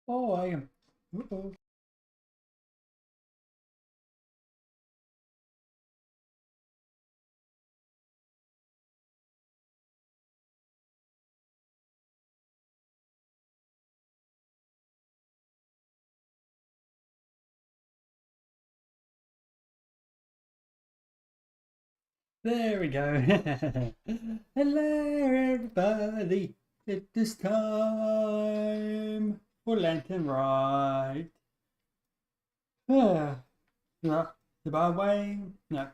Oh, I am. Uh-oh. There we go. Hello, everybody. It is time for Lantern Ride. Ah, no, the bad way. No.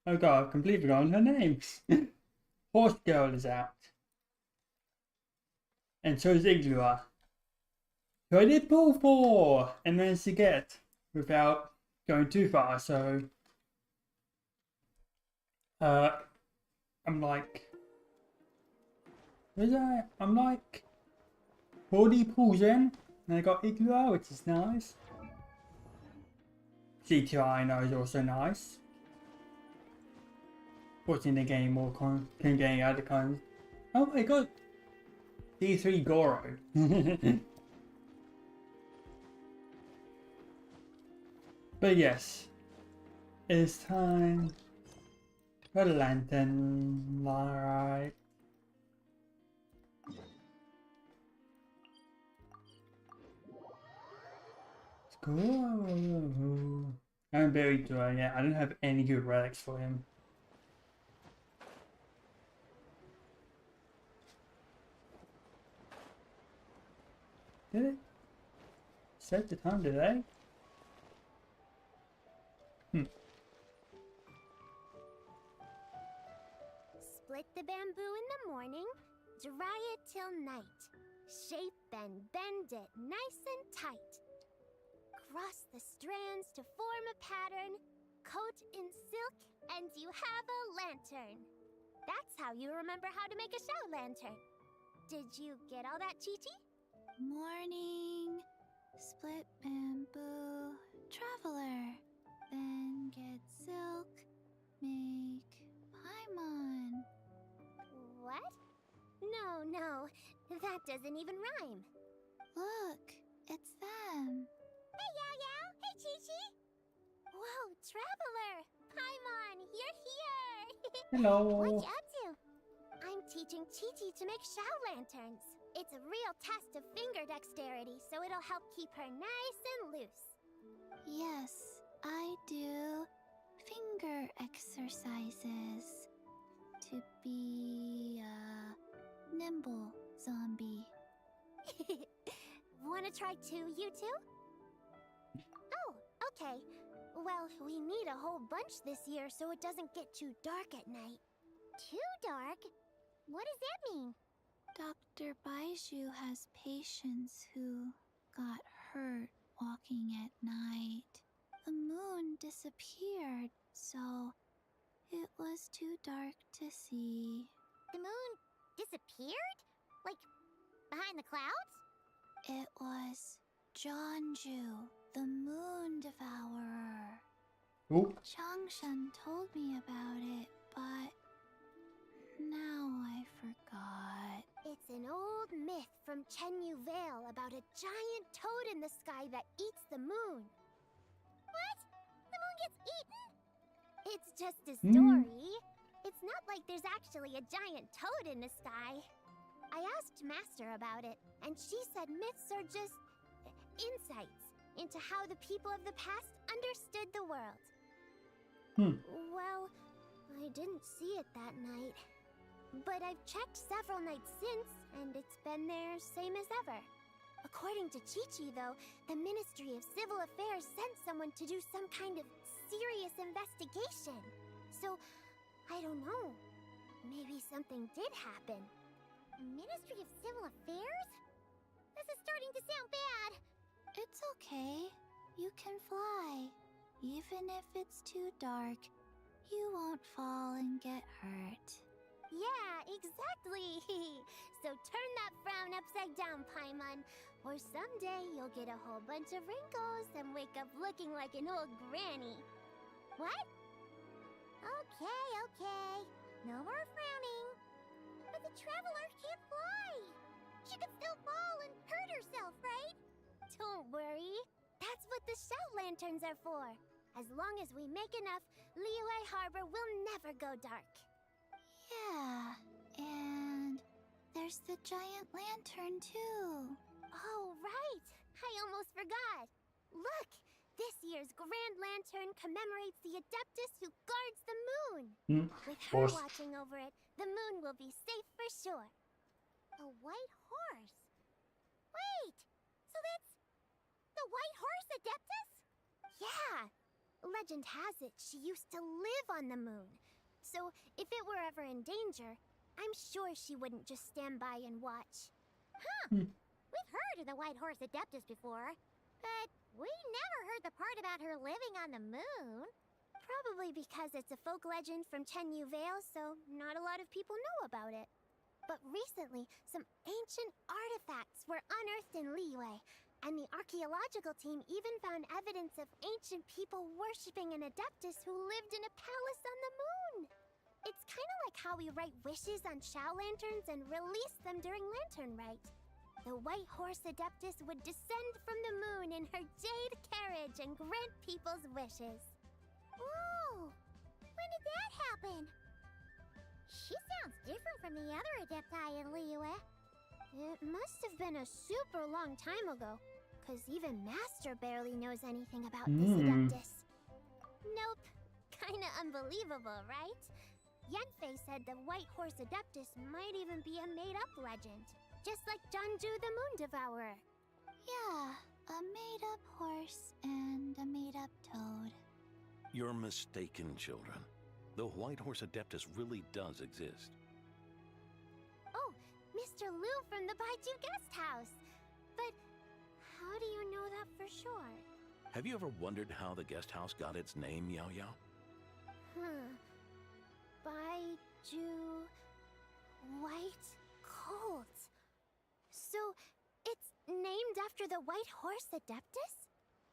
Oh god, I've completely forgotten her name. Horse Girl is out. And so is Iglua. Who I did pull for and managed to get without going too far, so uh I'm like I'm like 40 pulls in and I got Iglua, which is nice. GTI I know is also nice. Watching the game more can getting other kinds. Oh my god, D3 Goro. But yes, it's time for the Lantern. Alright. Let's go. I haven't buried Dry yet. I don't have any good relics for him. Did it set the time today? Split the bamboo in the morning, dry it till night. Shape and bend it nice and tight. Cross the strands to form a pattern, coat in silk, and you have a lantern. That's how you remember how to make a show lantern. Did you get all that, Chi-Chi? Morning, split bamboo, traveler, then get silk, make paimon. What? No, that doesn't even rhyme. Look, it's them. Hey, Yao Yao! Hey, Chi-Chi! Whoa, Traveler! Paimon, you're here! Hello. What you up to? I'm teaching Chi-Chi to make show lanterns. It's a real test of finger dexterity, so it'll help keep her nice and loose. Yes, I do finger exercises to be a nimble zombie. Wanna try too, you two? Oh, okay. Well, we need a whole bunch this year so it doesn't get too dark at night. Too dark? What does that mean? Dr. Baiju has patients who got hurt walking at night. The moon disappeared, so it was too dark to see. The moon disappeared? Like, behind the clouds? It was Jonju, the moon devourer. Oh, Changshan told me about it, but now I forgot. It's an old myth from Chenyu Vale about a giant toad in the sky that eats the moon. What? The moon gets eaten? It's just a story. It's not like there's actually a giant toad in the sky. I asked Master about it, and she said myths are just insights into how the people of the past understood the world. Well, I didn't see it that night. But I've checked several nights since, and it's been there same as ever. According to Chi-Chi, though, the Ministry of Civil Affairs sent someone to do some kind of serious investigation. So, I don't know. Maybe something did happen. Ministry of Civil Affairs? This is starting to sound bad. It's okay. You can fly. Even if it's too dark, you won't fall and get hurt. Yeah, exactly. So turn that frown upside down, Paimon, or someday you'll get a whole bunch of wrinkles and wake up looking like an old granny. What? Okay. No more frowning. But the Traveler can't fly. She could still fall. Don't worry. That's what the shout lanterns are for. As long as we make enough, Liyue Harbor will never go dark. Yeah, and there's the giant lantern too. Oh, right! I almost forgot. Look! This year's Grand Lantern commemorates the Adeptus who guards the moon. With her course. watching over it, the moon will be safe for sure. A white horse? Wait! So that's the White Horse Adeptus? Yeah! Legend has it she used to live on the moon. So if it were ever in danger, I'm sure she wouldn't just stand by and watch. Huh! We've heard of the White Horse Adeptus before, but we never heard the part about her living on the moon. Probably because it's a folk legend from Chenyu Vale, so not a lot of people know about it. But recently, some ancient artifacts were unearthed in Liyue, and the archaeological team even found evidence of ancient people worshipping an Adeptus who lived in a palace on the moon. It's kind of like how we write wishes on Shao lanterns and release them during Lantern Rite. The White Horse Adeptus would descend from the moon in her jade carriage and grant people's wishes. Ooh! When did that happen? She sounds different from the other Adepti in Liyue. It must have been a super long time ago, because even Master barely knows anything about this Adeptus. Nope. Kinda unbelievable, right? Yanfei said the White Horse Adeptus might even be a made-up legend. Just like Janju the Moon Devourer. Yeah, a made-up horse and a made-up toad. You're mistaken, children. The White Horse Adeptus really does exist. Oh, Mr. Liu from the Baiju Guest House. But how do you know that for sure? Have you ever wondered how the guest house got its name, Yao Yao? Baiju... White Colt. So, it's named after the White Horse Adeptus?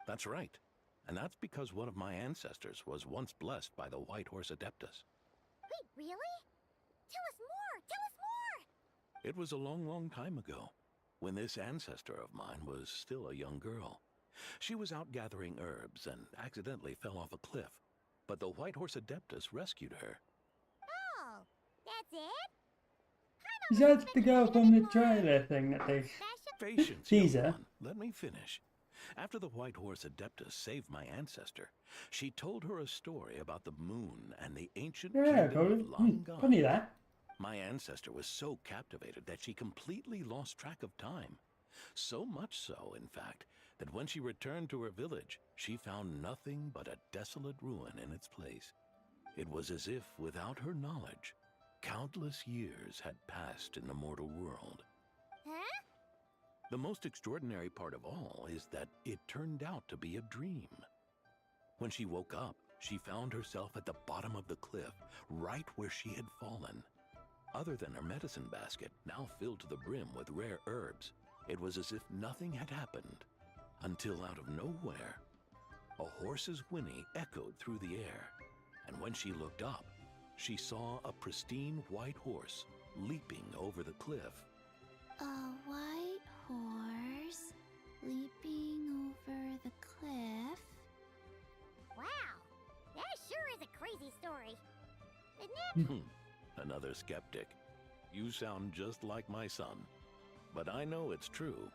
That's right. And that's because one of my ancestors was once blessed by the White Horse Adeptus. Wait, really? Tell us more! Tell us more! It was a long, long time ago, when this ancestor of mine was still a young girl. She was out gathering herbs and accidentally fell off a cliff, but the White Horse Adeptus rescued her. Oh, that's it? Is that the girl from the trailer thing that they... Patience, Teaser. young one. Let me finish. After the White Horse Adeptus saved my ancestor, she told her a story about the moon and the ancient Yeah, kingdom of long gone. funny that. My ancestor was so captivated that she completely lost track of time. So much so, in fact, that when she returned to her village, she found nothing but a desolate ruin in its place. It was as if, without her knowledge, countless years had passed in the mortal world. Huh? The most extraordinary part of all is that it turned out to be a dream. When she woke up, she found herself at the bottom of the cliff, right where she had fallen. Other than her medicine basket, now filled to the brim with rare herbs, it was as if nothing had happened. Until out of nowhere, a horse's whinny echoed through the air, and when she looked up, she saw a pristine white horse leaping over the cliff. A white horse leaping over the cliff? Wow, that sure is a crazy story. Isn't it? Another skeptic. You sound just like my son. But I know it's true.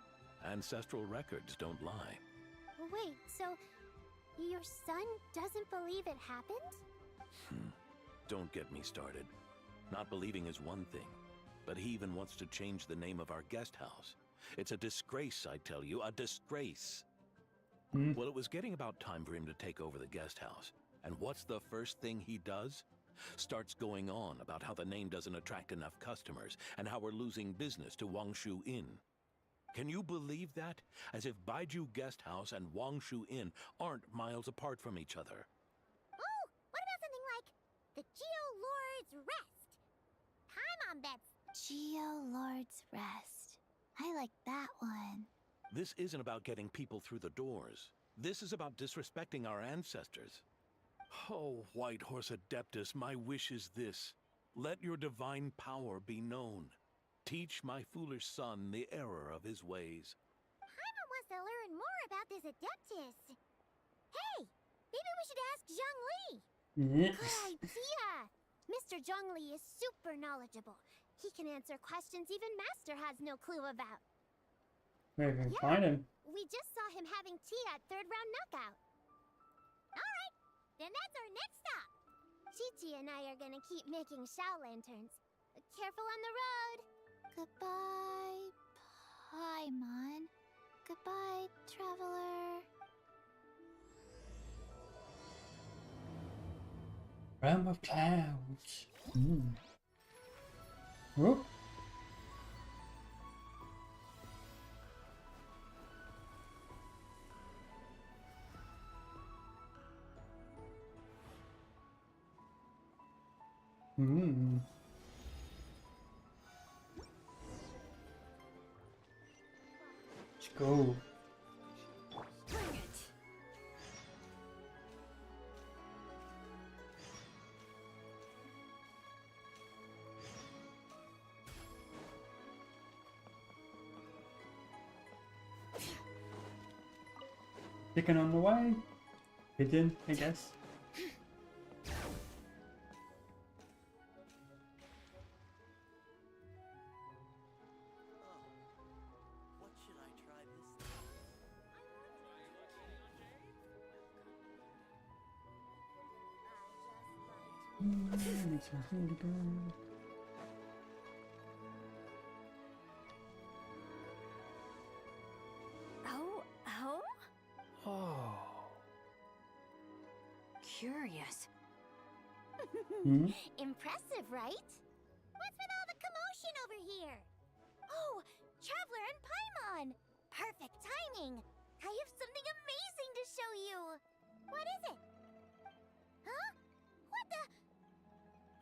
Ancestral records don't lie. Wait, so your son doesn't believe it happened? Don't get me started. Not believing is one thing, but he even wants to change the name of our guest house. It's a disgrace, I tell you, a disgrace. Well, it was getting about time for him to take over the guest house. And what's the first thing he does? Starts going on about how the name doesn't attract enough customers and how we're losing business to Wangshu Inn. Can you believe that? As if Baiju Guest House and Wangshu Inn aren't miles apart from each other. Oh, what about something like the Geo Lord's Rest? Paimon bets. Geo Lord's Rest. I like that one. This isn't about getting people through the doors. This is about disrespecting our ancestors. Oh, White Horse Adeptus, my wish is this. Let your divine power be known. Teach my foolish son the error of his ways. Paimon wants to learn more about this Adeptus. Hey, maybe we should ask Zhongli. Yes. Good idea! Mr. Zhongli is super knowledgeable. He can answer questions even Master has no clue about. Where can we Yeah. find him? We just saw him having tea at third round knockout. Alright, then that's our next stop. Chi-Chi and I are gonna keep making Shao lanterns. Careful on the road. Goodbye, Paimon. Goodbye, traveler. Realm of Clouds. Whoop. Let's go. Bring it. Chicken on the way. Pigeon, I guess. What should I try this time? Makes me really good. Oh? Oh. Curious. Hmm? Impressive, right? What's with all the commotion over here? Oh, Traveler and Paimon! Perfect timing! I have something amazing to show you! What is it? Huh? What the?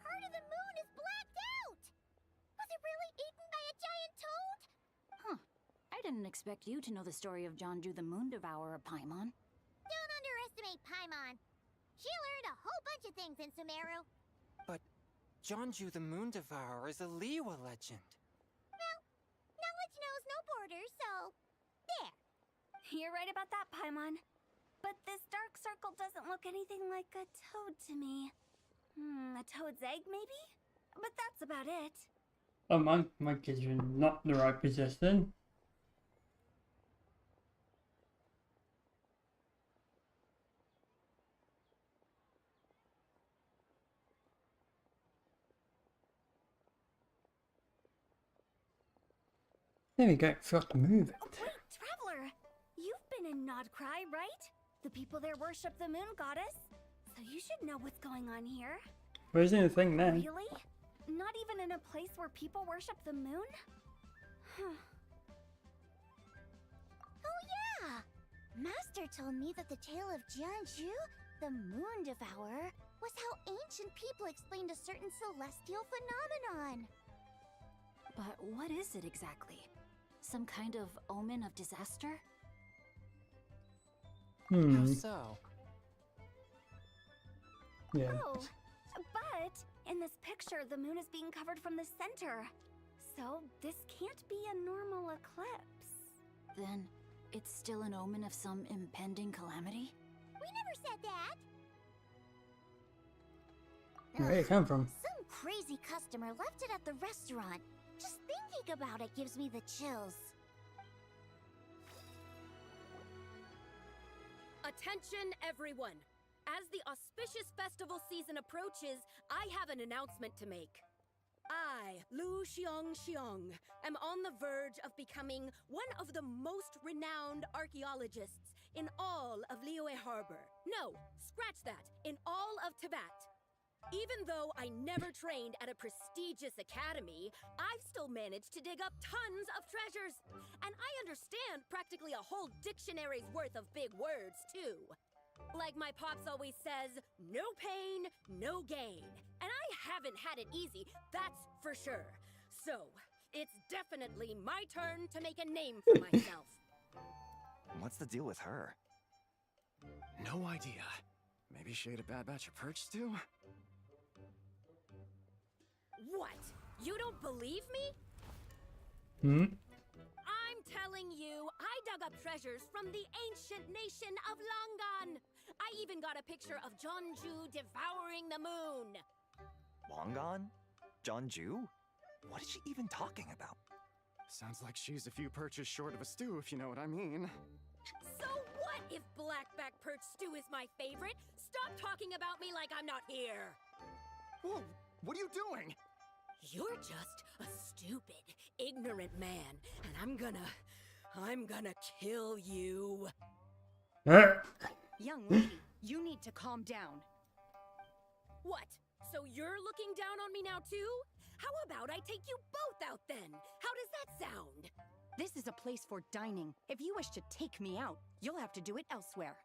Heart of the Moon is blacked out! Was it really eaten by a giant toad? Huh. I didn't expect you to know the story of Jonju the Moon Devourer, Paimon. Don't underestimate Paimon. She learned a whole bunch of things in Sumeru. But Jonju the Moon Devourer is a Liyue legend. Well, knowledge knows no borders, so there. You're right about that, Paimon. But this dark circle doesn't look anything like a toad to me. A toad's egg, maybe? But that's about it. Oh, my kids are not in the right position. There we go, forgot to move it. Oh, wait, Traveler! You've been in Nodcry, right? The people there worship the moon goddess. So you should know what's going on here. Where's anything then? Really? Not even in a place where people worship the moon? Oh yeah! Master told me that the tale of Jianzhu, the Moon Devourer, was how ancient people explained a certain celestial phenomenon. But what is it exactly? Some kind of omen of disaster? How so? Yeah. Oh, but in this picture, the moon is being covered from the center. So this can't be a normal eclipse. Then it's still an omen of some impending calamity? We never said that! Where'd it come from? Some crazy customer left it at the restaurant. Just thinking about it gives me the chills. Attention, everyone! As the auspicious festival season approaches, I have an announcement to make. I, Lu Xiong, am on the verge of becoming one of the most renowned archaeologists in all of Liyue Harbor. No, scratch that, in all of Tibet. Even though I never trained at a prestigious academy, I've still managed to dig up tons of treasures. And I understand practically a whole dictionary's worth of big words, too. Like my pops always says, no pain, no gain. And I haven't had it easy, that's for sure. So, it's definitely my turn to make a name for myself. What's the deal with her? No idea. Maybe she ate a bad batch of perch stew? What? You don't believe me? Hmm? I'm telling you, I dug up treasures from the ancient nation of Longan. I even got a picture of Jeonju devouring the moon. Long gone? Jeonju? What is she even talking about? Sounds like she's a few perches short of a stew, if you know what I mean. So what if blackback perch stew is my favorite? Stop talking about me like I'm not here. Whoa, what are you doing? You're just a stupid, ignorant man, and I'm gonna kill you. Young lady, you need to calm down. What? So you're looking down on me now too? How about I take you both out then? How does that sound? This is a place for dining. If you wish to take me out, you'll have to do it elsewhere.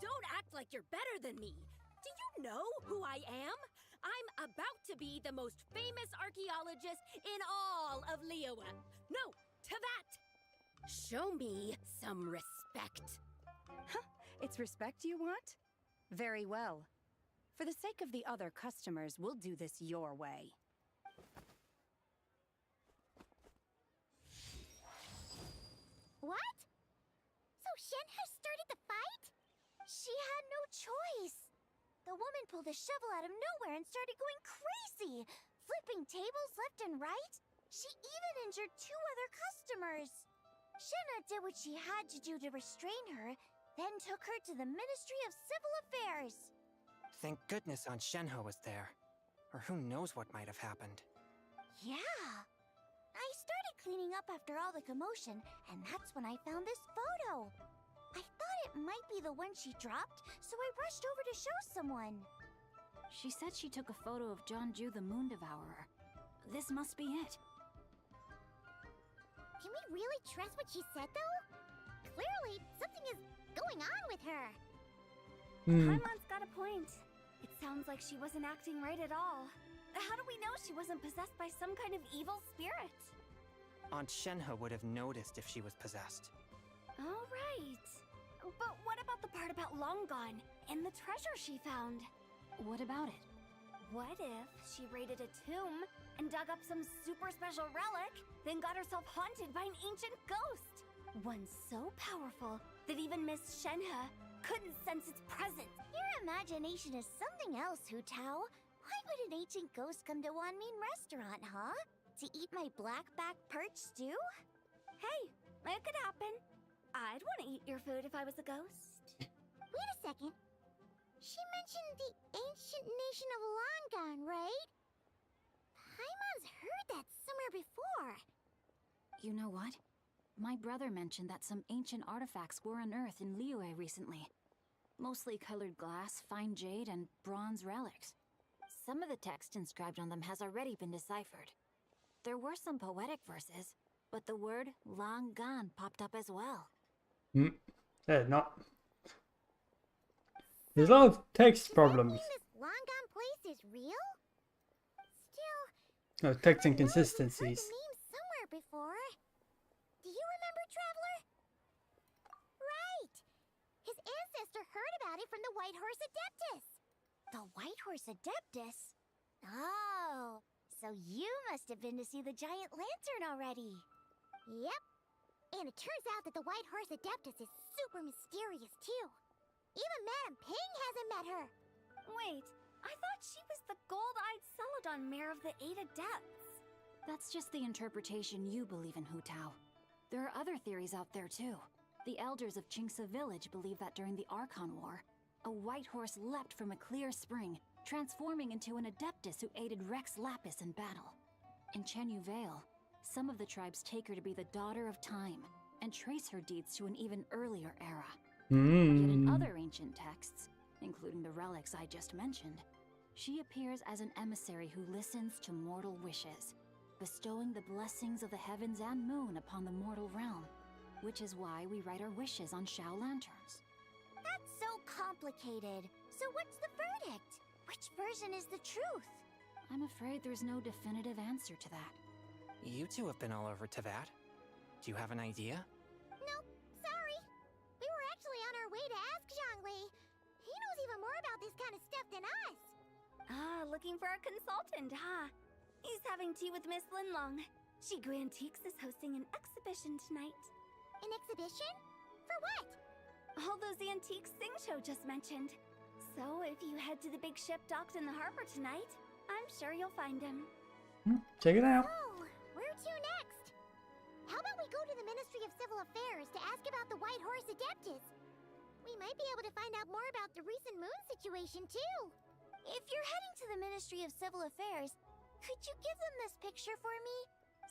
Don't act like you're better than me. Do you know who I am? I'm about to be the most famous archaeologist in all of Liyue. No, Teyvat! Show me some respect. Huh, it's respect you want? Very well. For the sake of the other customers, we'll do this your way. What? So Shenhe started the fight? She had no choice. The woman pulled a shovel out of nowhere and started going crazy, flipping tables left and right. She even injured 2 other customers. Shenhe did what she had to do to restrain her, then took her to the Ministry of Civil Affairs. Thank goodness Aunt Shenhe was there. Or who knows what might have happened. Yeah. I started cleaning up after all the commotion, and that's when I found this photo. I thought it might be the one she dropped, so I rushed over to show someone. She said she took a photo of Jeonju the Moon Devourer. This must be it. Can we really trust what she said, though? Clearly, something is going on with her. Paimon's got a point. It sounds like she wasn't acting right at all. How do we know she wasn't possessed by some kind of evil spirit? Aunt Shenhe would have noticed if she was possessed. All right. But what about the part about Long Gone and the treasure she found? What about it? What if she raided a tomb and dug up some super special relic, then got herself haunted by an ancient ghost? One so powerful that even Miss Shenhe couldn't sense its presence. Your imagination is something else, Hu Tao. Why would an ancient ghost come to Wanmin restaurant, huh? To eat my blackback perch stew? Hey, it could happen. I'd want to eat your food if I was a ghost. Wait a second. She mentioned the ancient nation of Longan, right? Paimon's heard that somewhere before. You know what? My brother mentioned that some ancient artifacts were unearthed in Liyue recently. Mostly colored glass, fine jade, and bronze relics. Some of the text inscribed on them has already been deciphered. There were some poetic verses, but the word long gone popped up as well. Yeah, not. There's a lot of text problems. This Longan place is real? Still, No, text I know inconsistencies. you've heard the name somewhere before. Do you remember, Traveler? Right. His ancestor heard about it from the White Horse Adeptus. The White Horse Adeptus? Oh, so you must have been to see the giant lantern already. Yep. And it turns out that the White Horse Adeptus is super mysterious, too. Even Madame Ping hasn't met her. Wait, I thought she was the gold-eyed Celadon mare of the 8 Adepts. That's just the interpretation you believe in, Hu Tao. There are other theories out there too. The elders of Qingce village believe that during the Archon War, a white horse leapt from a clear spring, transforming into an Adeptus who aided Rex Lapis in battle. In Chenyu Vale, some of the tribes take her to be the daughter of time, and trace her deeds to an even earlier era. Yet in other ancient texts, including the relics I just mentioned, she appears as an emissary who listens to mortal wishes, bestowing the blessings of the heavens and moon upon the mortal realm, which is why we write our wishes on Shao lanterns. That's so complicated. So what's the verdict? Which version is the truth? I'm afraid there's no definitive answer to that. You two have been all over Teyvat. Do you have an idea? Nope, sorry. We were actually on our way to ask Zhongli. He knows even more about this kind of stuff than us. Ah, looking for a consultant, huh? He's having tea with Miss Linlong. Shigu Antiques is hosting an exhibition tonight. An exhibition? For what? All those antiques Xingqiu just mentioned. So if you head to the big ship docked in the harbor tonight, I'm sure you'll find him. Check it out. Oh, where to next? How about we go to the Ministry of Civil Affairs to ask about the White Horse Adeptus? We might be able to find out more about the recent moon situation, too. If you're heading to the Ministry of Civil Affairs, could you give them this picture for me?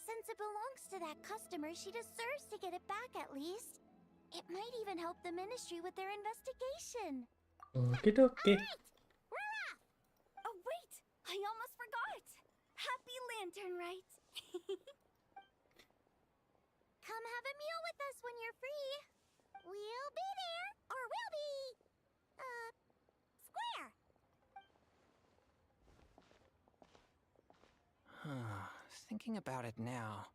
Since it belongs to that customer, she deserves to get it back at least. It might even help the Ministry with their investigation. Okie dokie. Alright, we're off! Oh wait, I almost forgot! Happy Lantern Rite! Come have a meal with us when you're free. We'll be there, or we'll be... square. Thinking about it now,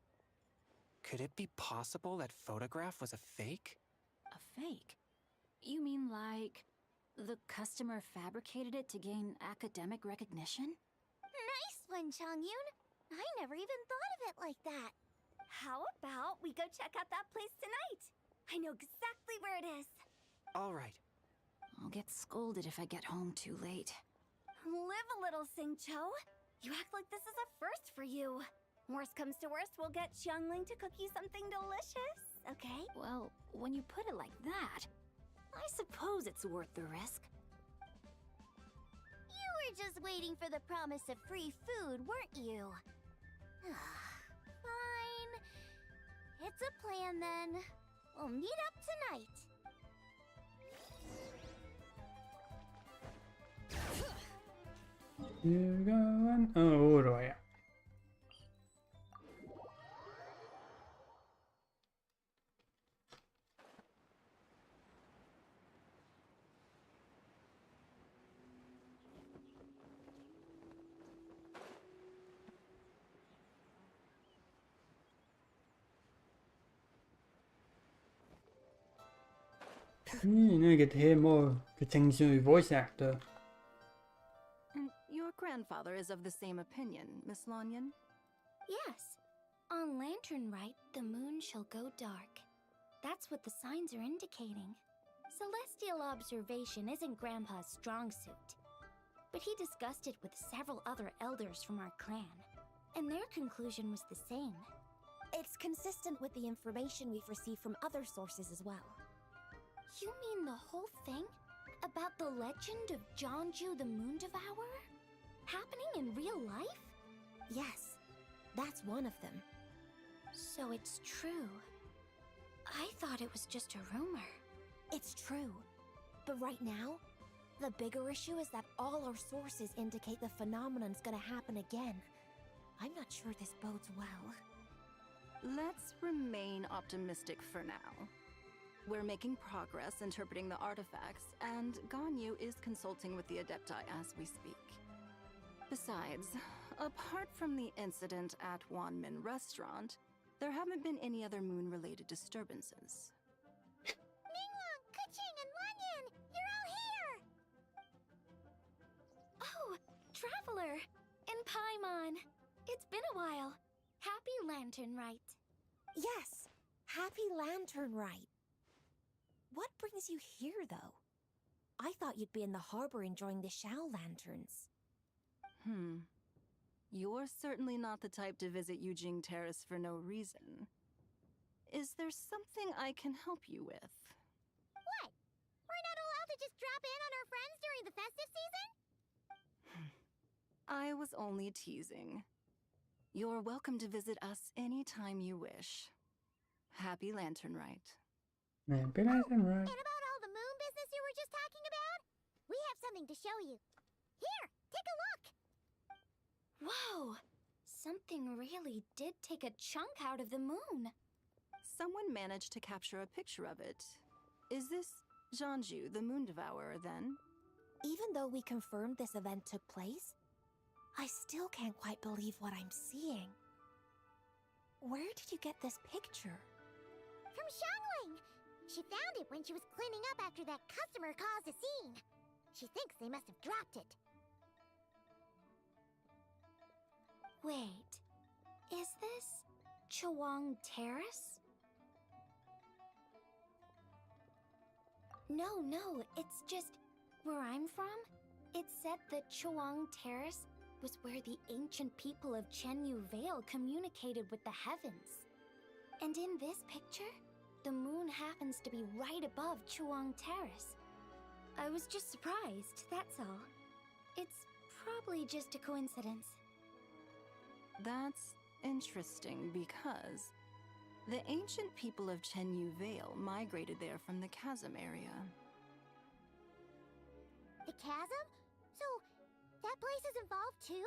could it be possible that photograph was a fake? A fake? You mean like the customer fabricated it to gain academic recognition? Nice one, Chongyun. I never even thought of it like that. How about we go check out that place tonight? I know exactly where it is. All right. I'll get scolded if I get home too late. Live a little, Xingqiu. You act like this is a first for you. Worst comes to worst, we'll get Xiangling to cook you something delicious, okay? Well, when you put it like that, I suppose it's worth the risk. You were just waiting for the promise of free food, weren't you? Fine. It's a plan then. We'll meet up tonight. You're going... Oh, då ja. Now I get to hear more of the Tingsu voice actor. And your grandfather is of the same opinion, Miss Lanyan? Yes. On Lantern Rite, the moon shall go dark. That's what the signs are indicating. Celestial observation isn't Grandpa's strong suit. But he discussed it with several other elders from our clan, and their conclusion was the same. It's consistent with the information we've received from other sources as well. You mean the whole thing? About the legend of Jianju the Moon Devourer? Happening in real life? Yes, that's one of them. So it's true. I thought it was just a rumor. It's true. But right now, the bigger issue is that all our sources indicate the phenomenon's gonna happen again. I'm not sure this bodes well. Let's remain optimistic for now. We're making progress interpreting the artifacts, and Ganyu is consulting with the Adepti as we speak. Besides, apart from the incident at Wanmin Restaurant, there haven't been any other moon-related disturbances. Ningguang, Keqing, and Lanyan! You're all here! Oh, Traveler! And Paimon! It's been a while. Happy Lantern Rite. Yes, happy Lantern Rite. What brings you here, though? I thought you'd be in the harbor enjoying the Shao lanterns. You're certainly not the type to visit Yujing Terrace for no reason. Is there something I can help you with? What? We're not allowed to just drop in on our friends during the festive season? I was only teasing. You're welcome to visit us anytime you wish. Happy Lantern Rite. Happy Lantern Rite. And about all the moon business you were just talking about? We have something to show you. Here, take a look! Whoa! Something really did take a chunk out of the moon. Someone managed to capture a picture of it. Is this Jianju, the Moon Devourer, then? Even though we confirmed this event took place, I still can't quite believe what I'm seeing. Where did you get this picture? From Xiangling! She found it when she was cleaning up after that customer caused a scene. She thinks they must have dropped it. Wait, is this Chawang Terrace? No, it's just where I'm from. It said that Chuang Terrace was where the ancient people of Chenyu Vale communicated with the heavens. And in this picture, the moon happens to be right above Chuang Terrace. I was just surprised, that's all. It's probably just a coincidence. That's interesting because the ancient people of Chenyu Vale migrated there from the chasm area. The chasm? So, that place is involved too?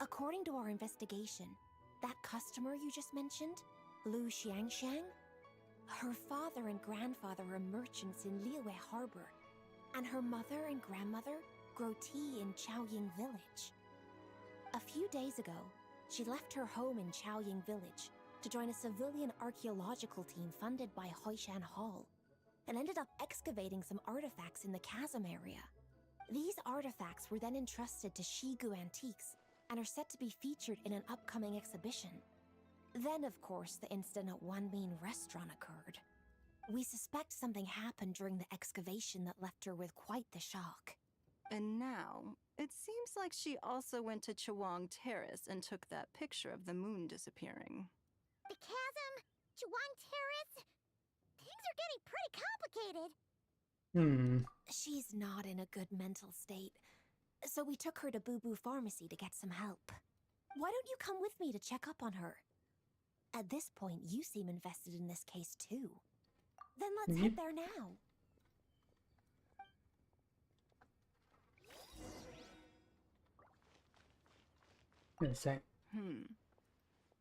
According to our investigation, that customer you just mentioned, Lu Xiangxiang, her father and grandfather are merchants in Liyue Harbor, and her mother and grandmother grow tea in Chaoying Village. A few days ago, she left her home in Chaoying Village to join a civilian archaeological team funded by Hoishan Hall, and ended up excavating some artifacts in the chasm area. These artifacts were then entrusted to Shigu Antiques and are set to be featured in an upcoming exhibition. Then, of course, the incident at Wanmin Restaurant occurred. We suspect something happened during the excavation that left her with quite the shock. And now, it seems like she also went to Chuang Terrace and took that picture of the moon disappearing. The chasm? Chuang Terrace? Things are getting pretty complicated. She's not in a good mental state, so we took her to Boo Boo Pharmacy to get some help. Why don't you come with me to check up on her? At this point, you seem invested in this case too. Then let's head there now.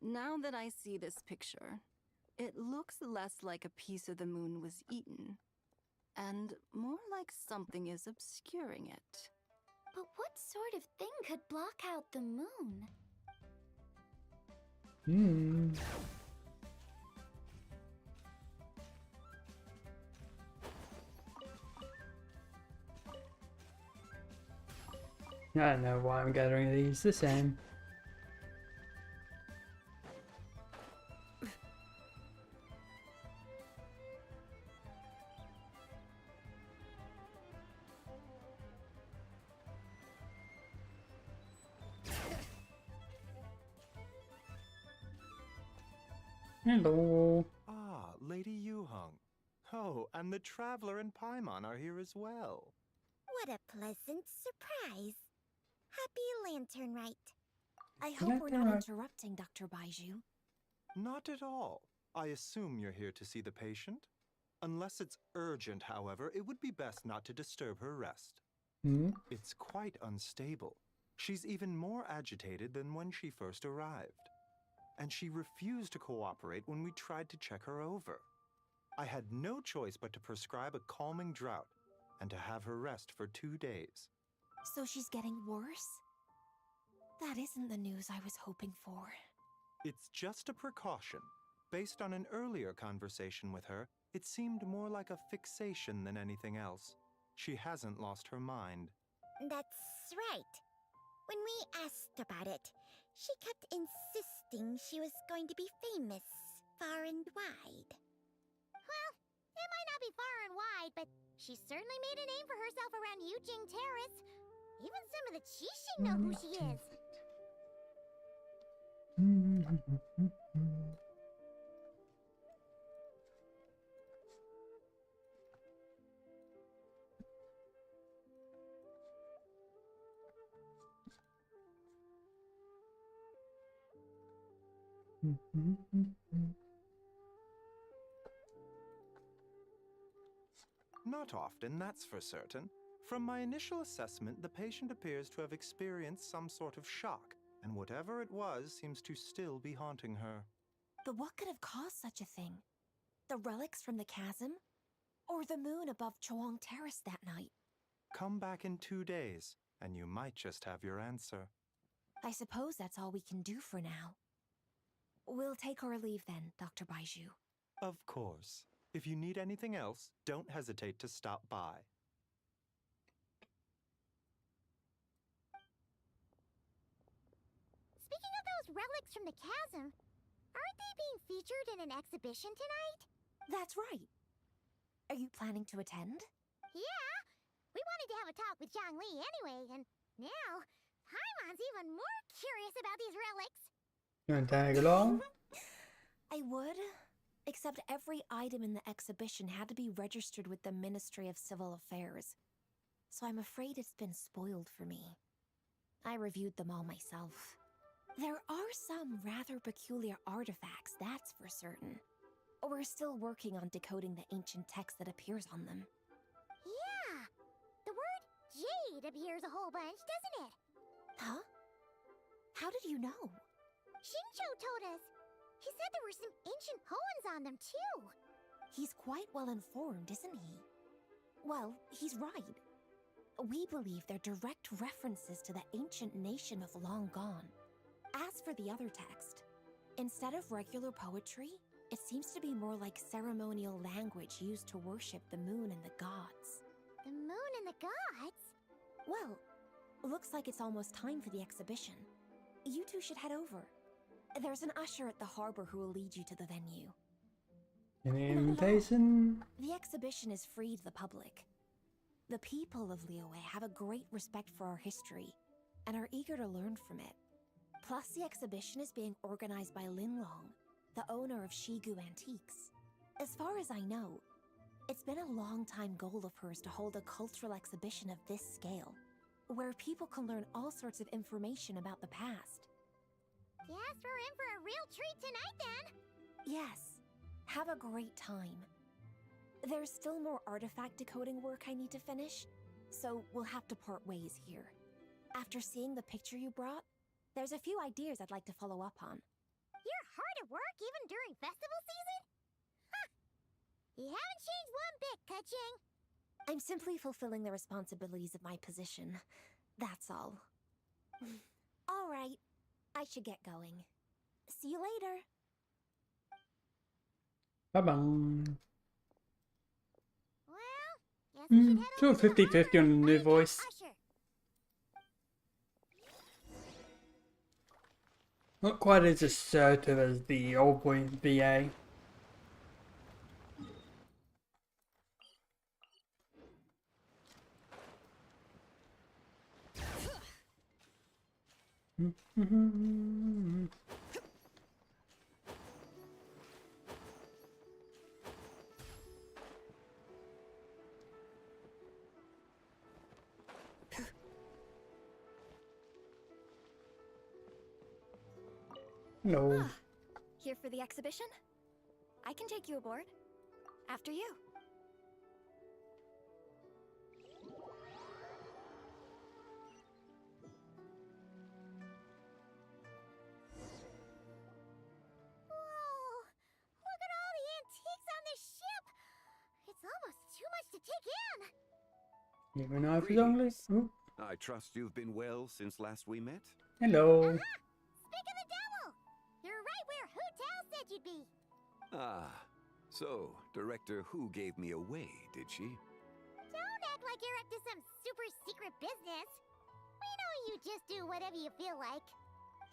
Now that I see this picture, it looks less like a piece of the moon was eaten, and more like something is obscuring it. But what sort of thing could block out the moon? I don't know why I'm gathering these the same. Hello. Ah, Lady Yuheng. Oh, and the Traveler and Paimon are here as well. What a pleasant surprise. Happy Lantern Rite. I hope we're not interrupting, Dr. Baiju. Not at all. I assume you're here to see the patient? Unless it's urgent, however, it would be best not to disturb her rest. It's quite unstable. She's even more agitated than when she first arrived. And she refused to cooperate when we tried to check her over. I had no choice but to prescribe a calming draught and to have her rest for 2 days. So she's getting worse? That isn't the news I was hoping for. It's just a precaution. Based on an earlier conversation with her, it seemed more like a fixation than anything else. She hasn't lost her mind. That's right. When we asked about it, she kept insisting she was going to be famous far and wide. Well, it might not be far and wide, but she certainly made a name for herself around Yujing Terrace. Even some of the Qixing know who she is. Not often, that's for certain. From my initial assessment, the patient appears to have experienced some sort of shock, and whatever it was seems to still be haunting her. But what could have caused such a thing? The relics from the chasm? Or the moon above Chuang Terrace that night? Come back in 2 days, and you might just have your answer. I suppose that's all we can do for now. We'll take our leave then, Dr. Baiju. Of course. If you need anything else, don't hesitate to stop by. Speaking of those those relics from the chasm, aren't they being featured in an exhibition tonight? That's right. Are you planning to attend? Yeah, we wanted to have a talk with Zhongli anyway, and now Paimon's even more curious about these relics. You want to tag along? I would, except every item in the exhibition had to be registered with the Ministry of Civil Affairs. So I'm afraid it's been spoiled for me. I reviewed them all myself. There are some rather peculiar artifacts, that's for certain. We're still working on decoding the ancient text that appears on them. Yeah, the word jade appears a whole bunch, doesn't it? Huh? How did you know? Shincho told us. He said there were some ancient poems on them too. He's quite well informed, isn't he? Well, he's right. We believe they're direct references to the ancient nation of long gone. As for the other text, instead of regular poetry, it seems to be more like ceremonial language used to worship the moon and the gods. The moon and the gods? Well, looks like it's almost time for the exhibition. You two should head over. There's an usher at the harbor who will lead you to the venue. An invitation? The exhibition is free to the public. The people of Liyue have a great respect for our history and are eager to learn from it. Plus, the exhibition is being organized by Linlong, the owner of Shigu Antiques. As far as I know, it's been a long-time goal of hers to hold a cultural exhibition of this scale, where people can learn all sorts of information about the past. Yes, we're in for a real treat tonight then. Yes, have a great time. There's still more artifact decoding work I need to finish, so we'll have to part ways here. After seeing the picture you brought, there's a few ideas I'd like to follow up on. You're hard at work even during festival season? Huh! You haven't changed one bit, Keqing. I'm simply fulfilling the responsibilities of my position. That's all. All right, I should get going. See you later. Bye-bye. Well, guess we should head Sort over of to the 50-50 harbor on the and new meet that voice. usher. Not quite as assertive as the old boy VA. No. Here for the exhibition? I can take you aboard. After you. Whoa! Look at all the antiques on this ship! It's almost too much to take in! Even I for only. Oh, I trust you've been well since last we met? hello. Speak of the devil! You're right where Hu Tao said you'd be! Ah, so Director Hu gave me away, did she? Don't act like you're up to some super secret business! We know you just do whatever you feel like.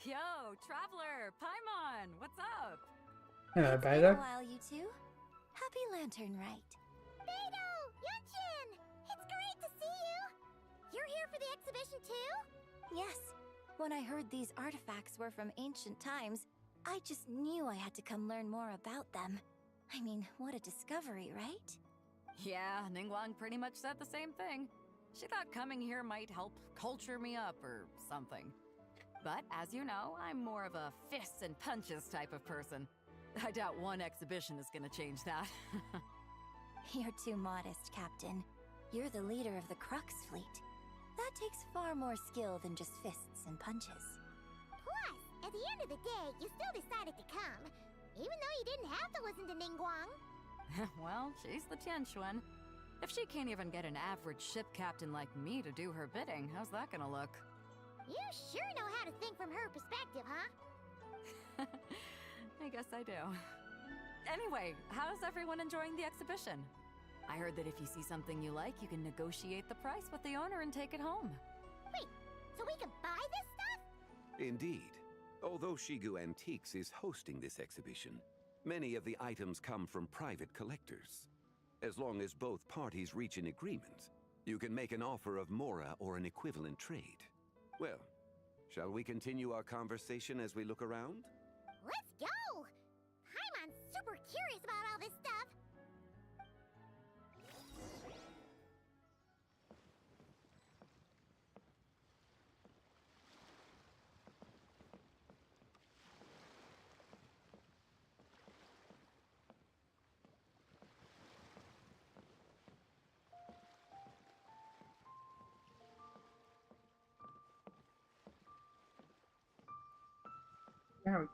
Yo, Traveler, Paimon, what's up? Hello, It's been Beta. a while, you two. Happy Lantern Rite. Beidou! Yunshin! It's great to see you! You're here for the exhibition too? Yes. When I heard these artifacts were from ancient times, I just knew I had to come learn more about them. I mean, what a discovery, right? Yeah, Ningguang pretty much said the same thing. She thought coming here might help culture me up or something. But as you know, I'm more of a fists and punches type of person. I doubt one exhibition is gonna change that. You're too modest, Captain. You're the leader of the Crux fleet. That takes far more skill than just fists and punches. Plus, at the end of the day, you still decided to come, even though you didn't have to listen to Ningguang. Well, she's the Tianquan. If she can't even get an average ship captain like me to do her bidding, how's that gonna look? You sure know how to think from her perspective, huh? I guess I do. Anyway, how's everyone enjoying the exhibition? I heard that if you see something you like, you can negotiate the price with the owner and take it home. Wait, so we can buy this stuff? Indeed. Although Shigu Antiques is hosting this exhibition, many of the items come from private collectors. As long as both parties reach an agreement, you can make an offer of mora or an equivalent trade. Well, shall we continue our conversation as we look around? Let's go! Paimon's super curious about all this stuff. There we go.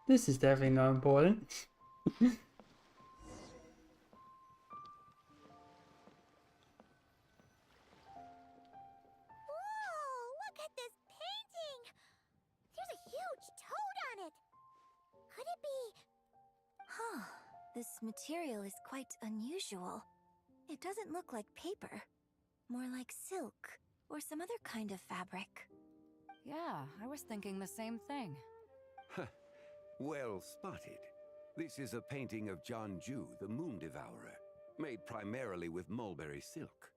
This is definitely not important. Whoa, look at this painting! There's a huge toad on it! Could it be... Huh. This material is quite unusual. It doesn't look like paper. More like silk, or some other kind of fabric. Yeah, I was thinking the same thing. Well spotted. This is a painting of Jianju, the Moon Devourer, made primarily with mulberry silk.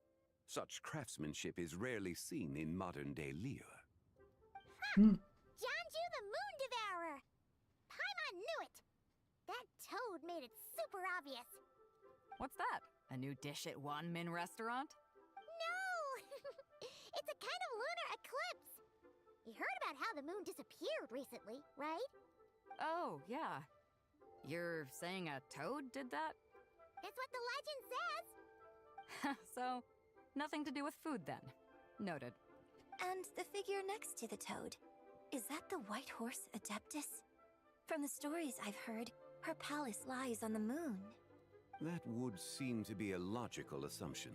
Such craftsmanship is rarely seen in modern-day Liyue. Jianju the Moon Devourer! Paimon knew it! That toad made it super obvious. What's that? A new dish at Wanmin restaurant? No! It's a kind of lunar eclipse. You heard about how the moon disappeared recently, right? Oh, yeah. You're saying a toad did that? That's what the legend says. So, nothing to do with food then. Noted. And the figure next to the toad, is that the White Horse Adeptus? From the stories I've heard, her palace lies on the moon. That would seem to be a logical assumption.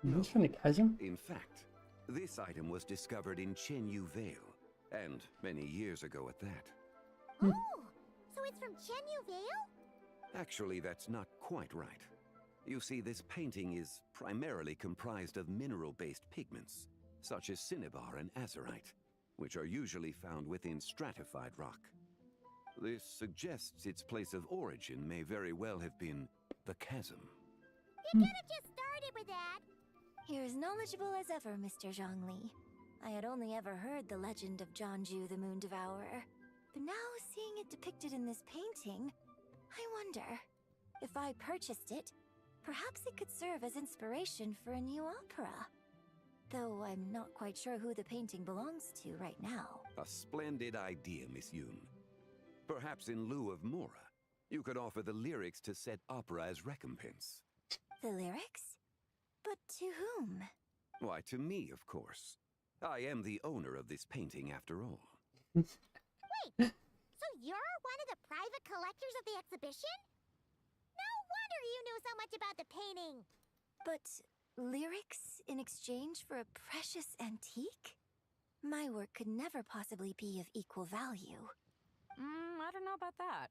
This from the chasm? In fact, this item was discovered in Chenyu Vale, and many years ago at that. Oh, so it's from Chenyu Vale? Actually, that's not quite right. You see, this painting is primarily comprised of mineral-based pigments, such as cinnabar and azurite, which are usually found within stratified rock. This suggests its place of origin may very well have been the chasm. You could have just started with that. You're as knowledgeable as ever, Mr. Zhongli. I had only ever heard the legend of Jianju the Moon Devourer. But now, seeing it depicted in this painting, I wonder, if I purchased it, perhaps it could serve as inspiration for a new opera. Though I'm not quite sure who the painting belongs to right now. A splendid idea, Miss Yoon. Perhaps in lieu of mora, you could offer the lyrics to said opera as recompense. The lyrics? But to whom? Why, to me, of course. I am the owner of this painting, after all. Wait, so you're one of the private collectors of the exhibition? No wonder you knew so much about the painting. But lyrics in exchange for a precious antique? My work could never possibly be of equal value. I don't know about that.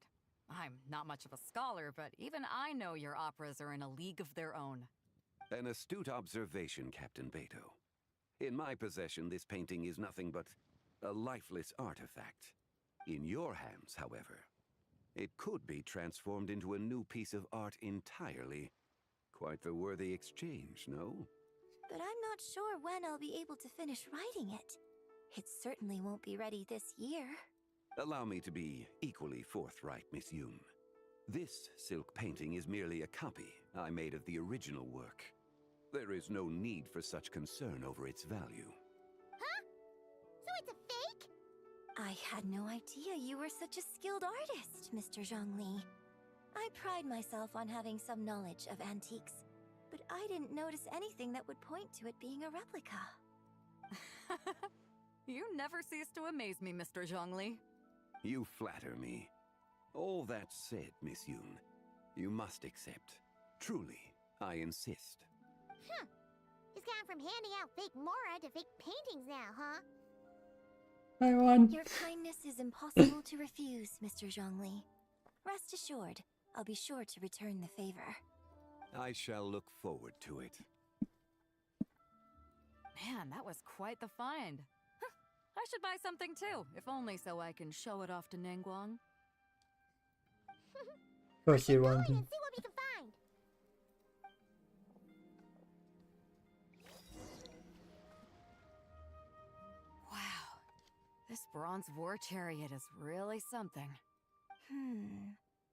I'm not much of a scholar, but even I know your operas are in a league of their own. An astute observation, Captain Beto. In my possession, this painting is nothing but a lifeless artifact. In your hands, however, it could be transformed into a new piece of art entirely. Quite the worthy exchange, no? But I'm not sure when I'll be able to finish writing it. It certainly won't be ready this year. Allow me to be equally forthright, Miss Yoon. This silk painting is merely a copy I made of the original work. There is no need for such concern over its value. Huh? So it's a fake? I had no idea you were such a skilled artist, Mr. Zhongli. I pride myself on having some knowledge of antiques, but I didn't notice anything that would point to it being a replica. You never cease to amaze me, Mr. Zhongli. You flatter me. All that said, Miss Yoon, you must accept. Truly, I insist. Huh. He's gone from handing out fake mora to fake paintings now, huh? I won. Your kindness is impossible to refuse, Mr. Zhongli. Rest assured, I'll be sure to return the favor. I shall look forward to it. Man, that was quite the find. Huh, I should buy something too, if only so I can show it off to Ningguang. Or she wants And see what we can find. Wow, this bronze war chariot is really something.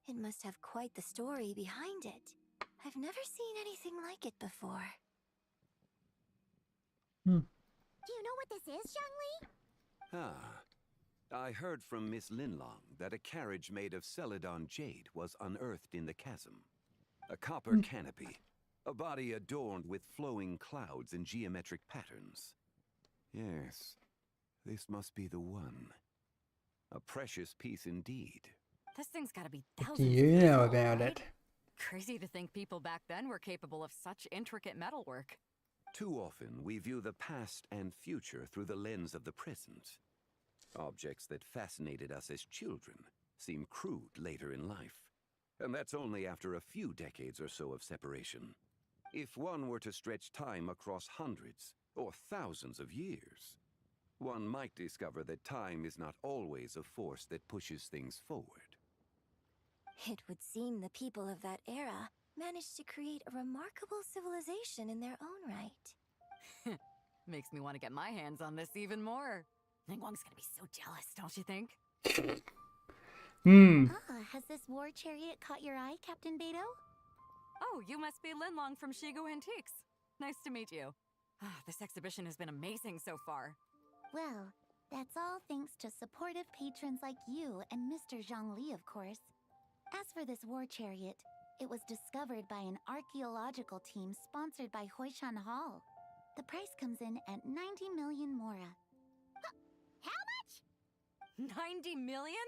It must have quite the story behind it. I've never seen anything like it before. Do you know what this is, Zhongli? Ah. I heard from Miss Linlong that a carriage made of Celadon jade was unearthed in the chasm. A copper canopy, a body adorned with flowing clouds and geometric patterns. Yes, this must be the one. A precious piece indeed. This thing's gotta be What thousands do of you years know old, about right? it? Crazy to think people back then were capable of such intricate metalwork. Too often, we view the past and future through the lens of the present. Objects that fascinated us as children seem crude later in life. And that's only after a few decades or so of separation. If one were to stretch time across hundreds or thousands of years, one might discover that time is not always a force that pushes things forward. It would seem the people of that era managed to create a remarkable civilization in their own right. Makes me want to get my hands on this even more. Ningguang's gonna be so jealous, don't you think? Has this war chariot caught your eye, Captain Beidou? Oh, you must be Linlong from Shigu Antiques. Nice to meet you. This exhibition has been amazing so far. Well, that's all thanks to supportive patrons like you and Mr. Zhongli, of course. As for this war chariot, it was discovered by an archaeological team sponsored by Hoishan Hall. The price comes in at 90 million mora. How much? 90 million?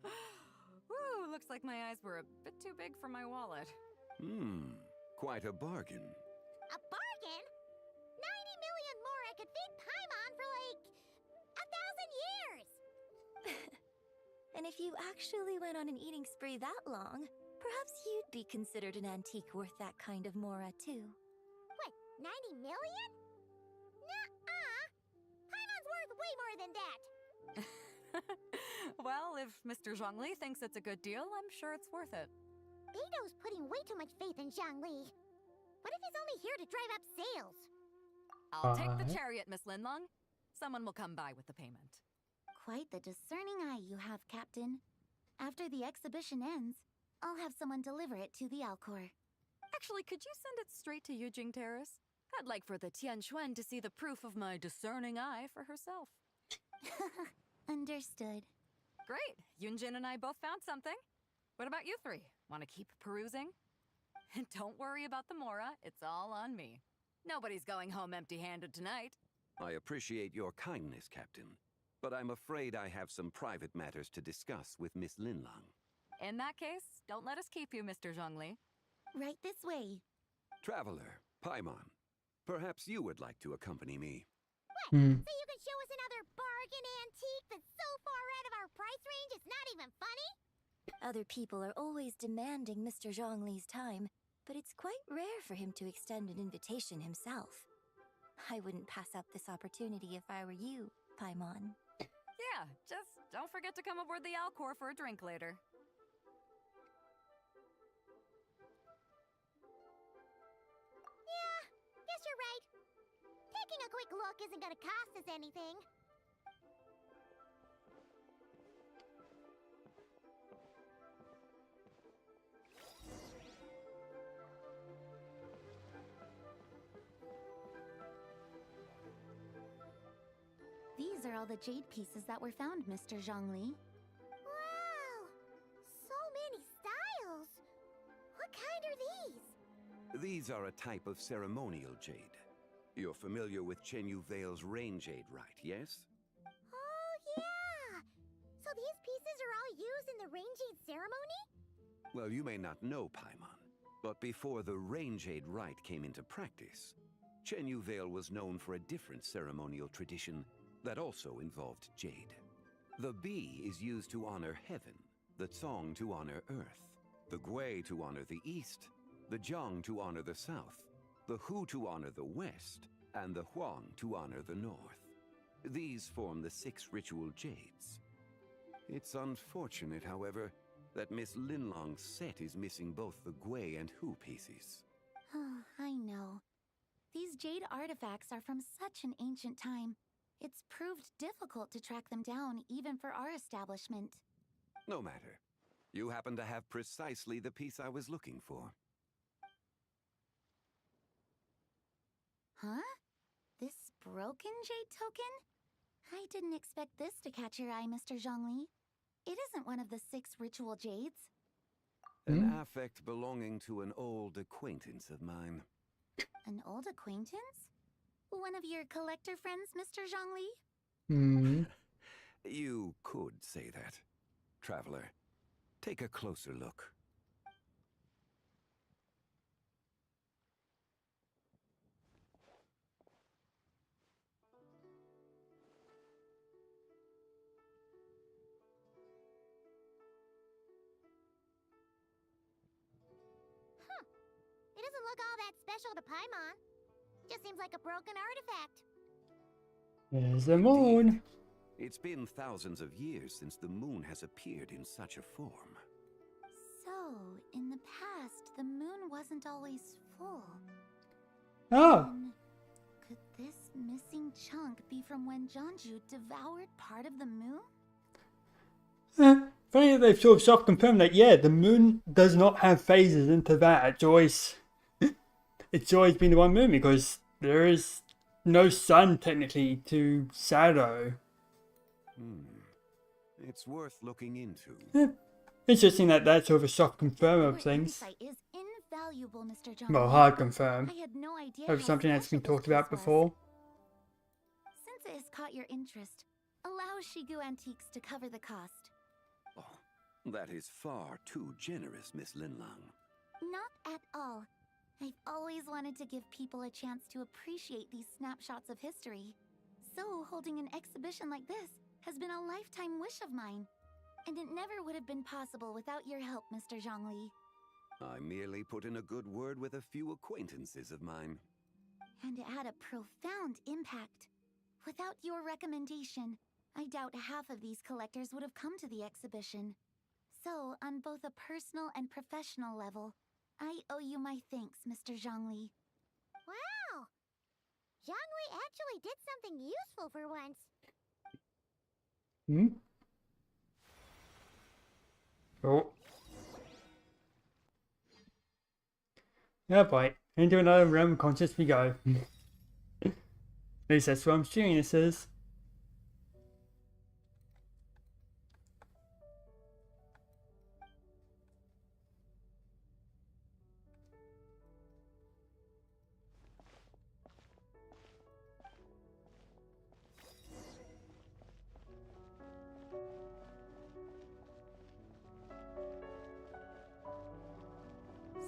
Woo, looks like my eyes were a bit too big for my wallet. Quite a bargain. A bargain? 90 million mora could feed Paimon for like 1,000 years! And if you actually went on an eating spree that long, perhaps you'd be considered an antique worth that kind of mora too. What, 90 million? Nuh-uh! Paimon's worth way more than that! Well, if Mr. Zhongli thinks it's a good deal, I'm sure it's worth it. Beidou's putting way too much faith in Zhongli. What if he's only here to drive up sales? I'll take the chariot, Miss Linlong. Someone will come by with the payment. Quite the discerning eye you have, Captain. After the exhibition ends, I'll have someone deliver it to the Alcor. Actually, could you send it straight to Yujing Terrace? I'd like for the Tianquan to see the proof of my discerning eye for herself. Understood. Great! Yunjin and I both found something. What about you three? Want to keep perusing? And don't worry about the mora, it's all on me. Nobody's going home empty-handed tonight. I appreciate your kindness, Captain, but I'm afraid I have some private matters to discuss with Miss Linlong. In that case, don't let us keep you, Mr. Zhongli. Right this way. Traveler, Paimon, perhaps you would like to accompany me. What? So you can show us another bargain antique that's so far out of our price range it's not even funny? Other people are always demanding Mr. Zhongli's time, but it's quite rare for him to extend an invitation himself. I wouldn't pass up this opportunity if I were you, Paimon. Yeah, just don't forget to come aboard the Alcor for a drink later. Yeah, guess you're right. Taking a quick look isn't gonna cost us anything. These are all the jade pieces that were found, Mr. Zhongli. Wow! So many styles! What kind are these? These are a type of ceremonial jade. You're familiar with Chenyu Vale's rain jade, right, yes? Oh, yeah! So these pieces are all used in the rain jade ceremony? Well, you may not know, Paimon, but before the rain jade rite came into practice, Chenyu Vale was known for a different ceremonial tradition that also involved jade. The Bi is used to honor heaven, the Cong to honor earth, the Gui to honor the east, the Jiang to honor the south, the Hu to honor the west, and the Huang to honor the north. These form the 6 ritual jades. It's unfortunate, however, that Miss Linlong's set is missing both the Gui and Hu pieces. I know. These jade artifacts are from such an ancient time. It's proved difficult to track them down, even for our establishment. No matter. You happen to have precisely the piece I was looking for. Huh? This broken jade token? I didn't expect this to catch your eye, Mr. Zhongli. It isn't one of the 6 ritual jades. An affect belonging to an old acquaintance of mine. An old acquaintance? One of your collector friends, Mr. Zhongli? You could say that. Traveler, take a closer look. It doesn't look all that special to Paimon. Just seems like a broken artifact. There's the moon. It's been thousands of years since the moon has appeared in such a form. So, in the past, the moon wasn't always full. Oh. Could this missing chunk be from when Jeonju devoured part of the moon? Funny that they've sort of self-confirmed that, yeah, the moon does not have phases into that. It's always been the one moon because there is no sun technically to shadow. It's worth looking into. Interesting that that's sort of a soft confirm of things. Your insight is invaluable, Mr. Zhongli. Well, hard confirm. I had no idea Of something that's been talked about before. Since it has caught your interest, allow Shigu Antiques to cover the cost. Oh, that is far too generous, Miss Linlong. Not at all. I've always wanted to give people a chance to appreciate these snapshots of history. So, holding an exhibition like this has been a lifetime wish of mine. And it never would have been possible without your help, Mr. Zhongli. I merely put in a good word with a few acquaintances of mine. And it had a profound impact. Without your recommendation, I doubt half of these collectors would have come to the exhibition. So, on both a personal and professional level, I owe you my thanks, Mr. Zhongli. Wow! Zhongli actually did something useful for once. Oh. Yeah, boy. Into another realm of conscious we go. At least that's what I'm assuming this is.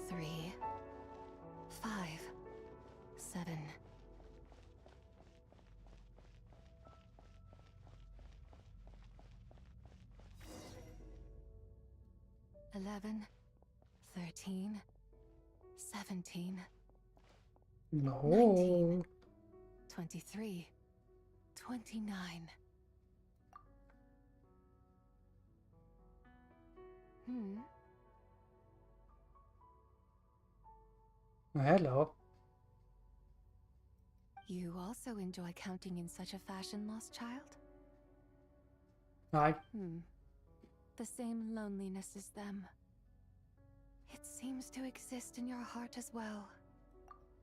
Three, 5, 7. 11, 13, 17. No. 19, 23, 29. Hello. You also enjoy counting in such a fashion, lost child? Hi. The same loneliness as them. It seems to exist in your heart as well.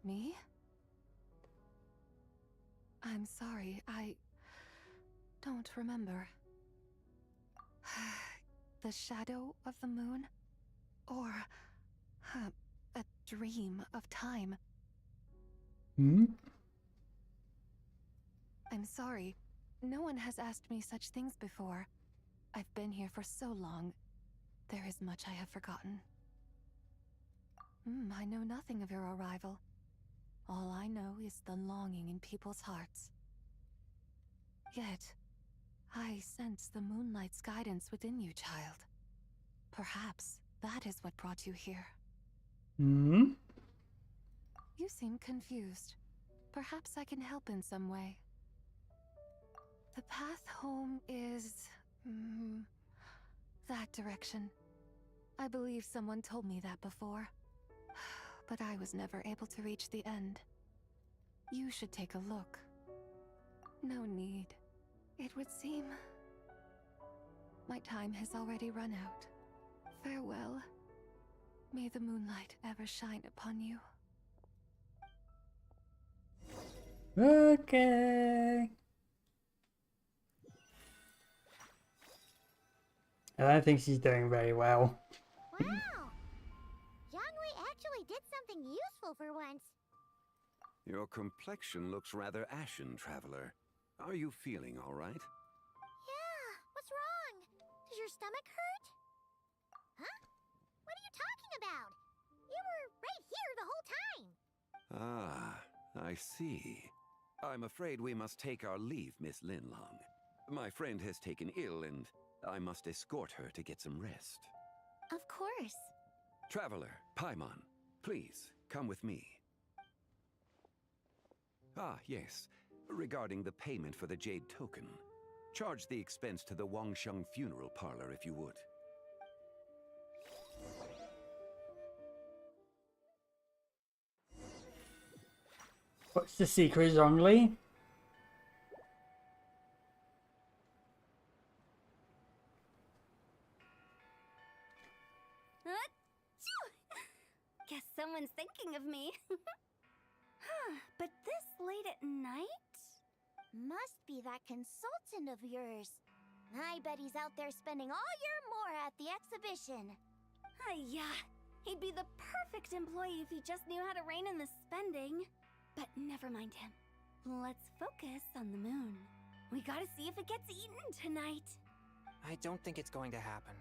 Me? I'm sorry, I don't remember. The shadow of the moon? Or a dream of time? I'm sorry. No one has asked me such things before. I've been here for so long. There is much I have forgotten. I know nothing of your arrival. All I know is the longing in people's hearts. Yet, I sense the moonlight's guidance within you, child. Perhaps that is what brought you here. You seem confused. Perhaps I can help in some way. The path home is... that direction. I believe someone told me that before. But I was never able to reach the end. You should take a look. No need. It would seem... my time has already run out. Farewell. May the moonlight ever shine upon you. Okay. I don't think she's doing very well. Wow! Zhongli actually did something useful for once. Your complexion looks rather ashen, Traveler. Are you feeling all right? Yeah, what's wrong? Does your stomach hurt? Huh? What are you talking about? You were right here the whole time. Ah, I see. I'm afraid we must take our leave, Miss Linlong. My friend has taken ill and I must escort her to get some rest. Of course. Traveler, Paimon, please, come with me. Ah, yes. Regarding the payment for the Jade Token. Charge the expense to the Wangsheng Funeral Parlor if you would. What's the secret, Zhongli? Guess someone's thinking of me. Huh, but this late at night? Must be that consultant of yours. I bet he's out there spending all year more at the exhibition. Yeah, he'd be the perfect employee if he just knew how to rein in the spending. But never mind him. Let's focus on the moon. We gotta see if it gets eaten tonight. I don't think it's going to happen.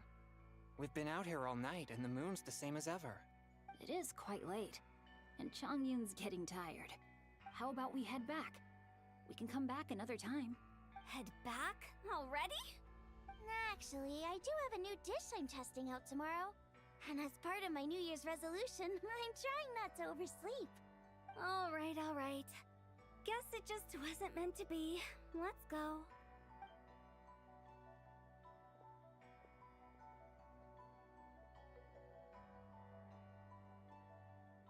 We've been out here all night, and the moon's the same as ever. It is quite late, and Chongyun's getting tired. How about we head back? We can come back another time. Head back? Already? Actually, I do have a new dish I'm testing out tomorrow. And as part of my New Year's resolution, I'm trying not to oversleep. Alright. Guess it just wasn't meant to be. Let's go.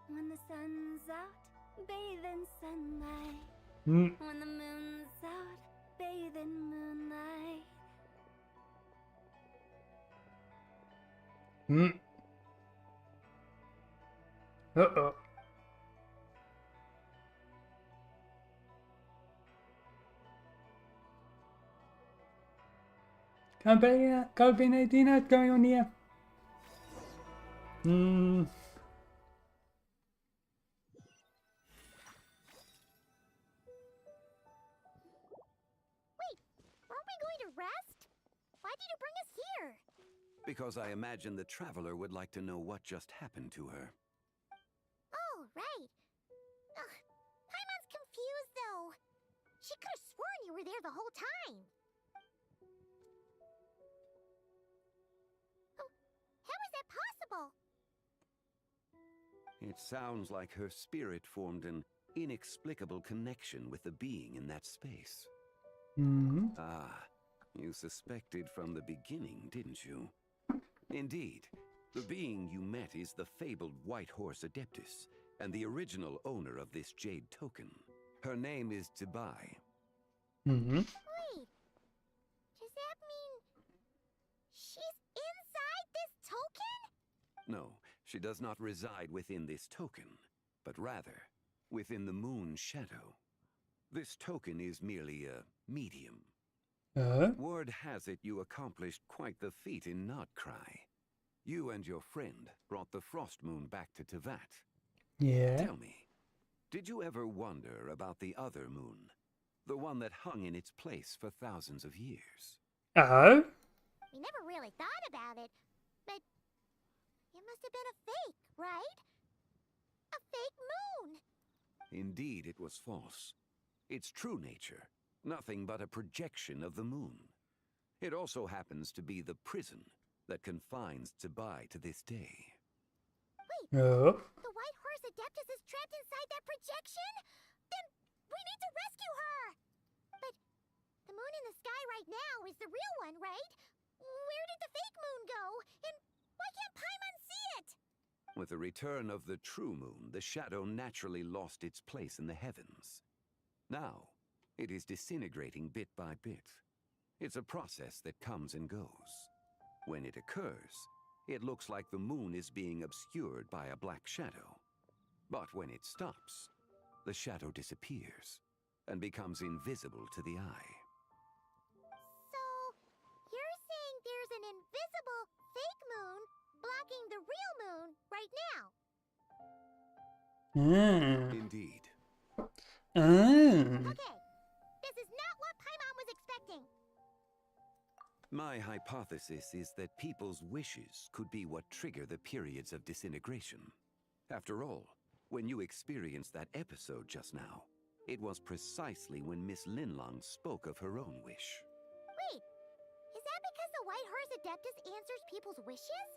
When the sun's out, bathe in sunlight. When the moon's out, bathe in moonlight. Uh-oh. Combinating going on here. Aren't we going to rest? Why did you bring us here? Because I imagine the Traveler would like to know what just happened to her. Oh, right. Ugh, Paimon's confused, though. She could have sworn you were there the whole time. Oh, how is that possible? It sounds like her spirit formed an inexplicable connection with the being in that space. Ah, you suspected from the beginning, didn't you? Indeed, the being you met is the fabled White Horse Adeptus, and the original owner of this Jade Token. Her name is Zibai. Wait, does that mean she's inside this token? No, she does not reside within this token, but rather within the moon's shadow. This token is merely a medium. Word has it you accomplished quite the feat in Notcry. You and your friend brought the Frost Moon back to Tevat. Yeah. Tell me, did you ever wonder about the other moon? The one that hung in its place for thousands of years? Oh? We never really thought about it, but it must have been a fake, right? A fake moon! Indeed, it was false. Its true nature, nothing but a projection of the moon. It also happens to be the prison that confines Zibai to this day. Wait, the White Horse Adeptus is trapped inside that projection? Then We need to rescue her! But the moon in the sky right now is the real one, right? Where did the fake moon go? And why can't Paimon see it? With the return of the true moon, the shadow naturally lost its place in the heavens. Now, it is disintegrating bit by bit. It's a process that comes and goes. When it occurs, it looks like the moon is being obscured by a black shadow. But when it stops, the shadow disappears and becomes invisible to the eye. So, you're saying there's an invisible fake moon blocking the real moon right now? Indeed. Okay, this is not what Paimon was expecting. My hypothesis is that people's wishes could be what trigger the periods of disintegration. After all, when you experienced that episode just now, it was precisely when Miss Linlong spoke of her own wish. Wait, is that because the White Horse Adeptus answers people's wishes?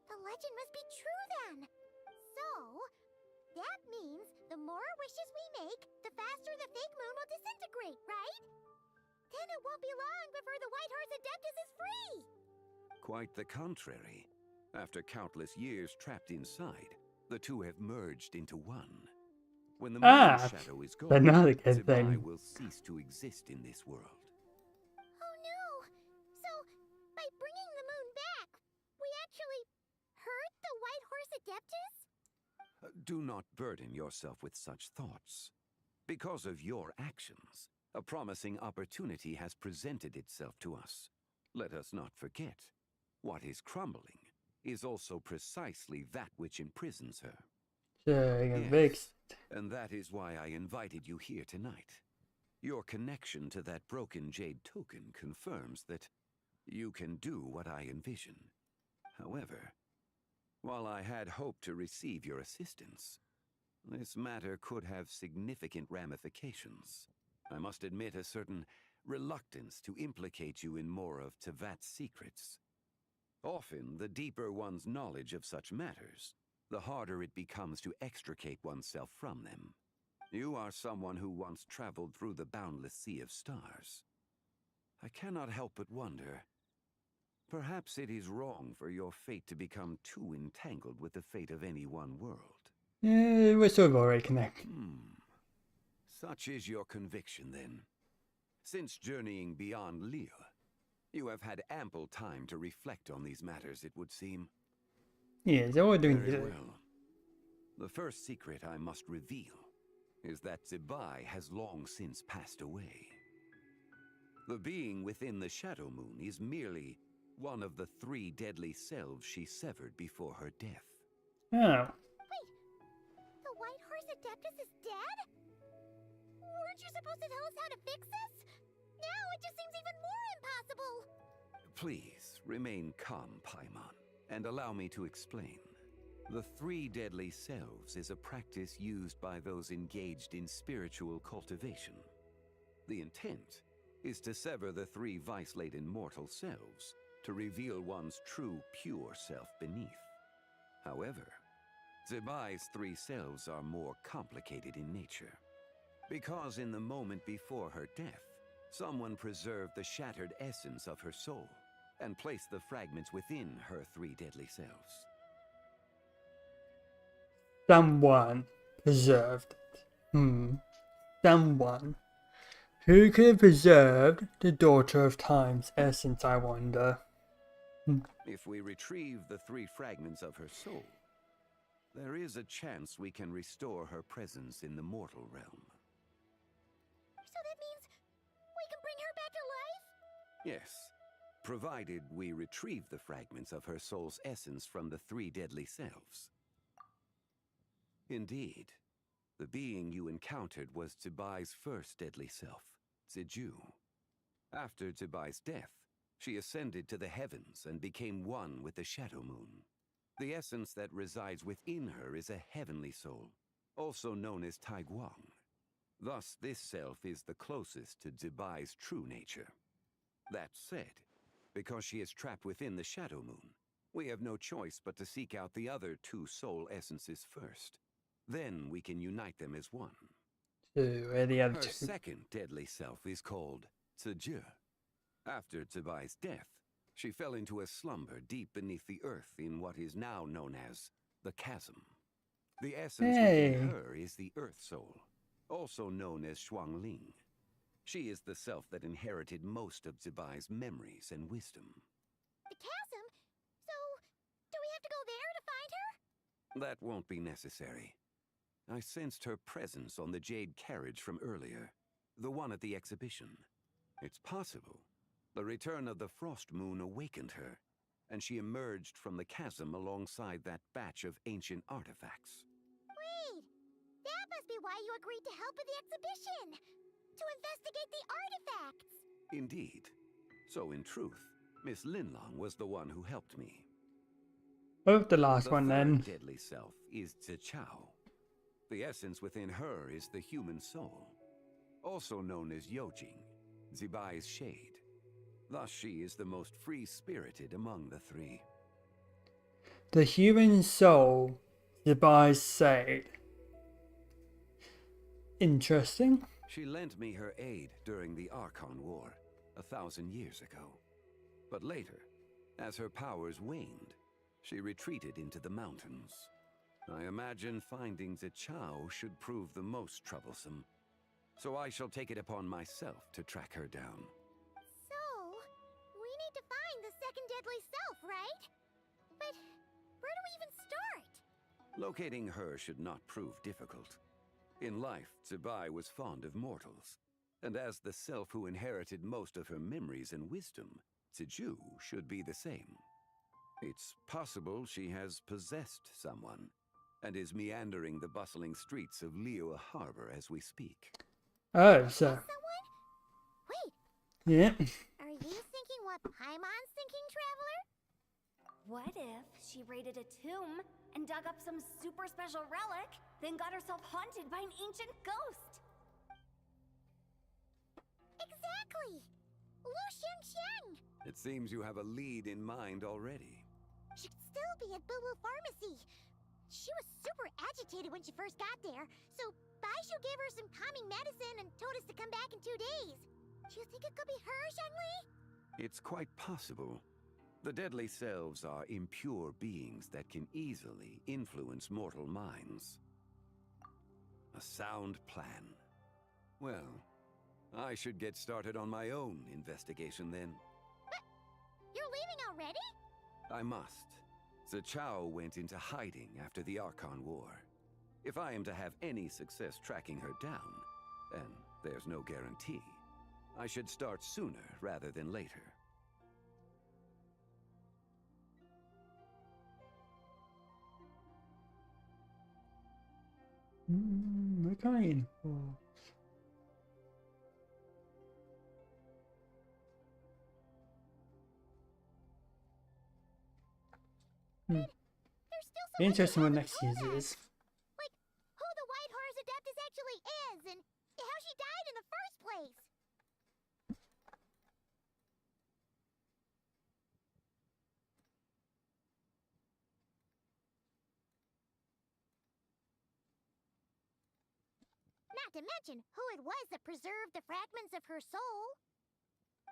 The legend must be true then. So, that means the more wishes we make, the faster the fake moon will disintegrate, right? Then it won't be long before the White Horse Adeptus is free! Quite the contrary. After countless years trapped inside, the two have merged into one. When the moon's shadow is gone, another good Zebai thing. will cease to exist in this world. Oh no! So, by bringing the moon back, we actually hurt the White Horse Adeptus? Do not burden yourself with such thoughts. Because of your actions, a promising opportunity has presented itself to us. Let us not forget, what is crumbling is also precisely that which imprisons her. Yes. And that is why I invited you here tonight. Your connection to that broken jade token confirms that you can do what I envision. However, while I had hoped to receive your assistance, this matter could have significant ramifications. I must admit a certain reluctance to implicate you in more of Tevat's secrets. Often, the deeper one's knowledge of such matters, the harder it becomes to extricate oneself from them. You are someone who once traveled through the boundless sea of stars. I cannot help but wonder, perhaps it is wrong for your fate to become too entangled with the fate of any one world. Yeah, we're sort of already connected. Such is your conviction, then. Since journeying beyond Lille, you have had ample time to reflect on these matters, it would seem. Yeah, so we're doing Very this. well. The first secret I must reveal is that Zebai has long since passed away. The being within the Shadow Moon is merely one of the 3 deadly selves she severed before her death. Oh. Wait, the White Horse Adeptus is dead? Weren't you supposed to tell us how to fix this? Now it just seems even more impossible! Please, remain calm, Paimon, and allow me to explain. The 3 deadly selves is a practice used by those engaged in spiritual cultivation. The intent is to sever the 3 vice-laden mortal selves to reveal one's true, pure self beneath. However, Zebai's 3 selves are more complicated in nature. Because in the moment before her death, someone preserved the shattered essence of her soul and placed the fragments within her 3 deadly selves. Someone preserved it. Someone. Who could have preserved the Daughter of Time's essence, I wonder? If we retrieve the 3 fragments of her soul, there is a chance we can restore her presence in the mortal realm. So that means we can bring her back to life? Yes, provided we retrieve the fragments of her soul's essence from the 3 deadly selves. Indeed, the being you encountered was Zebai's first deadly self, Ziju. After Zebai's death, she ascended to the heavens and became one with the Shadow Moon. The essence that resides within her is a heavenly soul, also known as Taiguang. Thus, this self is the closest to Zebai's true nature. That said, because she is trapped within the Shadow Moon, we have no choice but to seek out the other 2 soul essences first. Then we can unite them as one. Where the other Her two? second deadly self is called Tzu. After Zibai's death, she fell into a slumber deep beneath the earth in what is now known as the Chasm. The essence within her is the Earth Soul, also known as Xuangling. She is the self that inherited most of Zibai's memories and wisdom. The chasm? So, do we have to go there to find her? That won't be necessary. I sensed her presence on the jade carriage from earlier, the one at the exhibition. It's possible. The return of the frost moon awakened her, and she emerged from the chasm alongside that batch of ancient artifacts. Wait! That must be why you agreed to help with the exhibition! To investigate the artifacts! Indeed. So in truth, Miss Linlong was the one who helped me. Oh, the last one then. The deadly self is Zichao. The essence within her is the human soul, also known as Yojing, Zibai's shade. Thus she is the most free-spirited among the three. The human soul, Zibai's shade. Interesting. She lent me her aid during the Archon War, 1,000 years ago. But later, as her powers waned, she retreated into the mountains. I imagine finding Zichao should prove the most troublesome, so I shall take it upon myself to track her down. So, we need to find the second deadly self, right? But where do we even start? Locating her should not prove difficult. In life, Zibai was fond of mortals, and as the self who inherited most of her memories and wisdom, Ziju should be the same. It's possible she has possessed someone, and is meandering the bustling streets of Liyue Harbor as we speak. Oh, so... Someone? Wait, Yeah. are you thinking what Paimon's thinking, Traveler? What if she raided a tomb and dug up some super special relic, then got herself haunted by an ancient ghost? Exactly! Lu Xiangxiang! It seems you have a lead in mind already. Should still be at Boo Boo Pharmacy. She was super agitated when she first got there, so Baishu gave her some calming medicine and told us to come back in 2 days. Do you think it could be her, Zhengli? It's quite possible. The deadly selves are impure beings that can easily influence mortal minds. A sound plan. Well, I should get started on my own investigation then. But you're leaving already? I must. Zichao went into hiding after the Archon War. If I am to have any success tracking her down, and there's no guarantee, I should start sooner rather than later. Okay. There's still so Interesting what much next year's is. Like, who the White Horse Adeptus actually is, and how she died in the first place. Not to mention who it was that preserved the fragments of her soul.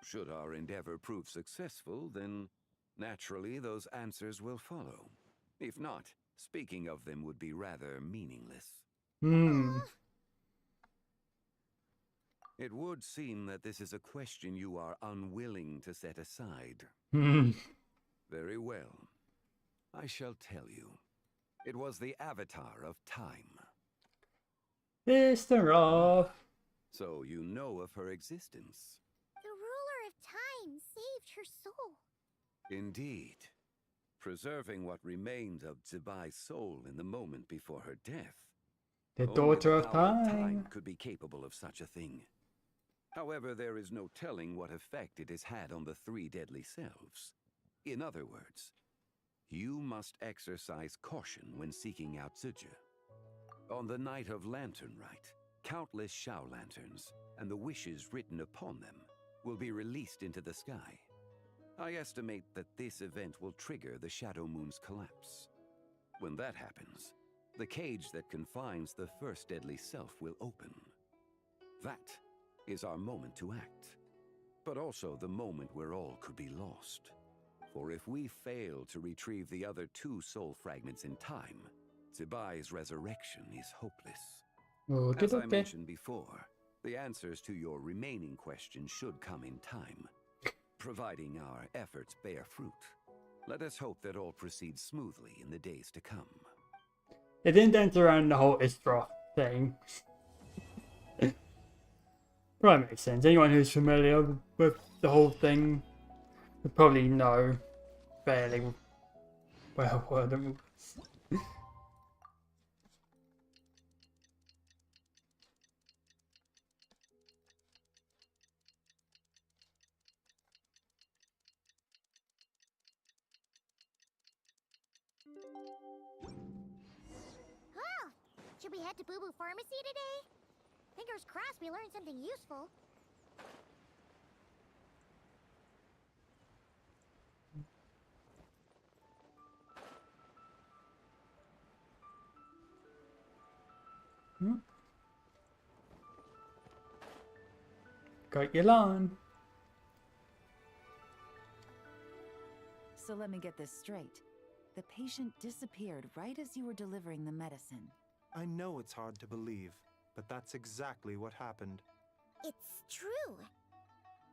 Should our endeavor prove successful, then naturally those answers will follow. If not, speaking of them would be rather meaningless. It would seem that this is a question you are unwilling to set aside. Very well. I shall tell you. It was the Avatar of Time. Mr. Off. So you know of her existence? The ruler of time saved her soul. Indeed. Preserving what remained of Zibai's soul in the moment before her death. The Only daughter the of power time. could be capable of such a thing. However, there is no telling what effect it has had on the three deadly selves. In other words, you must exercise caution when seeking out Ziji. On the night of Latenrn Rite, countless Shao lanterns, and the wishes written upon them, will be released into the sky. I estimate that this event will trigger the Shadow Moon's collapse. When that happens, the cage that confines the first deadly self will open. That is our moment to act, but also the moment where all could be lost. For if we fail to retrieve the other 2 soul fragments in time, Zibai's resurrection is hopeless. Okay, As I okay. mentioned before, the answers to your remaining questions should come in time, providing our efforts bear fruit. Let us hope that all proceeds smoothly in the days to come. It didn't dance around the whole Istra thing. Right, makes sense. Anyone who's familiar with the whole thing would probably know fairly well what it was. Well, should we head to Boo Boo Pharmacy today? Fingers crossed we learned something useful. Got your lawn. So let me get this straight. The patient disappeared right as you were delivering the medicine. I know it's hard to believe, but that's exactly what happened. It's true.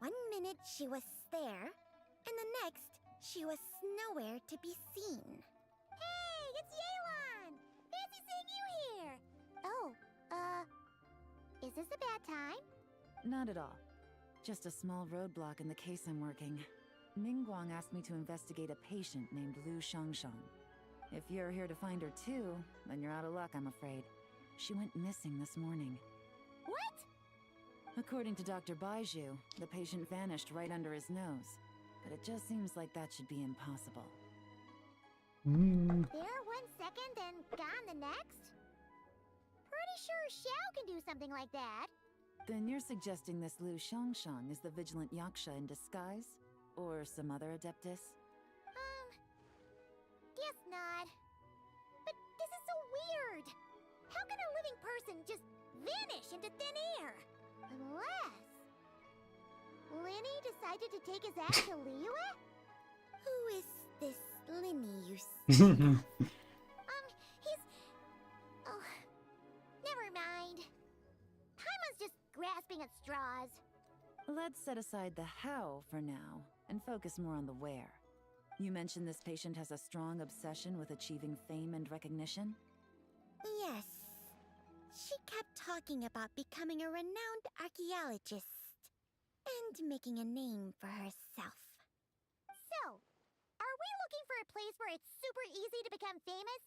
One minute she was there, and the next she was nowhere to be seen. Hey, it's Yelan! Fancy seeing you here! Oh, is this a bad time? Not at all. Just a small roadblock in the case I'm working. Ningguang asked me to investigate a patient named Lu Shangshang. If you're here to find her too, then you're out of luck, I'm afraid. She went missing this morning. What? According to Dr. Baiju, the patient vanished right under his nose. But it just seems like that should be impossible. There 1 second, then gone the next? Pretty sure Xiao can do something like that. Then you're suggesting this Lu Shangshang is the vigilant Yaksha in disguise? Or some other adeptus? Guess not. But this is so weird. How can a living person just vanish into thin air? Unless Linny decided to take his ass to Liyue? Who is this Linny you speak of? He's... Oh, never mind. Paimon's just grasping at straws. Let's set aside the how for now, and focus more on the where. You mentioned this patient has a strong obsession with achieving fame and recognition? Yes. She kept talking about becoming a renowned archaeologist and making a name for herself. So, are we looking for a place where it's super easy to become famous?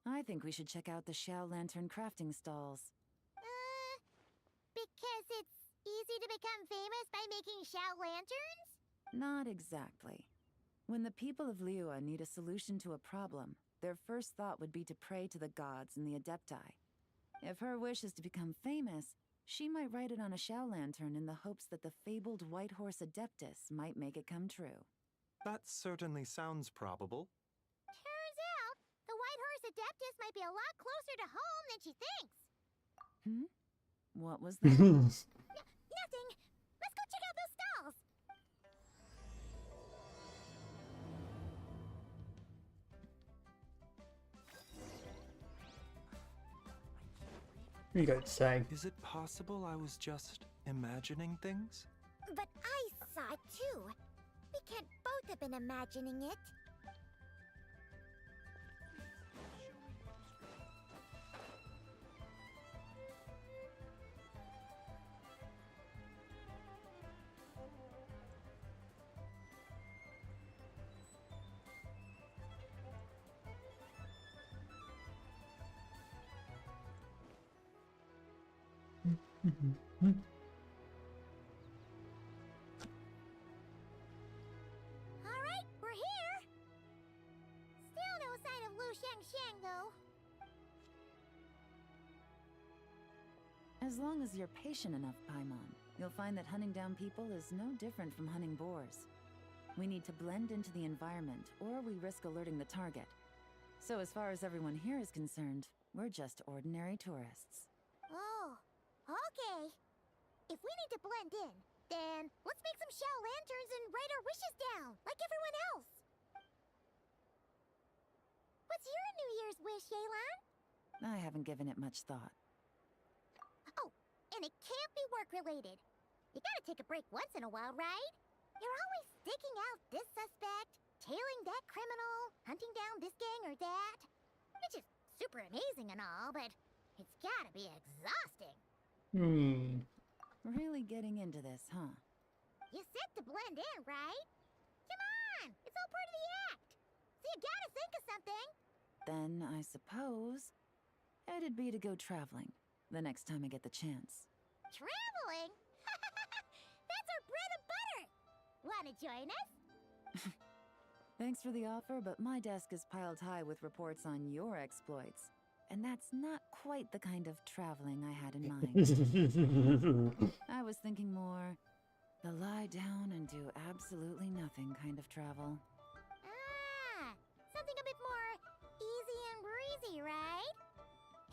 I think we should check out the Latenrn crafting stalls. Because it's easy to become famous by making lanterns? Not exactly. When the people of Liyue need a solution to a problem, their first thought would be to pray to the gods and the Adepti. If her wish is to become famous, she might write it on a lantern in the hopes that the fabled White Horse Adeptus might make it come true. That certainly sounds probable. Turns out, the White Horse Adeptus might be a lot closer to home than she thinks. What was that? Nothing! Let's go check out those stalls! What you got to say? Is it possible I was just imagining things? But I saw it too. We can't both have been imagining it. Alright, we're here! Still no sign of Lu Shangshang, though. As long as you're patient enough, Paimon, you'll find that hunting down people is no different from hunting boars. We need to blend into the environment, or we risk alerting the target. So as far as everyone here is concerned, we're just ordinary tourists. Oh, okay. If we need to blend in, then let's make some shell lanterns and write our wishes down, like everyone else. What's your New Year's wish, Yelan? I haven't given it much thought. Oh, and it can't be work-related. You gotta take a break once in a while, right? You're always staking out this suspect, tailing that criminal, hunting down this gang or that. Which is super amazing and all, but it's gotta be exhausting. Really getting into this, huh? You said to blend in, right? Come on, it's all part of the act. So you gotta think of something. Then I suppose it'd be to go traveling the next time I get the chance. Traveling? That's our bread and butter. Wanna join us? Thanks for the offer, but my desk is piled high with reports on your exploits. And that's not quite the kind of traveling I had in mind. I was thinking more the lie down and do absolutely nothing kind of travel. Ah, something a bit more easy and breezy, right?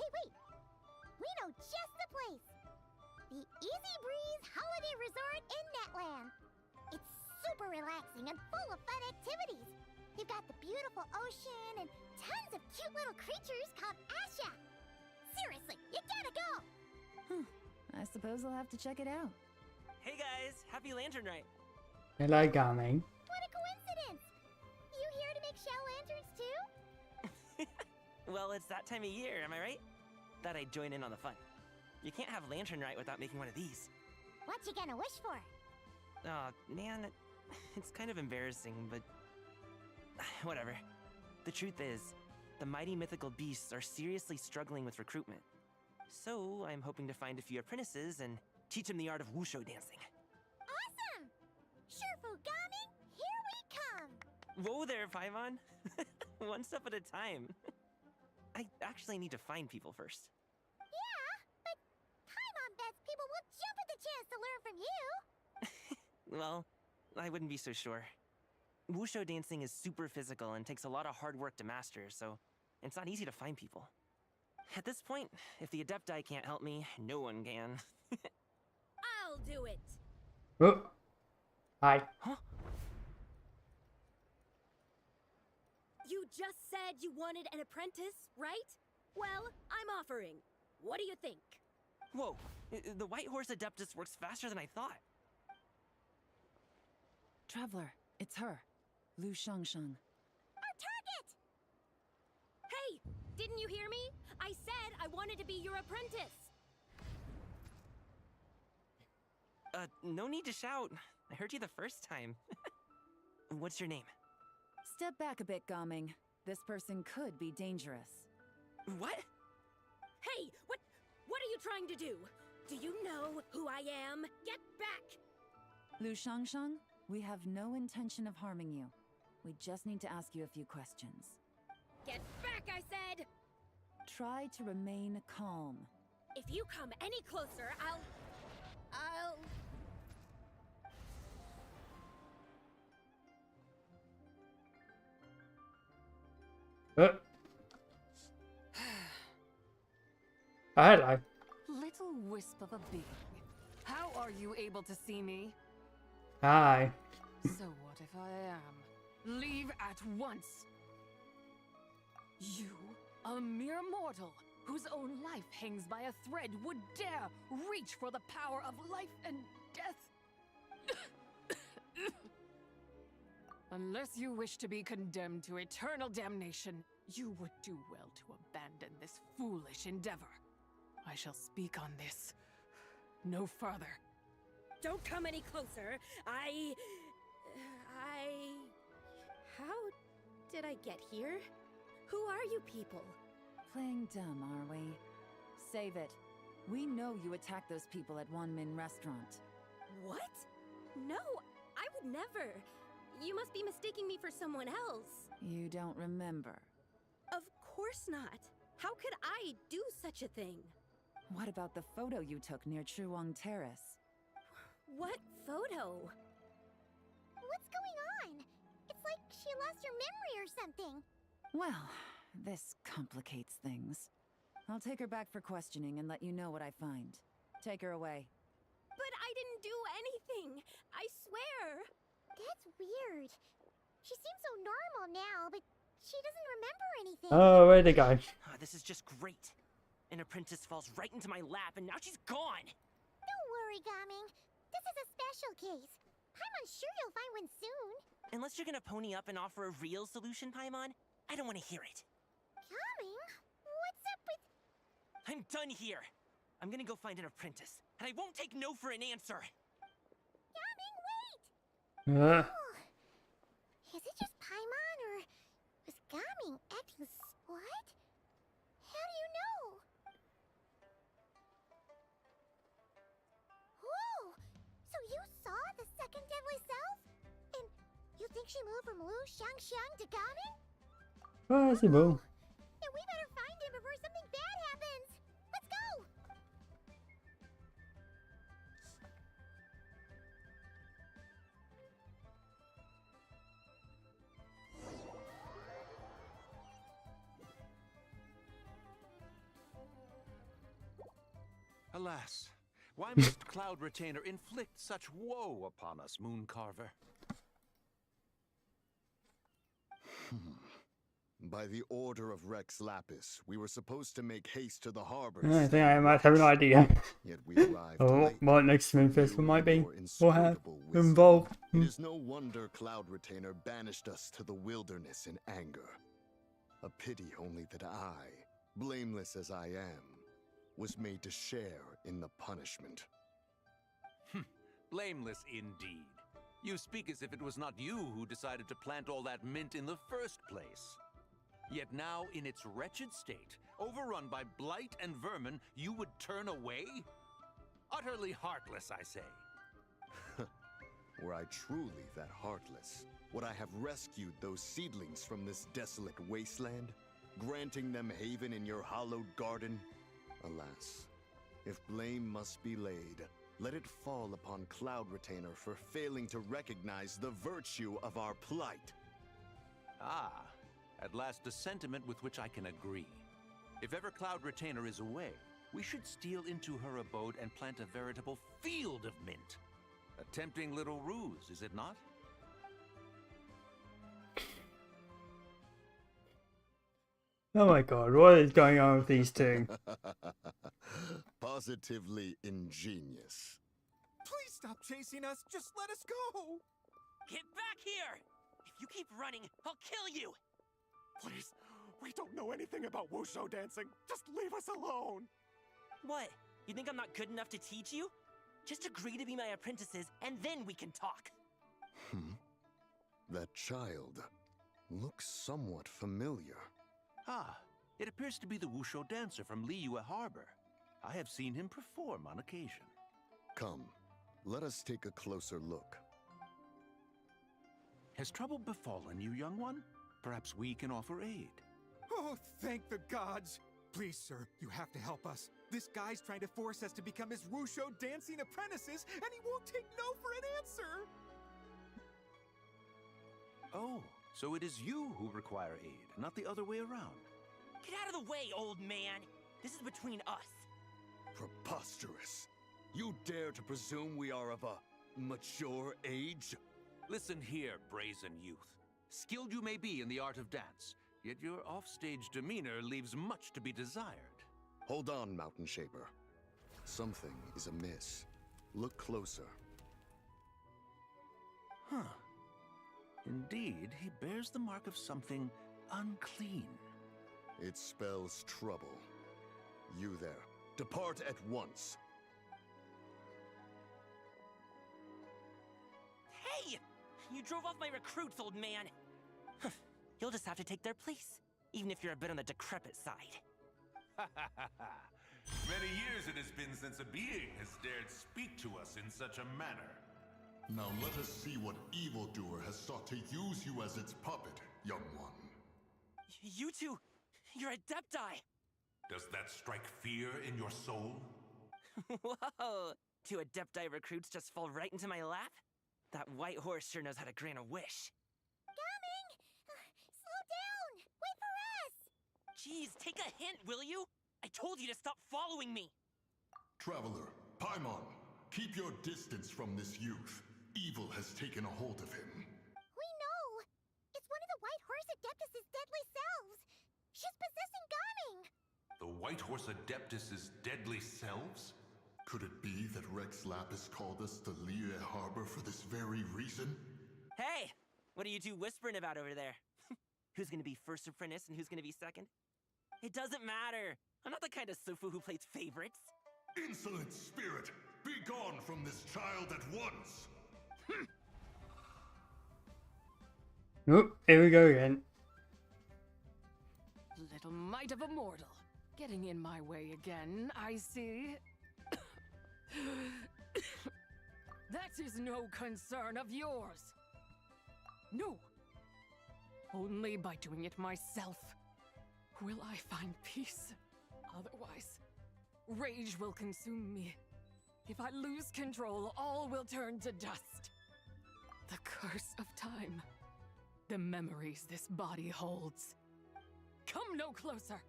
Hey, wait. We know just the place. The Easy Breeze Holiday Resort in Netland. It's super relaxing and full of fun activities. You've got the beautiful ocean and tons of cute little creatures called Asha. Seriously, you gotta go! I suppose I'll have to check it out. Hey guys, happy Lantern Rite! Hello, Garmin. What a coincidence! You here to make shell lanterns too? Well, it's that time of year, am I right? Thought I'd join in on the fun. You can't have Lantern Rite without making one of these. What you gonna wish for? Aw, man, it's kind of embarrassing, but whatever. The truth is, the mighty mythical beasts are seriously struggling with recruitment. So I'm hoping to find a few apprentices and teach them the art of wushu dancing. Awesome! Shurfugami, here we come! Whoa there, Paimon! One step at a time. I actually need to find people first. Yeah, but Paimon bets people will jump at the chance to learn from you! Well, I wouldn't be so sure. Wushu dancing is super physical and takes a lot of hard work to master, so it's not easy to find people. At this point, if the Adepti can't help me, no one can. I'll do it! Oh. Hi. Huh? You just said you wanted an apprentice, right? Well, I'm offering. What do you think? Whoa, the White Horse Adeptus works faster than I thought. Traveler, it's her. Lu Shangshang. Our target! Hey! Didn't you hear me? I said I wanted to be your apprentice! No need to shout. I heard you the first time. What's your name? Step back a bit, Gaming. This person could be dangerous. What? Hey! What are you trying to do? Do you know who I am? Get back! Lu Shangshang, we have no intention of harming you. We just need to ask you a few questions. Get back, I said! Try to remain calm. If you come any closer, I'll... Hello. Little wisp of a being. How are you able to see me? Hi. So what if I am? Leave at once! You, a mere mortal, whose own life hangs by a thread, would dare reach for the power of life and death? Unless you wish to be condemned to eternal damnation, you would do well to abandon this foolish endeavor. I shall speak on this. No further. Don't come any closer. How did I get here? Who are you people? Playing dumb, are we? Save it. We know you attacked those people at Wanmin Restaurant. What? No, I would never. You must be mistaking me for someone else. You don't remember? Of course not. How could I do such a thing? What about the photo you took near Truong Terrace? What photo? What's going on? It's like she lost her memory or something. Well, this complicates things. I'll take her back for questioning and let you know what I find. Take her away. But I didn't do anything. I swear. That's weird. She seems so normal now, but she doesn't remember anything. Oh, where'd they go? This is just great. An apprentice falls right into my lap, and now she's gone. Don't worry, Gaming. This is a special case. Paimon's sure you'll find one soon. Unless you're gonna pony up and offer a real solution, Paimon, I don't want to hear it. Gaming? What's up with... I'm done here. I'm gonna go find an apprentice, and I won't take no for an answer. Gaming, wait! Uh. Is it just Paimon, or was Gaming acting what? How do you know? Whoa! So you saw the second deadly self? And you think she moved from Lu Xiangxiang to Gaming? Possible. Then we better find him before something bad happens! Let's go! Alas, why must Cloud Retainer inflict such woe upon us, Mooncarver? By the order of Rex Lapis, we were supposed to make haste to the harbor. I think I might have an idea. Yet we arrived Oh, late. what next Moon Festival might be or have Inscrutable wisdom. involved. It is no wonder Cloud Retainer banished us to the wilderness in anger. A pity only that I, blameless as I am, was made to share in the punishment. Blameless indeed. You speak as if it was not you who decided to plant all that mint in the first place. Yet now, in its wretched state, overrun by blight and vermin, you would turn away? Utterly heartless, I say. Were I truly that heartless, would I have rescued those seedlings from this desolate wasteland, granting them haven in your hallowed garden? Alas, if blame must be laid, let it fall upon Cloud Retainer for failing to recognize the virtue of our plight. Ah, at last a sentiment with which I can agree. If ever Cloud Retainer is away, we should steal into her abode and plant a veritable field of mint. A tempting little ruse, is it not? Oh my god, what is going on with these two? Positively ingenious. Please stop chasing us. Just let us go. Get back here! If you keep running, I'll kill you! Please, we don't know anything about wushu dancing. Just leave us alone. What? You think I'm not good enough to teach you? Just agree to be my apprentices, and then we can talk. That child looks somewhat familiar. Ah, it appears to be the Wushu dancer from Liyue Harbor. I have seen him perform on occasion. Come, let us take a closer look. Has trouble befallen you, young one? Perhaps we can offer aid. Oh, thank the gods. Please, sir, you have to help us. This guy's trying to force us to become his wushu dancing apprentices, and he won't take no for an answer. Oh, so it is you who require aid, not the other way around. Get out of the way, old man! This is between us. Preposterous. You dare to presume we are of a mature age? Listen here, brazen youth. Skilled you may be in the art of dance, yet your offstage demeanor leaves much to be desired. Hold on, Mountain Shaper. Something is amiss. Look closer. Huh. Indeed, he bears the mark of something unclean. It spells trouble. You there, depart at once. Hey! You drove off my recruits, old man! You'll just have to take their place, even if you're a bit on the decrepit side. Many years it has been since a being has dared speak to us in such a manner. Now let us see what evildoer has sought to use you as its puppet, young one. You two, you're Adepti! Does that strike fear in your soul? Whoa! Two Adepti recruits just fall right into my lap? That white horse sure knows how to grant a wish. Coming! Slow down! Wait for us! Jeez, take a hint, will you? I told you to stop following me! Traveler, Paimon, Keep your distance from this youth. Evil has taken a hold of him. We know! It's one of the White Horse Adeptus' deadly selves! She's possessing Gaming! The White Horse Adeptus' deadly selves? Could it be that Rex Lapis called us to Liyue Harbor for this very reason? Hey! What are you two whispering about over there? Who's gonna be first apprentice and who's gonna be second? It doesn't matter! I'm not the kind of Sufu who plays favorites. Insolent spirit! Be gone from this child at once! Oh, here we go again. Little mite of a mortal. Getting in my way again, I see. That is no concern of yours. No. Only by doing it myself will I find peace. Otherwise, rage will consume me. If I lose control, all will turn to dust. The curse of time. The memories this body holds. Come no closer.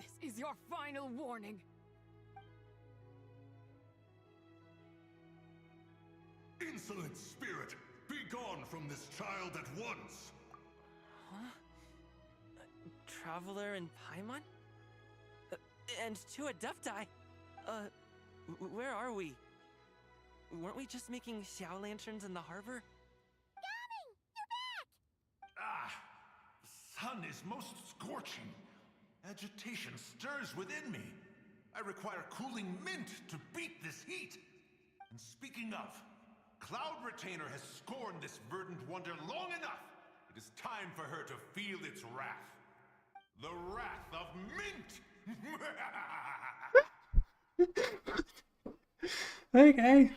This is your final warning. Insolent spirit! Be gone from this child at once! Huh? Traveler and Paimon? And two Adepti? Where are we? Weren't we just making Xiao lanterns in the harbor? Gaming! You're back! Ah! The sun is most scorching. Agitation stirs within me. I require cooling mint to beat this heat. And speaking of, Cloud Retainer has scorned this verdant wonder long enough. It is time for her to feel its wrath. The wrath of mint! Okay.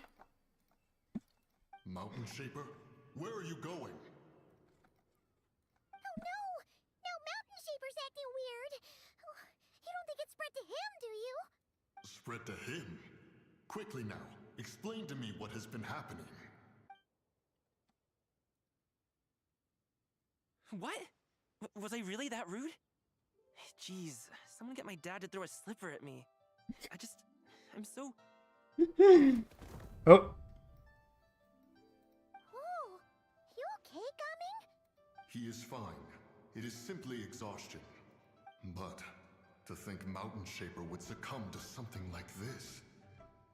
Mountain Shaper, where are you going? Oh no! Now Mountain Shaper's acting weird! Oh, you don't think it spread to him, do you? Spread to him? Quickly now, explain to me what has been happening. What? Was I really that rude? Jeez, someone get my dad to throw a slipper at me. I'm so... Oh. Oh, you okay, Gaming? He is fine. It is simply exhaustion. But to think Mountain Shaper would succumb to something like this,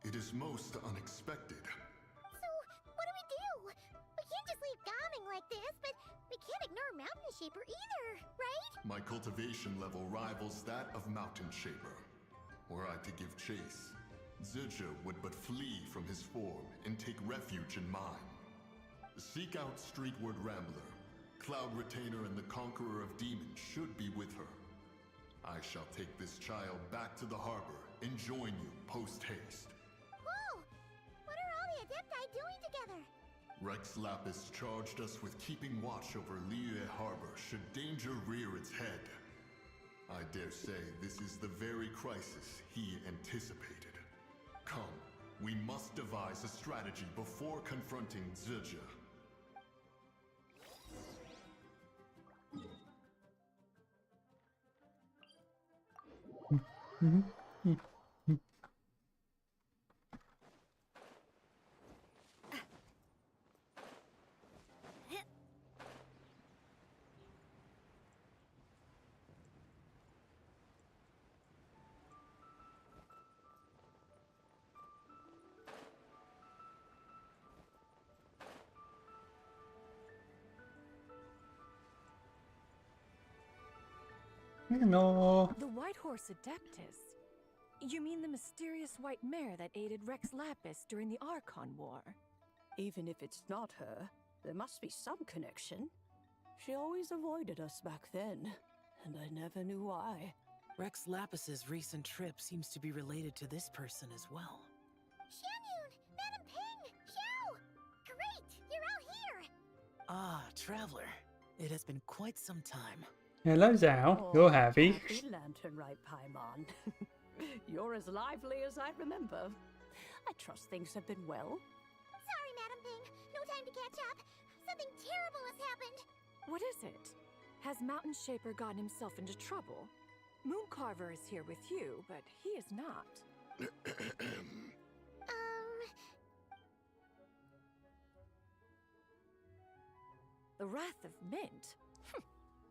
it is most unexpected. So, what do? We can't just leave Gaming like this, but we can't ignore Mountain Shaper either, right? My cultivation level rivals that of Mountain Shaper. Were I to give chase, Zizha would but flee from his form and take refuge in mine. Seek out Streetward Rambler. Cloud Retainer and the Conqueror of Demons should be with her. I shall take this child back to the harbor and join you post-haste. Whoa! What are all the Adepti doing together? Rex Lapis charged us with keeping watch over Liyue Harbor should danger rear its head. I dare say this is the very crisis he anticipated. Come, we must devise a strategy before confronting Zizha. No. The White Horse Adeptus? You mean the mysterious white mare that aided Rex Lapis during the Archon War? Even if it's not her, there must be some connection. She always avoided us back then, and I never knew why. Rex Lapis's recent trip seems to be related to this person as well. Xianyun! Madam Ping! Xiao! Great! You're out here! Ah, Traveler. It has been quite some time. Hello, Zhao. You're happy. Happy Lantern, right, Paimon? You're as lively as I remember. I trust things have been well. Sorry, Madam Ping. No time to catch up. Something terrible has happened. What is it? Has Mountain Shaper gotten himself into trouble? Mooncarver is here with you, but he is not. The Wrath of Mint?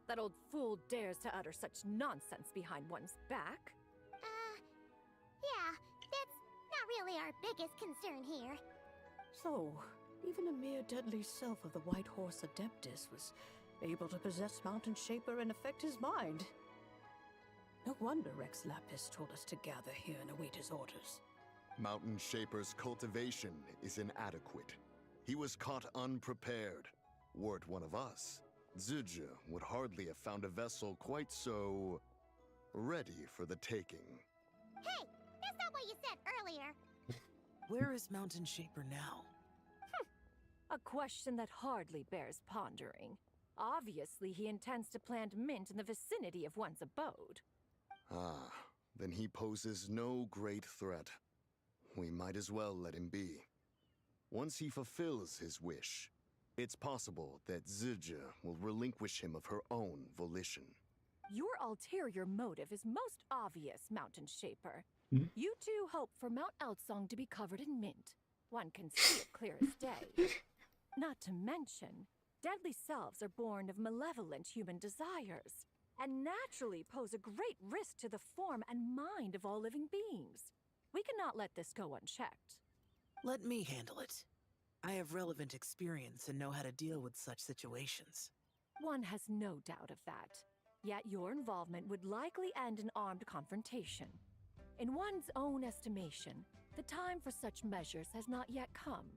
That old fool dares to utter such nonsense behind one's back. Yeah, that's not really our biggest concern here. So, even a mere deadly self of the White Horse Adeptus was able to possess Mountain Shaper and affect his mind. No wonder Rex Lapis told us to gather here and await his orders. Mountain Shaper's cultivation is inadequate. He was caught unprepared. Were it one of us, Zizhe would hardly have found a vessel quite so ready for the taking. Hey, that's not what you said earlier. Where is Mountain Shaper now? A question that hardly bears pondering. Obviously, he intends to plant mint in the vicinity of one's abode. Ah, then he poses no great threat. We might as well let him be. Once he fulfills his wish, it's possible that Zizhe will relinquish him of her own volition. Your ulterior motive is most obvious, Mountain Shaper. Hmm? You two hope for Mount Outsong to be covered in mint. One can see it clear as day. Not to mention, deadly selves are born of malevolent human desires, and naturally pose a great risk to the form and mind of all living beings. We cannot let this go unchecked. Let me handle it. I have relevant experience and know how to deal with such situations. One has no doubt of that. Yet your involvement would likely end in armed confrontation. In one's own estimation, the time for such measures has not yet come.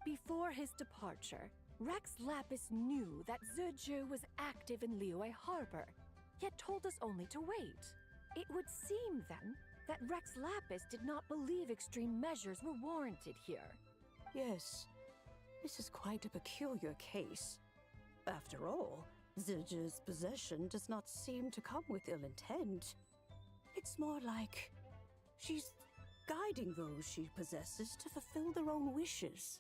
Before his departure, Rex Lapis knew that Zizhe was active in Liyue Harbor, yet told us only to wait. It would seem, then, that Rex Lapis did not believe extreme measures were warranted here. Yes, this is quite a peculiar case. After all, Zizhe's possession does not seem to come with ill intent. It's more like she's guiding those she possesses to fulfill their own wishes.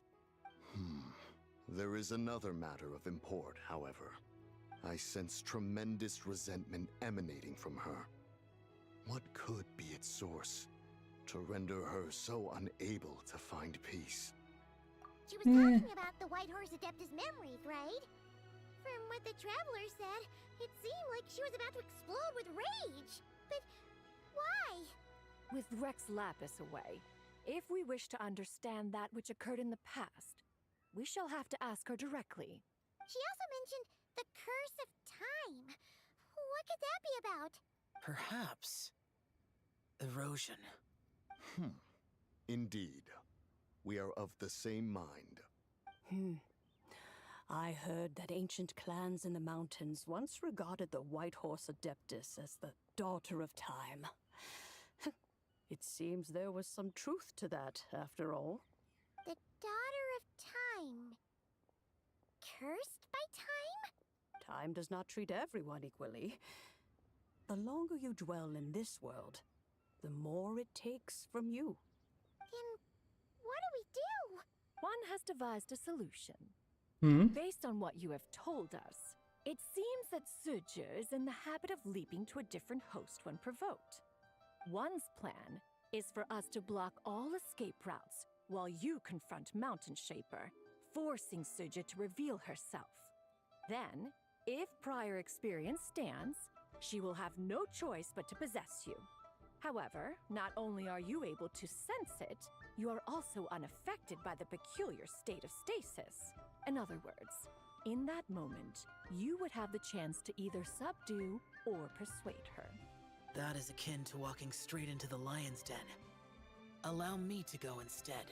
There is another matter of import, however. I sense tremendous resentment emanating from her. What could be its source to render her so unable to find peace? She was talking about the White Horse Adeptus memories, right? From what the Traveler said, it seemed like she was about to explode with rage. But why? With Rex Lapis away, if we wish to understand that which occurred in the past, we shall have to ask her directly. She also mentioned the Curse of Time. What could that be about? Perhaps erosion. Indeed. We are of the same mind. I heard that ancient clans in the mountains once regarded the White Horse Adeptus as the daughter of time. It seems there was some truth to that, after all. The Daughter of Time. Cursed by time? Time does not treat everyone equally. The longer you dwell in this world, the more it takes from you. Then what do we do? One has devised a solution. Hmm? Based on what you have told us, it seems that Zizhe is in the habit of leaping to a different host when provoked. One's plan is for us to block all escape routes while you confront Mountain Shaper, forcing Zizhe to reveal herself. Then, if prior experience stands, she will have no choice but to possess you. However, not only are you able to sense it, you are also unaffected by the peculiar state of stasis. In other words, in that moment, you would have the chance to either subdue or persuade her. That is akin to walking straight into the lion's den. Allow me to go instead.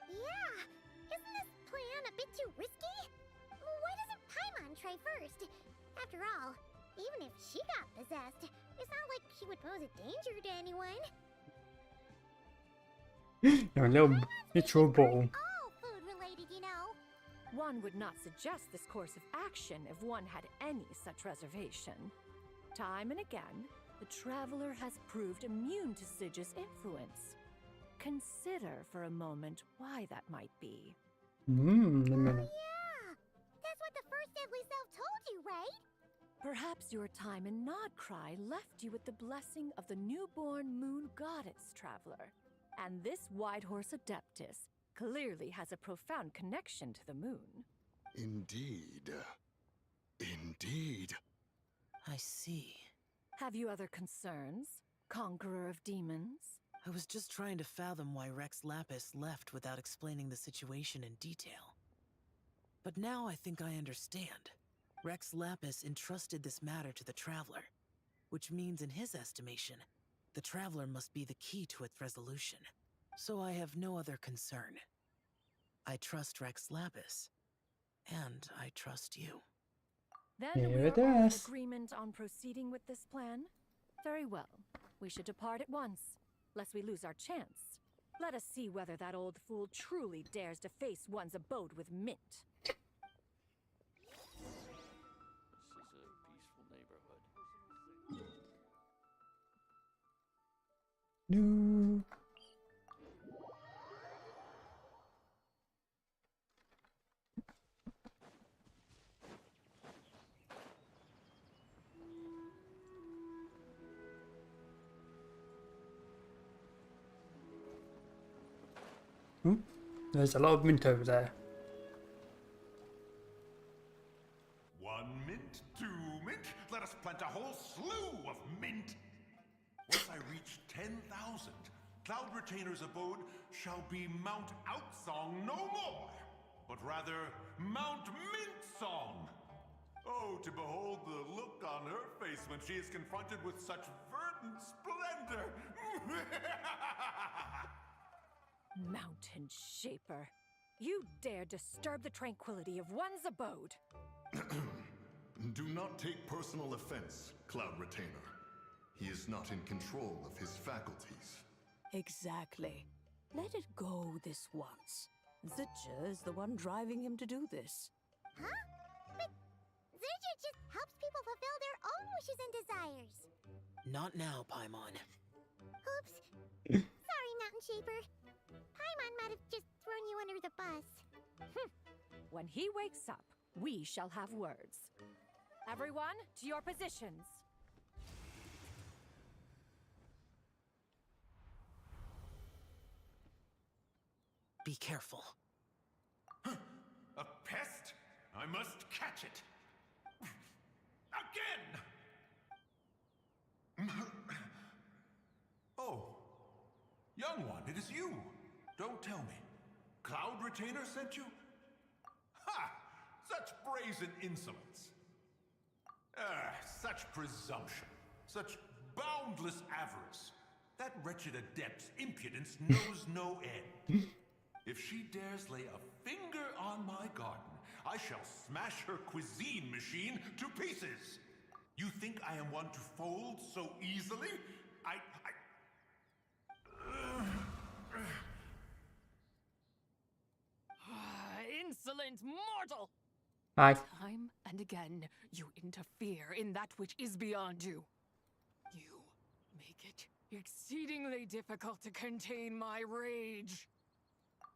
Yeah! Isn't this plan a bit too risky? Why doesn't Paimon try first? After all, even if she got possessed, it's not like she would pose a danger to anyone. You're a little literal ball. All food related, you know. One would not suggest this course of action if one had any such reservation. Time and again, the Traveler has proved immune to Zizhe's influence. Consider for a moment why that might be. A minute. Yeah! That's what the first deadly self told you, right? Perhaps your time in Nodcry left you with the blessing of the newborn moon goddess, Traveler. And this White Horse Adeptus clearly has a profound connection to the moon. Indeed. Indeed. I see. Have you other concerns, Conqueror of Demons? I was just trying to fathom why Rex Lapis left without explaining the situation in detail. But now I think I understand. Rex Lapis entrusted this matter to the Traveler, which means in his estimation, the Traveler must be the key to its resolution. So I have no other concern. I trust Rex Lapis, and I trust you. Then Here we it are all in is. agreement on proceeding with this plan? Very well. We should depart at once, lest we lose our chance. Let us see whether that old fool truly dares to face one's abode with Mint. This is a peaceful neighborhood. No. There's a lot of mint over there. 1 mint, 2 mint, let us plant a whole slew of mint. Once I reach 10,000, Cloud Retainer's abode shall be Mount Outsong no more, but rather Mount Mint Song. Oh, to behold the look on her face when she is confronted with such verdant splendor. Mountain Shaper, you dare disturb the tranquility of one's abode. Do not take personal offense, Cloud Retainer. He is not in control of his faculties. Exactly. Let it go this once. Zidja is the one driving him to do this. Huh? But Zidja just helps people fulfill their own wishes and desires. Not now, Paimon. Oops. Sorry, Mountain Shaper. Paimon might have just thrown you under the bus. When he wakes up, we shall have words. Everyone, to your positions. Be careful. A pest? I must catch it. Again! Oh, young one, it is you. Don't tell me. Cloud Retainer sent you? Ha! Such brazen insolence. Such presumption. Such boundless avarice. That wretched adept's impudence knows no end. If she dares lay a finger on my garden, I shall smash her cuisine machine to pieces. You think I am one to fold so easily? Insolent mortal! Hi. Time and again, you interfere in that which is beyond you. You make it exceedingly difficult to contain my rage.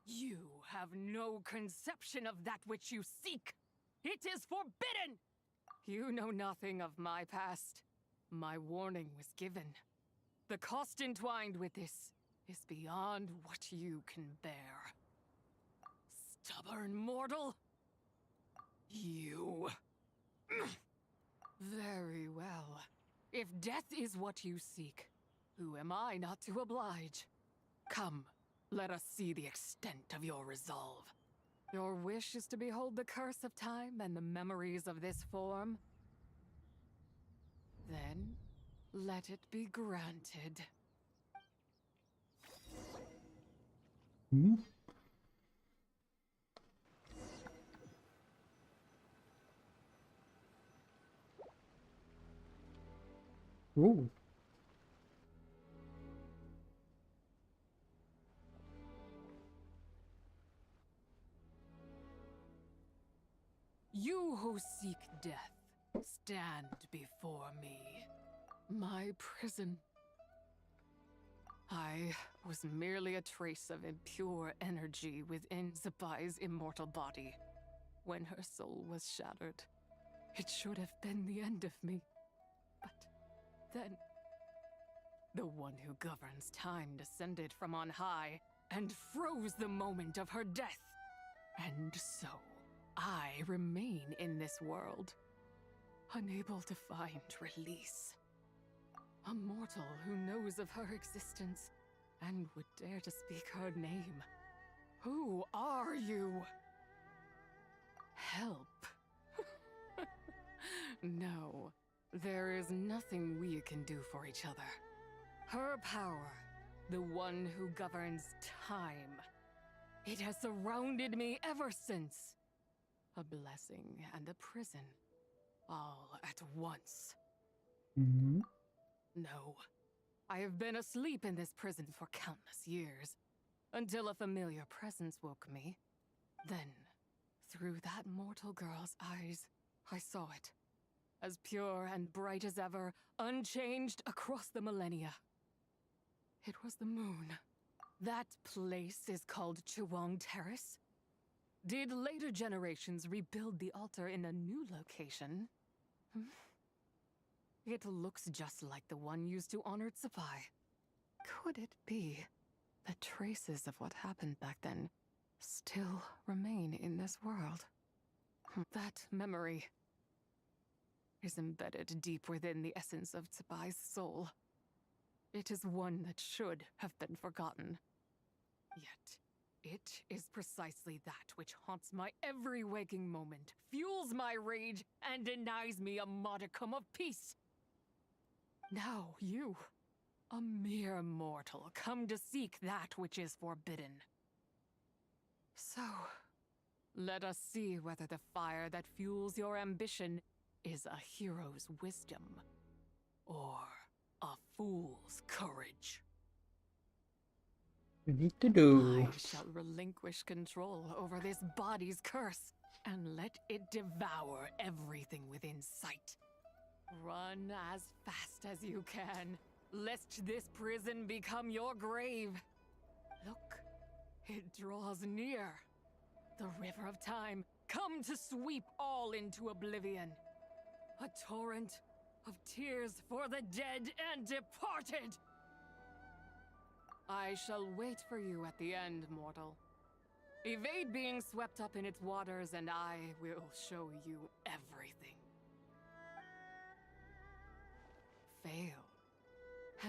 You have no conception of that which you seek. It is forbidden! You know nothing of my past. My warning was given. The cost entwined with this is beyond what you can bear. Stubborn mortal! You. Very well. If death is what you seek, who am I not to oblige? Come, let us see the extent of your resolve. Your wish is to behold the curse of time and the memories of this form? Then, let it be granted. Hmm? Ooh. You who seek death, stand before me. My prison. I was merely a trace of impure energy within Zabai's immortal body. When her soul was shattered, it should have been the end of me. But then, the one who governs time descended from on high and froze the moment of her death. And so, I remain in this world. unable to find release. A mortal who knows of her existence and would dare to speak her name. Who are you? Help. No, there is nothing we can do for each other. Her power, the one who governs time, it has surrounded me ever since. A blessing and a prison, all at once. Mm-hmm. No, I have been asleep in this prison for countless years, until a familiar presence woke me. Then, through that mortal girl's eyes, I saw it. As pure and bright as ever, unchanged across the millennia. It was the moon. That place is called Chuang Terrace. Did later generations rebuild the altar in a new location? It looks just like the one used to honor Tsupai. Could it be that traces of what happened back then still remain in this world? That memory is embedded deep within the essence of Tsubai's soul. It is one that should have been forgotten. Yet, it is precisely that which haunts my every waking moment, fuels my rage, and denies me a modicum of peace. Now you, a mere mortal, come to seek that which is forbidden. So, let us see whether the fire that fuels your ambition is a hero's wisdom, or a fool's courage. You need to do. I shall relinquish control over this body's curse, and let it devour everything within sight. Run as fast as you can, lest this prison become your grave. Look, it draws near. The river of time, come to sweep all into oblivion. A torrent of tears for the dead and departed. I shall wait for you at the end, mortal. Evade being swept up in its waters, and I will show you everything. Fail,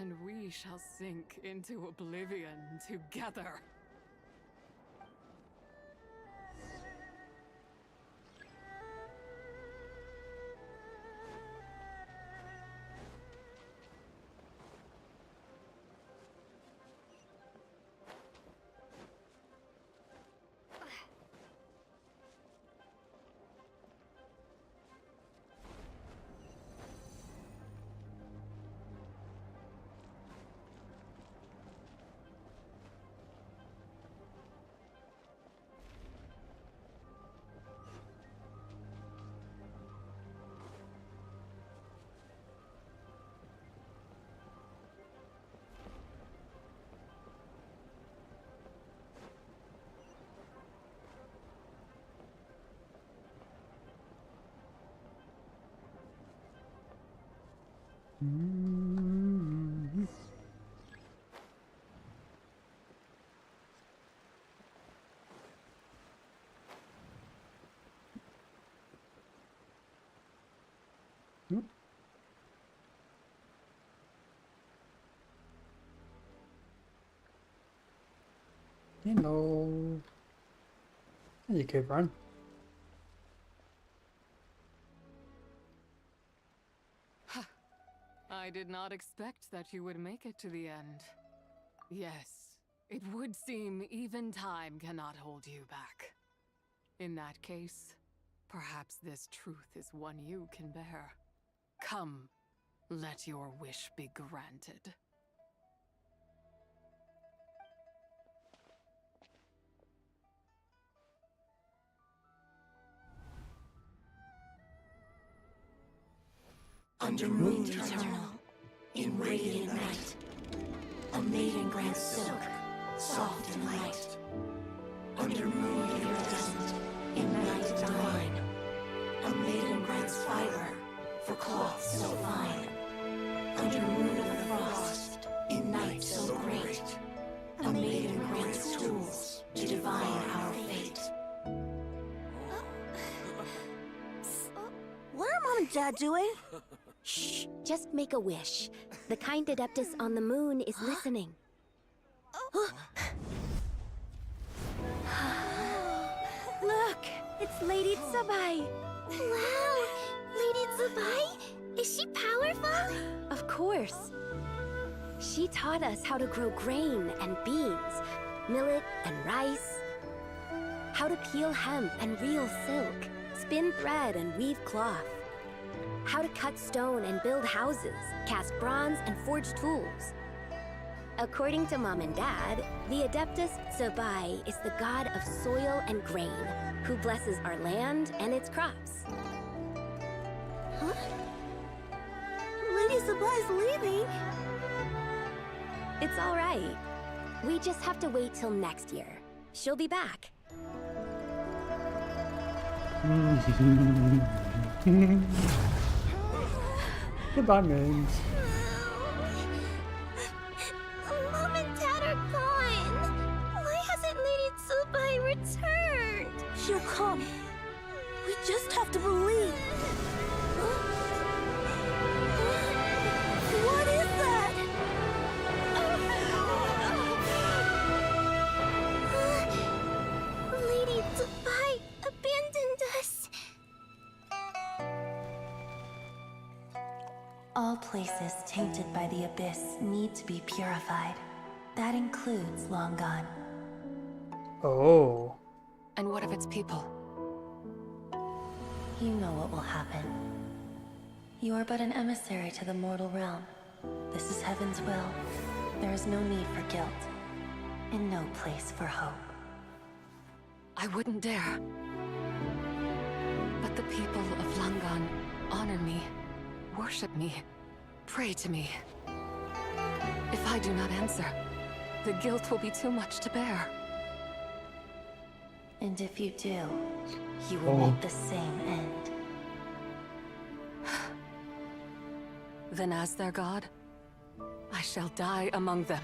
and we shall sink into oblivion together. Mm-hmm. Hello. You could run. I did not expect that you would make it to the end. Yes, it would seem even time cannot hold you back. In that case, perhaps this truth is one you can bear. Come, let your wish be granted. Under moon eternal, in radiant night, a maiden grants silk, soft and light. Under moon iridescent, in night divine, a maiden grants fiber, for cloth so fine. Under moon of the frost, in night so great, a maiden grants tools to divine our fate. What are Mom and Dad doing? Shh, just make a wish. The kind Adeptus on the moon is listening. Look, it's Lady Tsubai. Wow! Lady Tsubai? Is she powerful? Of course. She taught us how to grow grain and beans, millet and rice, how to peel hemp and reel silk, spin thread and weave cloth, how to cut stone and build houses, cast bronze and forge tools. According to Mom and Dad, the Adeptus Tsubai is the god of soil and grain, who blesses our land and its crops. Huh? Lady Tsubai's leaving. It's all right. We just have to wait till next year. She'll be back. Goodbye, moons. Mom and Dad are gone. Why hasn't Lady Tsubai returned? She'll come. We just have to believe. What is that? Lady Tsubai abandoned us. All places tainted by the abyss need to be purified. That includes Long Gone. Oh. And what of its people? You know what will happen. You are but an emissary to the mortal realm. This is Heaven's will. There is no need for guilt, and no place for hope. I wouldn't dare. But the people of Langan honor me, worship me, pray to me. If I do not answer, the guilt will be too much to bear. And if you do, you will meet the same end. Then as their god, I shall die among them.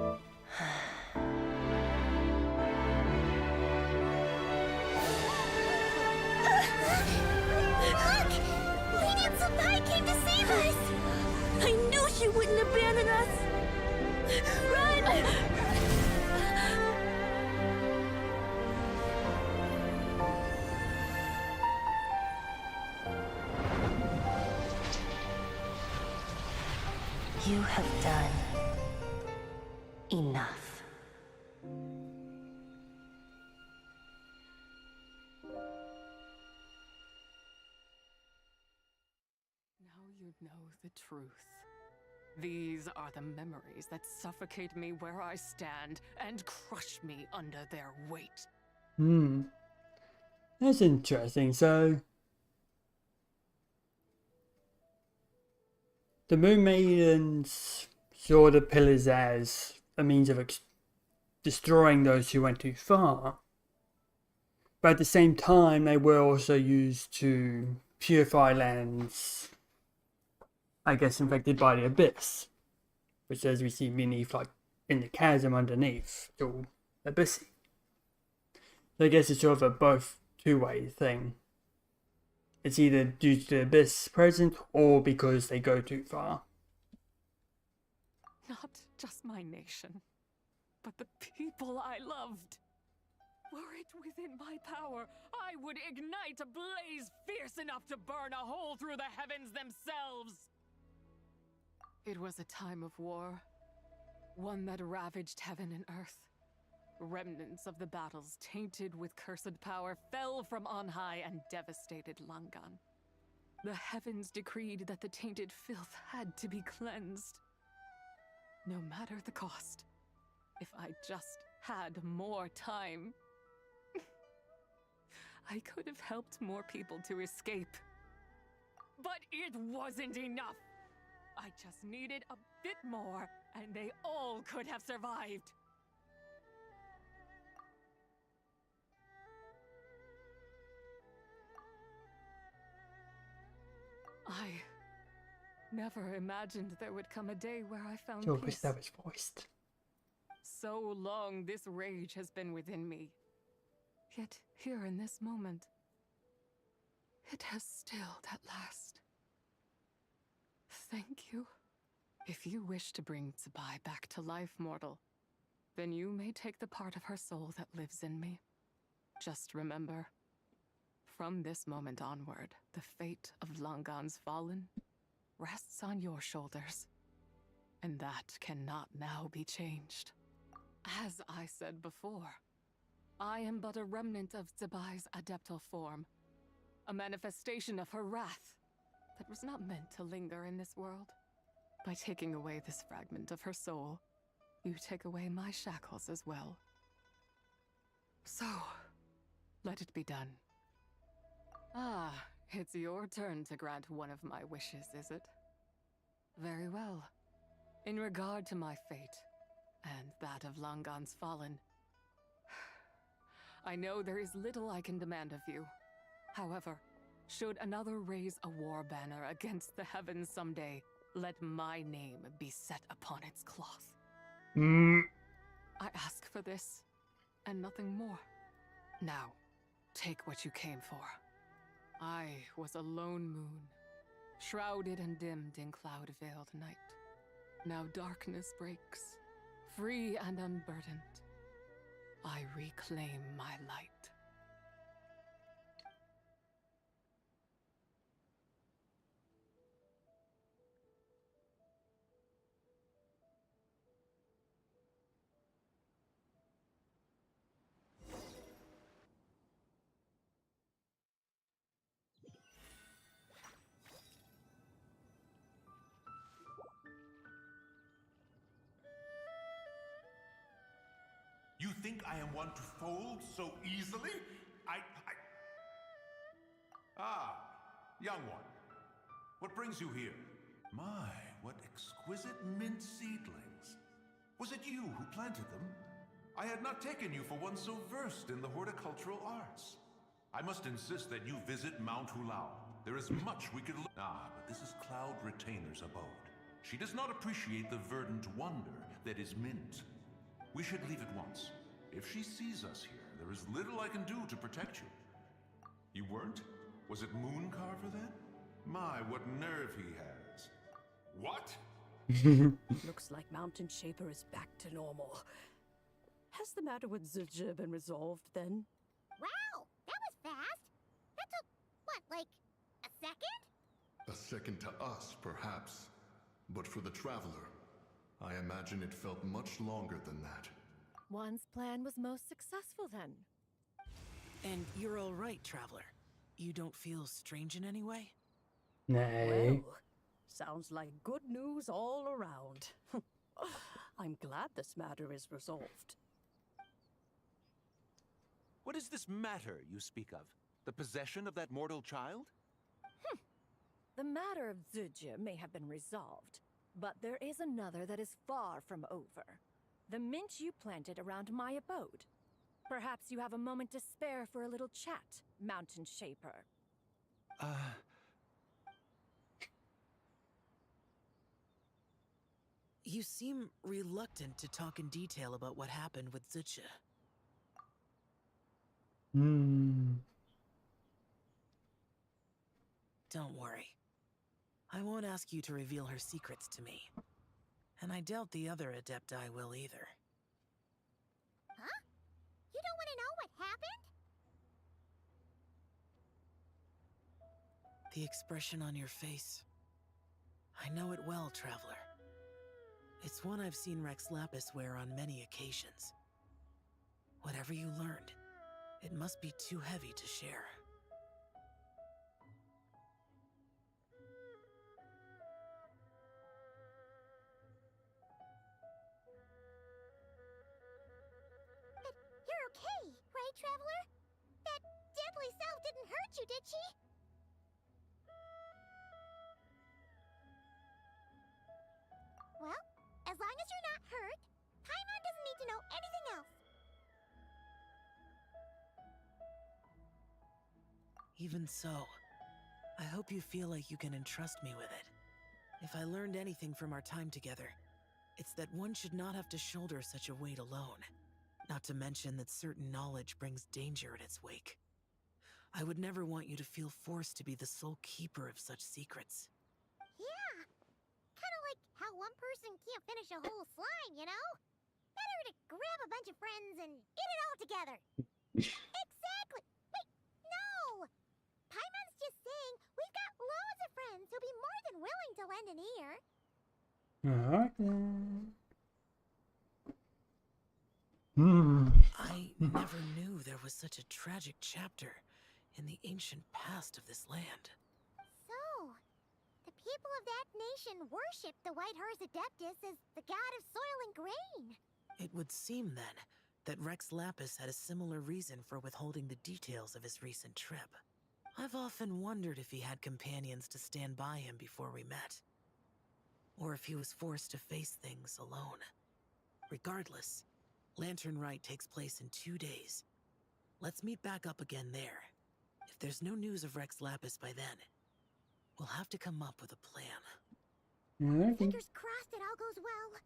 Look! Lady Tsubai came to save us! I knew she wouldn't abandon us! Run! You have done enough. Now you know the truth. These are the memories that suffocate me where I stand and crush me under their weight. That's interesting. So the Moon Maidens saw the pillars as a means of destroying those who went too far. But at the same time, they were also used to purify lands, I guess, infected by the abyss. Which, as we see beneath, like, in the chasm underneath, it's all abyssy. So I guess it's sort of a both two-way thing. It's either due to the abyss present or because they go too far. Not just my nation, but the people I loved. Were it within my power, I would ignite a blaze fierce enough to burn a hole through the heavens themselves. It was a time of war, one that ravaged heaven and earth. Remnants of the battles tainted with cursed power fell from on high and devastated Langan. The heavens decreed that the tainted filth had to be cleansed. No matter the cost, if I just had more time, I could have helped more people to escape. But it wasn't enough! I just needed a bit more, and they all could have survived. I never imagined there would come a day where I found peace. That was voiced. So long this rage has been within me. Yet here in this moment, It has stilled at last. Thank you. If you wish to bring Zabai back to life, mortal, then you may take the part of her soul that lives in me. Just remember, from this moment onward, the fate of Langan's fallen rests on your shoulders. And that cannot now be changed. As I said before, I am but a remnant of Zabai's adeptal form, a manifestation of her wrath that was not meant to linger in this world. By taking away this fragment of her soul, you take away my shackles as well. So, let it be done. Ah, it's your turn to grant one of my wishes, is it? Very well. In regard to my fate, and that of Langan's fallen, I know there is little I can demand of you. However, should another raise a war banner against the heavens someday, let my name be set upon its cloth. I ask for this, and nothing more. Now, take what you came for. I was a lone moon, shrouded and dimmed in cloud-veiled night. Now darkness breaks, free and unburdened. I reclaim my light. You think I am one to fold so easily? Ah, young one. What brings you here? My, what exquisite mint seedlings. Was it you who planted them? I had not taken you for one so versed in the horticultural arts. I must insist that you visit Mount Hulao. There is much we could learn. Ah, but this is Cloud Retainer's abode. She does not appreciate the verdant wonder that is mint. We should leave at once. If she sees us here, there is little I can do to protect you. You weren't? Was it Mooncarver then? My, what nerve he has. What? Looks like Mountain Shaper is back to normal. Has the matter with Zizha been resolved then? Wow, that was fast. That took, what, like a second? A second to us, perhaps. But for the Traveler, I imagine it felt much longer than that. One's plan was most successful then. And you're all right, Traveler. You don't feel strange in any way? Nay. Well, sounds like good news all around. I'm glad this matter is resolved. What is this matter you speak of? The possession of that mortal child? The matter of Zizha may have been resolved, but there is another that is far from over. The mint you planted around my abode. Perhaps you have a moment to spare for a little chat, Mountain Shaper. You seem reluctant to talk in detail about what happened with Zizha. Don't worry. I won't ask you to reveal her secrets to me. And I doubt the other Adepti will either. Huh? You don't want to know what happened? The expression on your face. I know it well, Traveler. It's one I've seen Rex Lapis wear on many occasions. Whatever you learned, it must be too heavy to share. You're okay, right, Traveler? That deadly self didn't hurt you, did she? Well, as long as you're not hurt, Paimon doesn't need to know anything else. Even so, I hope you feel like you can entrust me with it. If I learned anything from our time together, it's that one should not have to shoulder such a weight alone. Not to mention that certain knowledge brings danger in its wake. I would never want you to feel forced to be the sole keeper of such secrets. Yeah. Kind of like how one person can't finish a whole slime, you know? Better to grab a bunch of friends and get it all together. Exactly. Wait, no! Paimon's just saying we've got loads of friends who'll be more than willing to lend an ear. Alright. I never knew there was such a tragic chapter in the ancient past of this land. So, the people of that nation worship the White Horse Adeptus as the god of soil and grain. It would seem, then, that Rex Lapis had a similar reason for withholding the details of his recent trip. I've often wondered if he had companions to stand by him before we met, or if he was forced to face things alone. Regardless, Latenrn Rite takes place in 2 days. Let's meet back up again there. If there's no news of Rex Lapis by then, we'll have to come up with a plan. Fingers crossed it all goes well.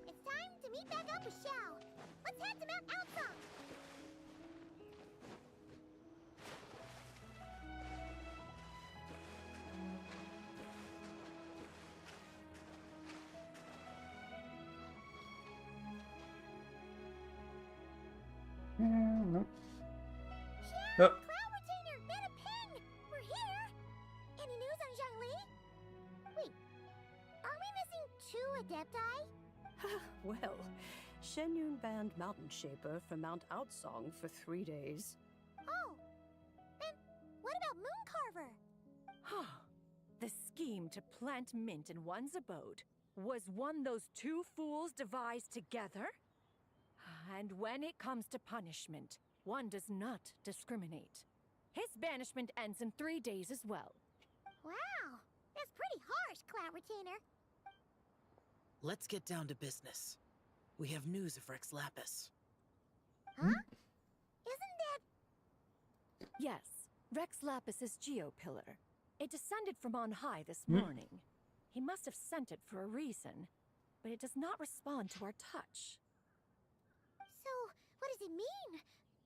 It's time to meet back up with Xiao. Let's head to Mount Outsong. No. Xiao, Cloud Retainer, Mana Ping! We're here! Any news on Zhongli? Wait, are we missing 2 Adepti? Well, Shenyun banned Mountain Shaper from Mount Outsong for 3 days. Oh, then what about Mooncarver? The scheme to plant mint in one's abode was one those 2 fools devised together? And when it comes to punishment, one does not discriminate. His banishment ends in 3 days as well. Wow, that's pretty harsh, Cloud Retainer. Let's get down to business. We have news of Rex Lapis. Huh? Isn't that... Yes, Rex Lapis's geopillar. It descended from on high this morning. He must have sent it for a reason, but it does not respond to our touch. So, what does it mean?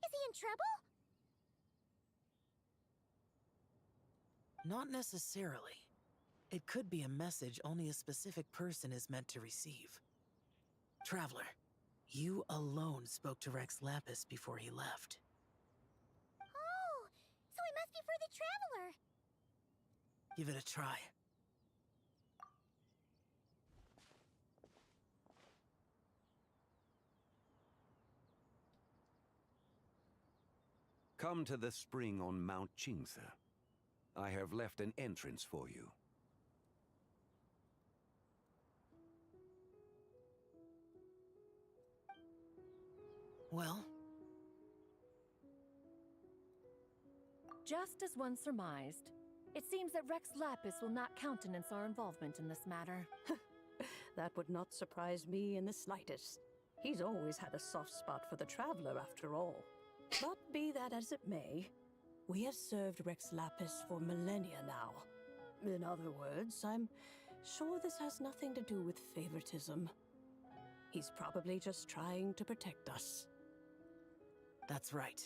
Is he in trouble? Not necessarily. It could be a message only a specific person is meant to receive. Traveler, you alone spoke to Rex Lapis before he left. Oh, so it must be for the Traveler. Give it a try. Come to the spring on Mount Qingse. I have left an entrance for you. Well? Just as one surmised, it seems that Rex Lapis will not countenance our involvement in this matter. That would not surprise me in the slightest. He's always had a soft spot for the Traveler, after all. But be that as it may, we have served Rex Lapis for millennia now. In other words, I'm sure this has nothing to do with favoritism. He's probably just trying to protect us. That's right.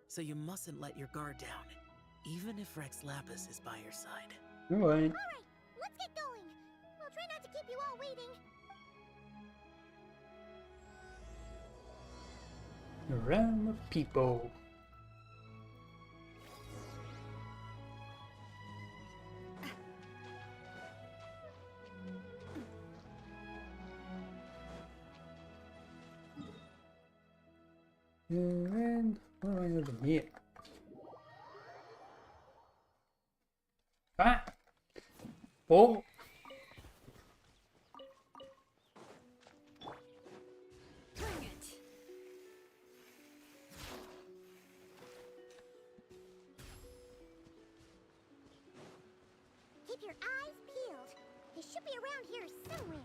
So you mustn't let your guard down, even if Rex Lapis is by your side. Alright. Alright, let's get going. We'll try not to keep you all waiting. A realm of people. And what do I have in here? Ah! Oh! be around here somewhere.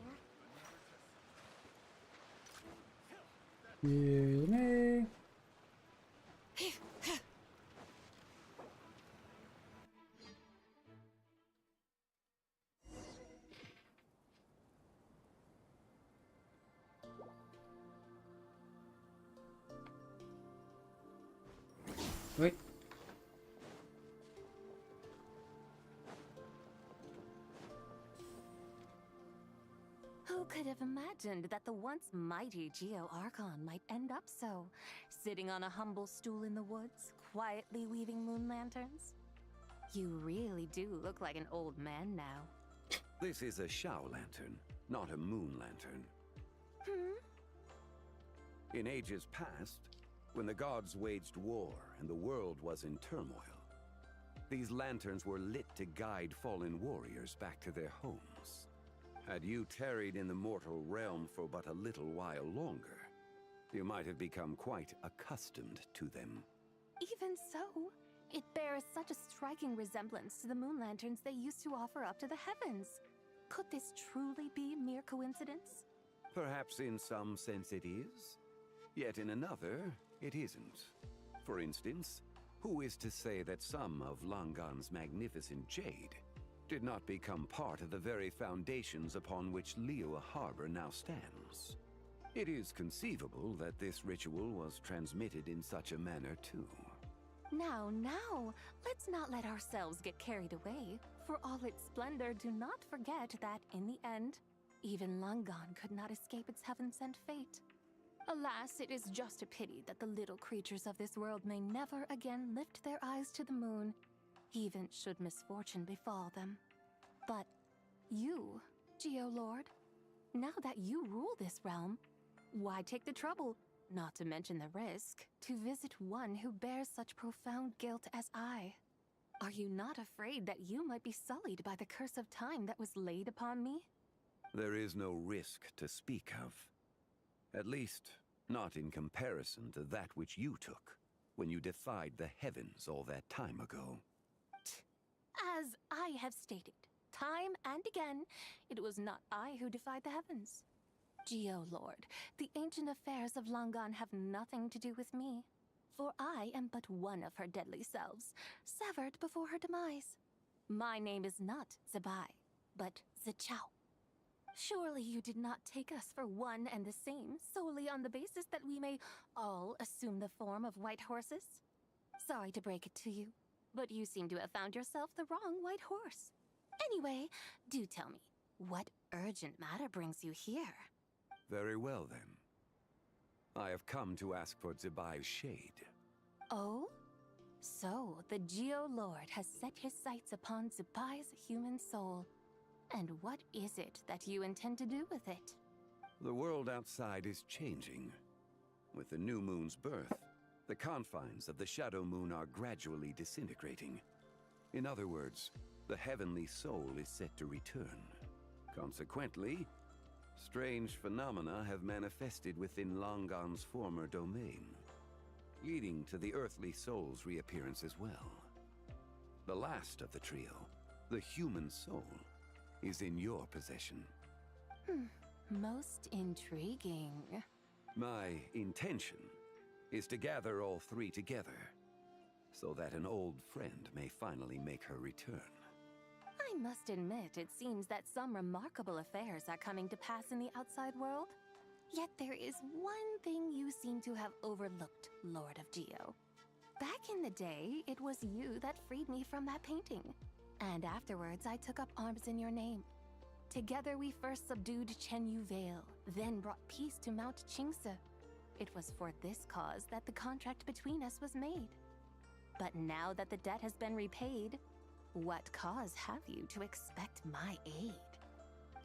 Excuse me. Wait. Who could have imagined that the once mighty Geo Archon might end up so, sitting on a humble stool in the woods, quietly weaving moon lanterns? You really do look like an old man now. This is a Shao lantern, not a moon lantern. In ages past, when the gods waged war and the world was in turmoil, these lanterns were lit to guide fallen warriors back to their homes. Had you tarried in the mortal realm for but a little while longer, you might have become quite accustomed to them. Even so, it bears such a striking resemblance to the moon lanterns they used to offer up to the heavens. Could this truly be mere coincidence? Perhaps in some sense it is, yet in another, it isn't. For instance, who is to say that some of Langan's magnificent jade did not become part of the very foundations upon which Liyue Harbor now stands? It is conceivable that this ritual was transmitted in such a manner too. Now, let's not let ourselves get carried away. For all its splendor, do not forget that, in the end, even Langan could not escape its heaven-sent fate. Alas, it is just a pity that the little creatures of this world may never again lift their eyes to the moon, even should misfortune befall them. But you, Geo-Lord, now that you rule this realm, why take the trouble, not to mention the risk, to visit one who bears such profound guilt as I? Are you not afraid that you might be sullied by the curse of time that was laid upon me? There is no risk to speak of. At least, not in comparison to that which you took when you defied the heavens all that time ago. As I have stated, time and again, it was not I who defied the heavens. Geo-Lord, the ancient affairs of Langan have nothing to do with me, for I am but one of her deadly selves, severed before her demise. My name is not Zebai, but Zichao. Surely you did not take us for one and the same solely on the basis that we may all assume the form of white horses? Sorry to break it to you, but you seem to have found yourself the wrong white horse. Anyway, do tell me, what urgent matter brings you here? Very well, then. I have come to ask for Zebai's shade. Oh? So, the Geo-Lord has set his sights upon Zebai's human soul. And what is it that you intend to do with it? The world outside is changing. With the new moon's birth, the confines of the Shadow Moon are gradually disintegrating. In other words, the heavenly soul is set to return. Consequently, strange phenomena have manifested within Langan's former domain, leading to the earthly soul's reappearance as well. The last of the trio, the human soul, is in your possession. Most intriguing. My intention is to gather all three together, so that an old friend may finally make her return. I must admit, it seems that some remarkable affairs are coming to pass in the outside world. Yet there is one thing you seem to have overlooked, Lord of Geo. Back in the day, it was you that freed me from that painting. And afterwards, I took up arms in your name. Together we first subdued Chenyu Vale, then brought peace to Mount Qingce. It was for this cause that the contract between us was made. But now that the debt has been repaid, what cause have you to expect my aid?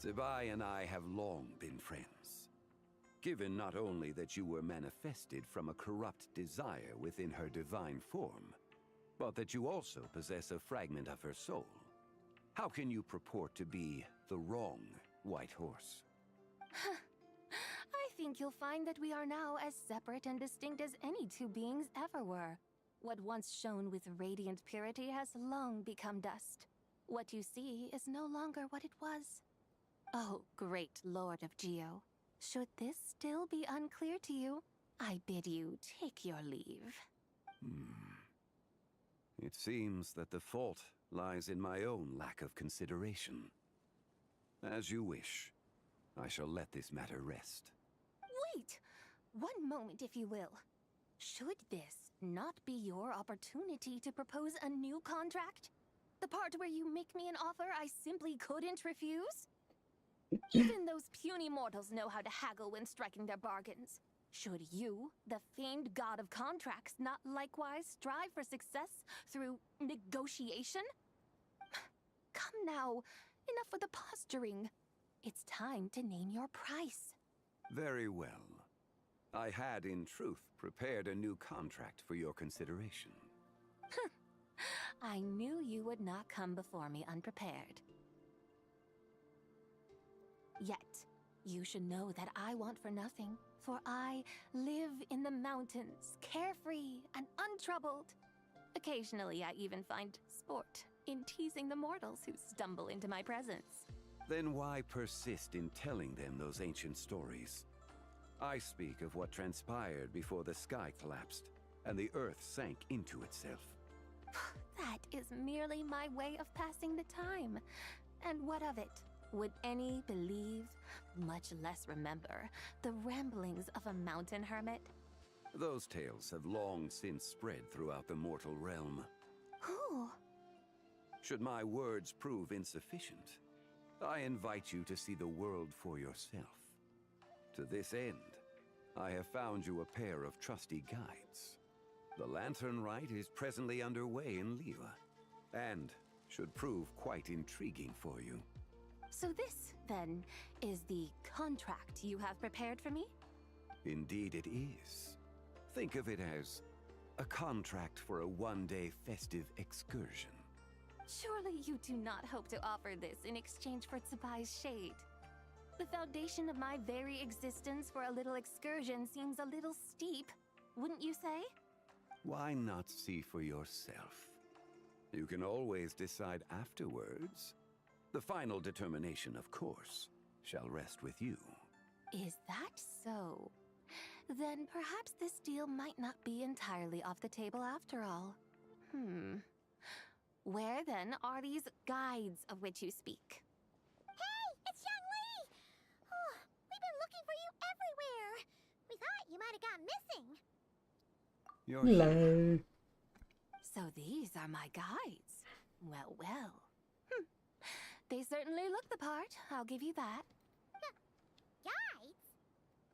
Zebai and I have long been friends. Given not only that you were manifested from a corrupt desire within her divine form, but that you also possess a fragment of her soul, how can you purport to be the wrong white horse? I think you'll find that we are now as separate and distinct as any two beings ever were. What once shone with radiant purity has long become dust. What you see is no longer what it was. Oh, great Lord of Geo. Should this still be unclear to you, I bid you take your leave. It seems that the fault lies in my own lack of consideration. As you wish. I shall let this matter rest. Wait! One moment, if you will. Should this not be your opportunity to propose a new contract? The part where you make me an offer I simply couldn't refuse? Even those puny mortals know how to haggle when striking their bargains. Should you, the famed god of contracts, not likewise strive for success through negotiation? Come now, enough with the posturing. It's time to name your price. Very well. I had, in truth, prepared a new contract for your consideration. I knew you would not come before me unprepared. Yet, you should know that I want for nothing, for I live in the mountains, carefree and untroubled. Occasionally, I even find sport in teasing the mortals who stumble into my presence. Then why persist in telling them those ancient stories? I speak of what transpired before the sky collapsed and the earth sank into itself. That is merely my way of passing the time. And what of it? Would any believe, much less remember, the ramblings of a mountain hermit? Those tales have long since spread throughout the mortal realm. Who? Should my words prove insufficient, I invite you to see the world for yourself. To this end, I have found you a pair of trusty guides. The Latenrn Rite is presently underway in Liyue, and should prove quite intriguing for you. So this, then, is the contract you have prepared for me? Indeed it is. Think of it as a contract for a one-day festive excursion. Surely you do not hope to offer this in exchange for Tsubai's shade. The foundation of my very existence for a little excursion seems a little steep, wouldn't you say? Why not see for yourself? You can always decide afterwards. The final determination, of course, shall rest with you. Is that so? Then perhaps this deal might not be entirely off the table after all. Where then are these guides of which you speak? Hey, it's Young Lee! Oh, we've been looking for you everywhere. We thought you might have gone missing. Hello. So these are my guides. Well, well. They certainly look the part, I'll give you that. Guides?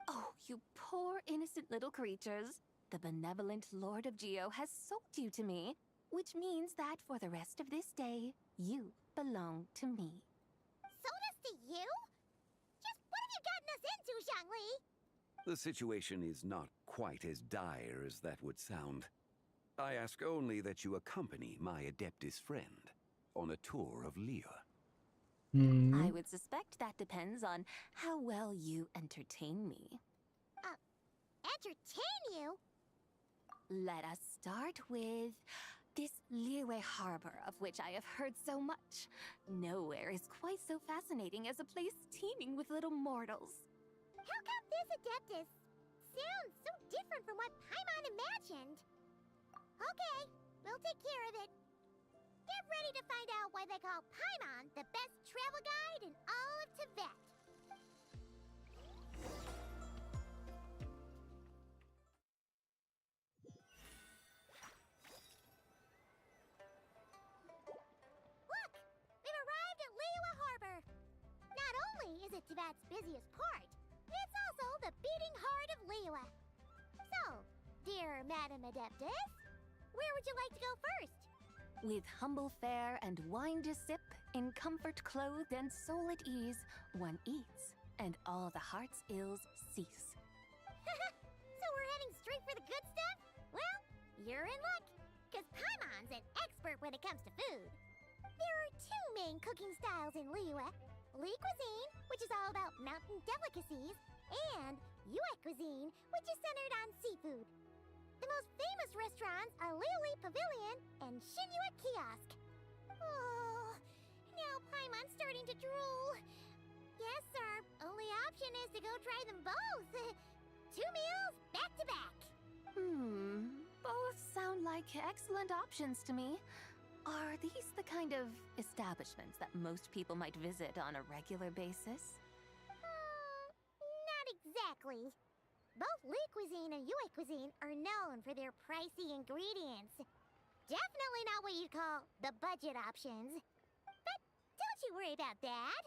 Oh, you poor innocent little creatures. The benevolent Lord of Geo has sold you to me, which means that for the rest of this day, you belong to me. Sold us to you? Just what have you gotten us into, Zhongli? The situation is not quite as dire as that would sound. I ask only that you accompany my Adeptus friend on a tour of Liyue. I would suspect that depends on how well you entertain me. Entertain you? Let us start with this Liyue harbor of which I have heard so much. Nowhere is quite so fascinating as a place teeming with little mortals. How come this Adeptus sounds so different from what Paimon imagined? Okay, we'll take care of it. Get ready to find out why they call Paimon the best travel guide in all of Tibet. Look! We've arrived at Liyue Harbor. Not only is it Tibet's busiest port, it's also the beating heart of Liyue. So, dear Madam Adeptus, where would you like to go first? With humble fare and wine to sip, in comfort clothed and soul at ease, one eats, and all the heart's ills cease. So we're heading straight for the good stuff? Well, you're in luck, because Paimon's an expert when it comes to food. There are two main cooking styles in Liyue. Li cuisine, which is all about mountain delicacies, and Yue cuisine, which is centered on seafood. The most famous restaurants are Liyue Pavilion and Shinyue Kiosk. Oh, now Paimon's starting to drool. Yeah? us to go try them both. 2 meals back to back. Both sound like excellent options to me. Are these the kind of establishments that most people might visit on a regular basis? Not exactly. Both Le Cuisine and Yue Cuisine are known for their pricey ingredients. Definitely not what you'd call the budget options. But don't you worry about that.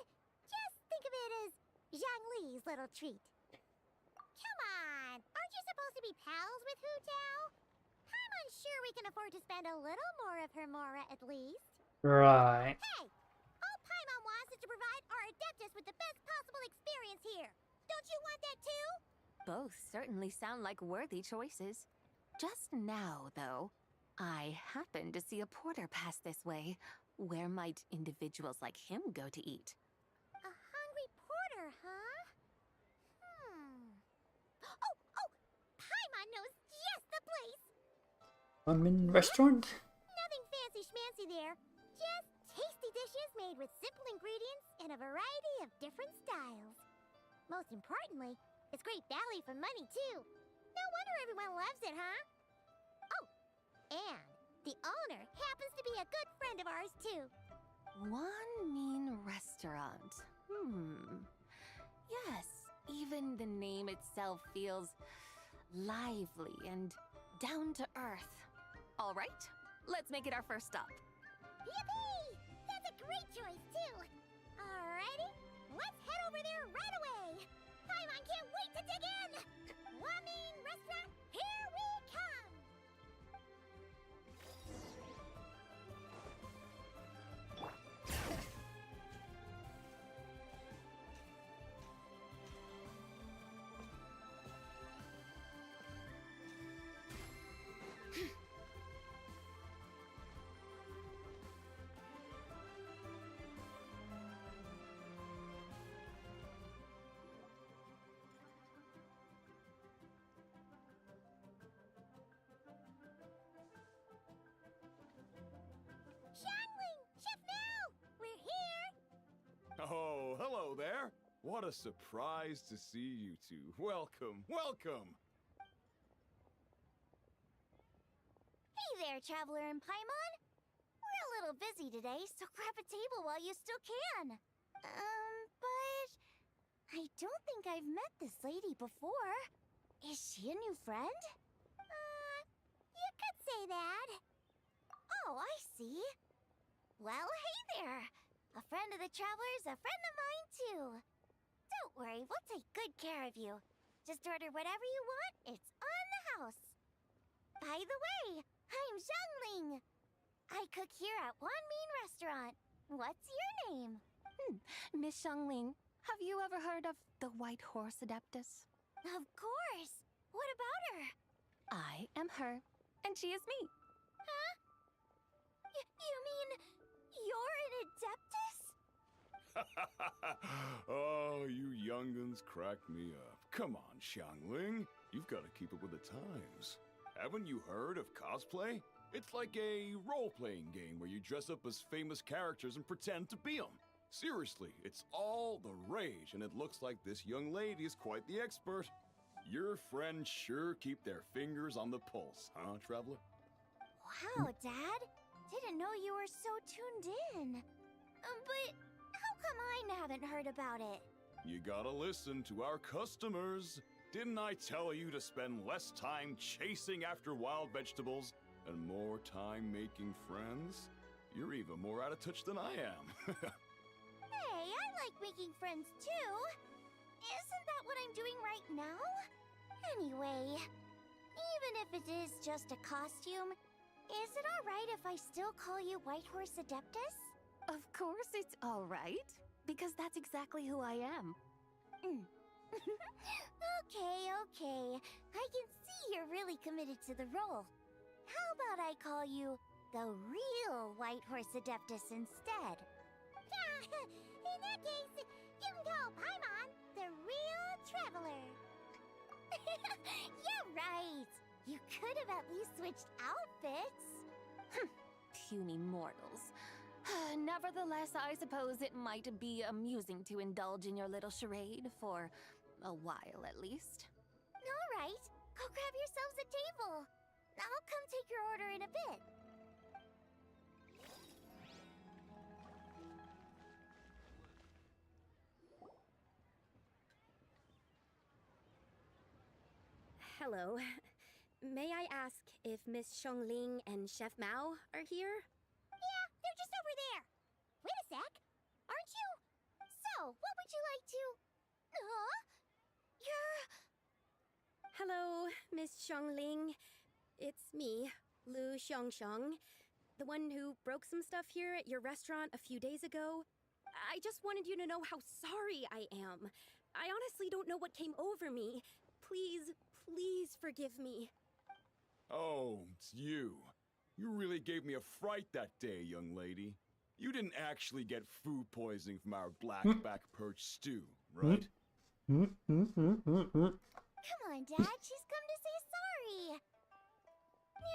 Just think of it as Zhongli's little treat. Come on, aren't you supposed to be pals with Hu Tao? I'm unsure we can afford to spend a little more of her mora at least. Right. Hey! All Paimon wants is to provide our Adeptus with the best possible experience here. Don't you want that too? Both certainly sound like worthy choices. Just now, though, I happened to see a porter pass this way. Where might individuals like him go to eat? A hungry porter, huh? Oh! Paimon knows just the place! I'm in restaurant? Nothing fancy schmancy there. Just tasty dishes made with simple ingredients in a variety of different styles. Most importantly, it's great value for money, too. No wonder everyone loves it, huh? Oh, and the owner happens to be a good friend of ours, too. One mean restaurant. Yes, even the name itself feels lively and down to earth. All right, let's make it our first stop. Yippee! That's a great choice, too. Alrighty, let's head over there right away. Paimon can't wait to dig in. One mean restaurant, here we come. Xiangling! Chef Now! We're here! Oh, hello there! What a surprise to see you two. Welcome, welcome! Hey there, Traveler and Paimon. We're a little busy today, so grab a table while you still can. But I don't think I've met this lady before. Is she a new friend? You could say that. Oh, I see. Well, hey there. A friend of the Traveler's a friend of mine, too. Don't worry, we'll take good care of you. Just order whatever you want, it's on the house. By the way, I'm Zhongling. I cook here at One Mean Restaurant. What's your name? Miss Xiangling, have you ever heard of the White Horse Adeptus? Of course. What about her? I am her, and she is me. Huh? You mean you're an Adeptus? Oh, you young'uns crack me up. Come on, Xiangling. You've got to keep up with the times. Haven't you heard of cosplay? It's like a role-playing game where you dress up as famous characters and pretend to be them. Seriously, it's all the rage, and it looks like this young lady is quite the expert. Your friends sure keep their fingers on the pulse, huh, Traveler? Wow, Dad. Didn't know you were so tuned in. But how come I haven't heard about it? You gotta listen to our customers. Didn't I tell you to spend less time chasing after wild vegetables and more time making friends? You're even more out of touch than I am. Hey, I like making friends too. Isn't that what I'm doing right now? Anyway, even if it is just a costume, is it alright if I still call you White Horse Adeptus? Of course it's all right, because that's exactly who I am. Okay. I can see you're really committed to the role. How about I call you the real White Horse Adeptus instead? In that case, you can call Paimon the real traveler. You're right. You could have at least switched outfits. Puny mortals. Nevertheless, I suppose it might be amusing to indulge in your little charade for a while at least. Alright, go grab yourselves a table. I'll come take your order in a bit. Hello. May I ask if Miss Xiongling and Chef Mao are here? Yeah, they're just over there. Wait a sec. Aren't you? So, what would you like to... Huh? You're... Hello, Miss Xiongling. It's me, Lu Xiongxiong, the one who broke some stuff here at your restaurant a few days ago. I just wanted you to know how sorry I am. I honestly don't know what came over me. Please, please forgive me. Oh, it's you. You really gave me a fright that day, young lady. You didn't actually get food poisoning from our black-back perch stew, right? Come on, Dad. She's come to say sorry.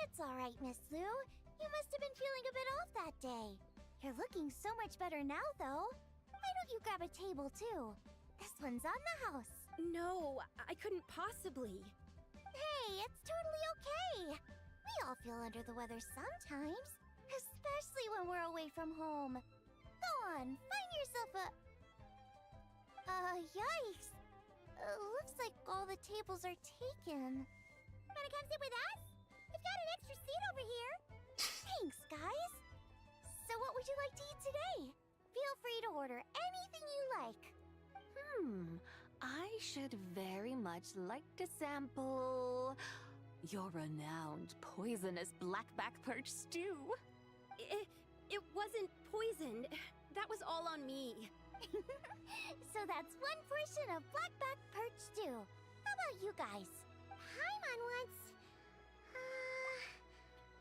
It's alright, Miss Lu. You must have been feeling a bit off that day. You're looking so much better now, though. Why don't you grab a table, too? This one's on the house. No, I couldn't possibly. Hey, it's totally okay. We all feel under the weather sometimes, especially when we're away from home. Go on, find yourself a... yikes. Looks like all the tables are taken. Wanna come sit with us? We've got an extra seat over here. Thanks, guys. So what would you like to eat today? Feel free to order anything you like. I should very much like to sample your renowned poisonous blackback perch stew. It wasn't poisoned. That was all on me. So that's one portion of blackback perch stew. How about you guys? Paimon wants...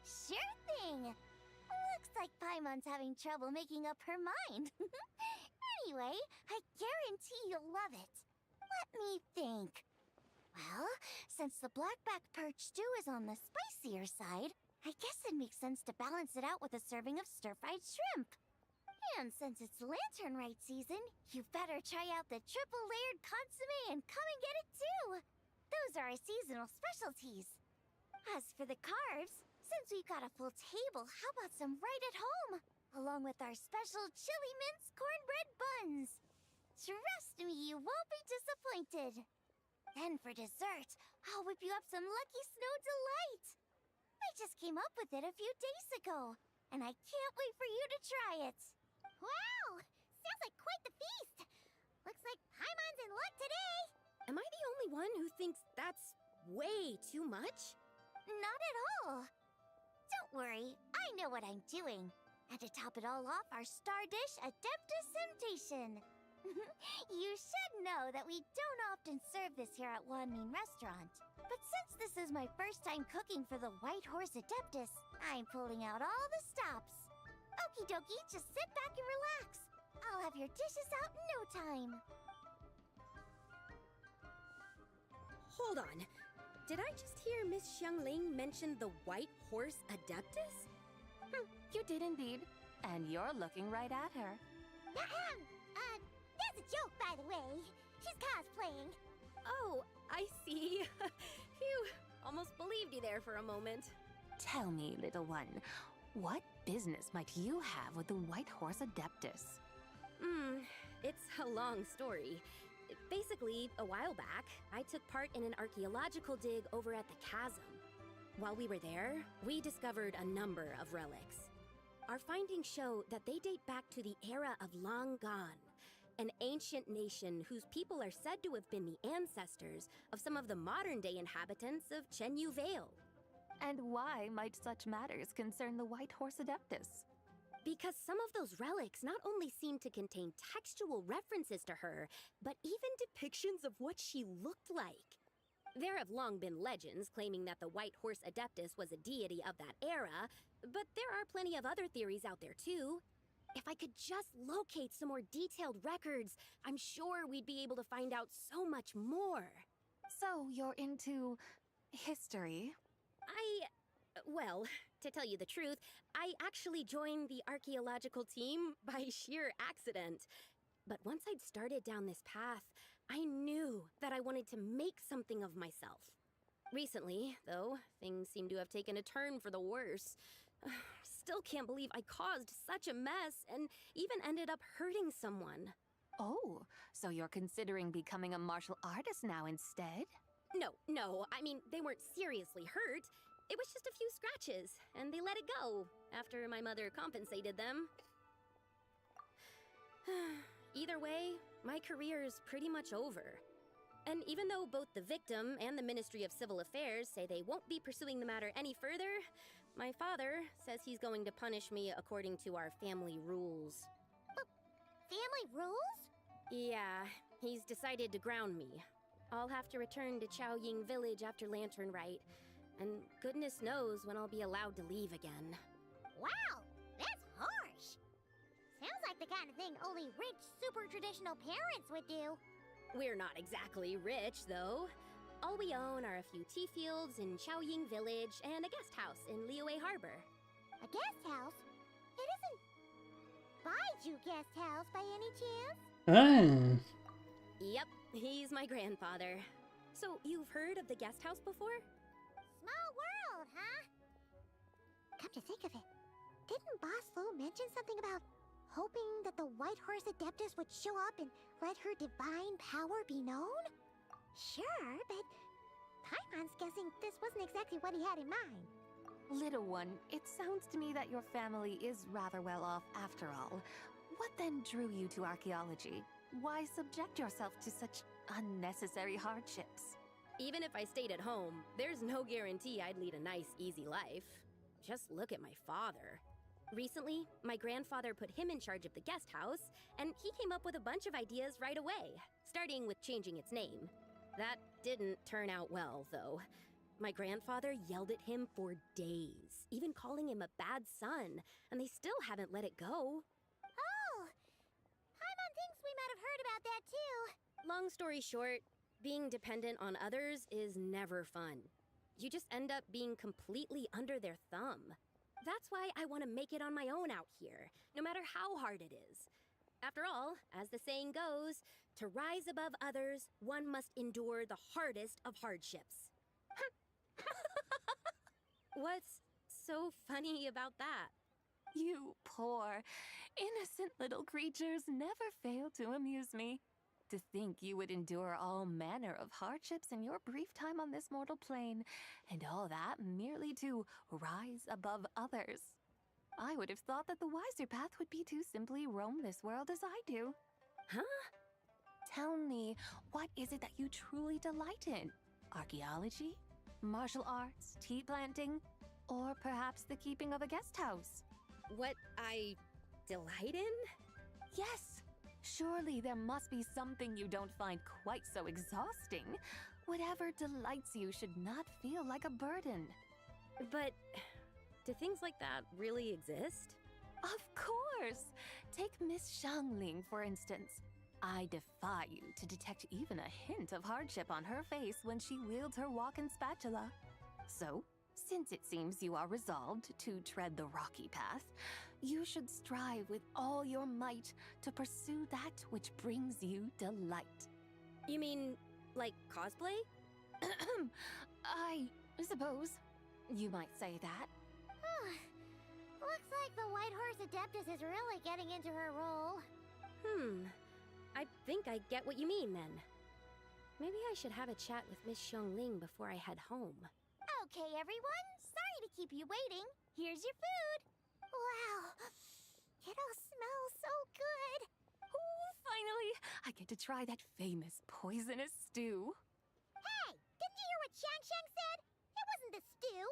Sure thing. Looks like Paimon's having trouble making up her mind. Anyway, I guarantee you'll love it. Let me think. Well, since the blackback perch stew is on the spicier side, I guess it makes sense to balance it out with a serving of stir-fried shrimp. And since it's Lantern Rite season, you better try out the triple-layered consommé and come and get it too. Those are our seasonal specialties. As for the carbs, since we've got a full table, how about some right at home? Along with our special chili mince cornbread buns. Trust me, you won't be disappointed. Then for dessert, I'll whip you up some Lucky Snow Delight. I just came up with it a few days ago, and I can't wait for you to try it. Wow! Sounds like quite the feast. Looks like Paimon's in luck today. Am I the only one who thinks that's way too much? Not at all. Don't worry, I know what I'm doing. And to top it all off, our star dish, Adeptus Temptation. You should know that we don't often serve this here at Wanmin Restaurant. But since this is my first time cooking for the White Horse Adeptus, I'm pulling out all the stops. Okie dokie, just sit back and relax. I'll have your dishes out in no time. Hold on. Did I just hear Miss Xiangling mention the White Horse Adeptus? You did indeed. And you're looking right at her. That's a joke, by the way. She's cosplaying. Oh, I see. Phew, almost believed you there for a moment. Tell me, little one, what business might you have with the White Horse Adeptus? It's a long story. Basically, a while back, I took part in an archaeological dig over at the chasm. While we were there, we discovered a number of relics. Our findings show that they date back to the era of Long Gone, an ancient nation whose people are said to have been the ancestors of some of the modern-day inhabitants of Chenyu Vale. And why might such matters concern the White Horse Adeptus? Because some of those relics not only seem to contain textual references to her, but even depictions of what she looked like. There have long been legends claiming that the White Horse Adeptus was a deity of that era, but there are plenty of other theories out there too. If I could just locate some more detailed records, I'm sure we'd be able to find out so much more. So you're into history? Well, to tell you the truth, I actually joined the archaeological team by sheer accident. But once I'd started down this path, I knew that I wanted to make something of myself. Recently, though, things seem to have taken a turn for the worse. Still can't believe I caused such a mess and even ended up hurting someone. Oh, so you're considering becoming a martial artist now instead? No, I mean, they weren't seriously hurt. It was just a few scratches, and they let it go after my mother compensated them. Either way, my career's pretty much over. And even though both the victim and the Ministry of Civil Affairs say they won't be pursuing the matter any further, my father says he's going to punish me according to our family rules. Family rules? Yeah, he's decided to ground me. I'll have to return to Chaoying Village after Lantern Rite, and goodness knows when I'll be allowed to leave again. Wow, that's harsh. Sounds like the kind of thing only rich, super traditional parents would do. We're not exactly rich, though. All we own are a few tea fields in Chaoying Village and a guest house in Liyue Harbor. A guest house? It isn't Baiju Guest House by any chance? Ah. Yep, he's my grandfather. So, you've heard of the guest house before? Small world, huh? Come to think of it, didn't Boss Fu mention something about hoping that the White Horse Adeptus would show up and let her divine power be known? Sure, but Paimon's guessing this wasn't exactly what he had in mind. Little one, it sounds to me that your family is rather well off after all. What then drew you to archaeology? Why subject yourself to such unnecessary hardships? Even if I stayed at home, there's no guarantee I'd lead a nice, easy life. Just look at my father. Recently, my grandfather put him in charge of the guest house, and he came up with a bunch of ideas right away, starting with changing its name. That didn't turn out well, though. My grandfather yelled at him for days, even calling him a bad son, and they still haven't let it go. Oh! Paimon thinks we might have heard about that too. Long story short, being dependent on others is never fun. You just end up being completely under their thumb. That's why I want to make it on my own out here, no matter how hard it is. After all, as the saying goes, to rise above others, one must endure the hardest of hardships. What's so funny about that? You poor, innocent little creatures never fail to amuse me. To think you would endure all manner of hardships in your brief time on this mortal plane, and all that merely to rise above others. I would have thought that the wiser path would be to simply roam this world as I do. Huh? Tell me, what is it that you truly delight in? Archaeology? Martial arts? Tea planting? Or perhaps the keeping of a guest house? What I delight in? Yes! Surely there must be something you don't find quite so exhausting. Whatever delights you should not feel like a burden. But do things like that really exist? Of course! Take Miss Xiangling, for instance. I defy you to detect even a hint of hardship on her face when she wields her walking spatula. So, since it seems you are resolved to tread the rocky path, you should strive with all your might to pursue that which brings you delight. You mean, like cosplay? I suppose you might say that. Looks like the White Horse Adeptus is really getting into her role. I think I get what you mean, then. Maybe I should have a chat with Miss Xiangling before I head home. Okay, everyone. Sorry to keep you waiting. Here's your food. Wow. It all smells so good. Oh, finally! I get to try that famous poisonous stew. Hey! Didn't you hear what Shang said? It wasn't the stew.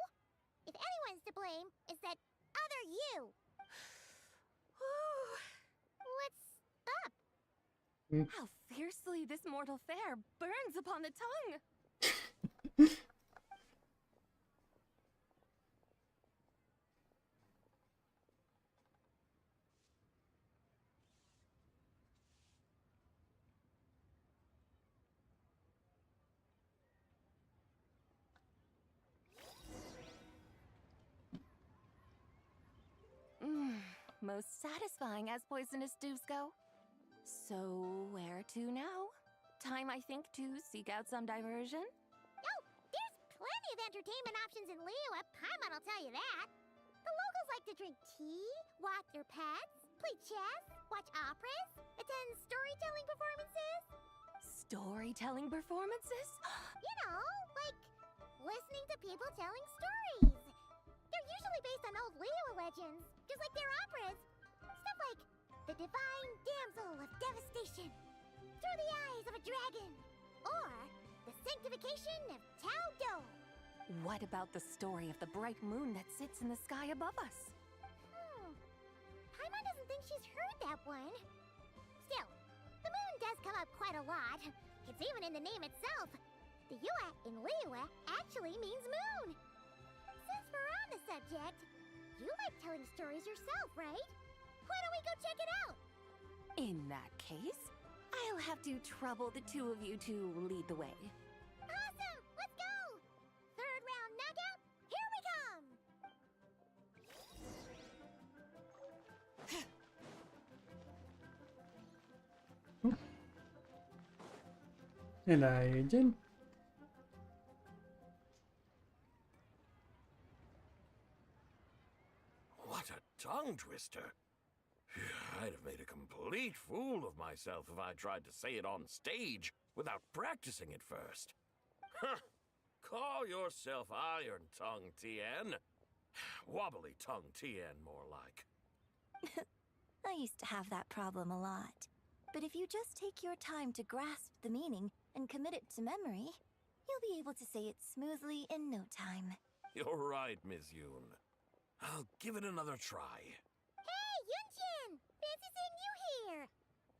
If anyone's to blame, it's that other you. What's up? How fiercely this mortal fare burns upon the tongue! Most satisfying as poisonous stews go. So, where to now? time, I think, to seek out some diversion. Oh, there's plenty of entertainment options in Liyue, Paimon will tell you that. The locals like to drink tea, walk their pets, play chess, watch operas, attend storytelling performances. Storytelling performances? You know, like listening to people telling stories. They're usually based on old Liyue legends, just like their operas. Stuff like The Divine Damsel of Devastation, Through the Eyes of a Dragon, or The Sanctification of Tao Do. What about the story of the bright moon that sits in the sky above us? Paimon doesn't think she's heard that one. Still, the moon does come up quite a lot. It's even in the name itself. The Yue in Liyue actually means moon. Since we're on the subject, you like telling stories yourself, right? Why don't we go check it out? In that case, I'll have to trouble the two of you to lead the way. Awesome! Let's go! Third round knockout, here we come! Hello, Jen. What a tongue twister! I'd have made a complete fool of myself if I tried to say it on stage without practicing it first. Huh! Call yourself Iron Tongue, Tien. Wobbly Tongue, Tien, more like. I used to have that problem a lot. But if you just take your time to grasp the meaning and commit it to memory, you'll be able to say it smoothly in no time. You're right, Miss Yoon. I'll give it another try. Hey, Yunchin! Fancy seeing you here!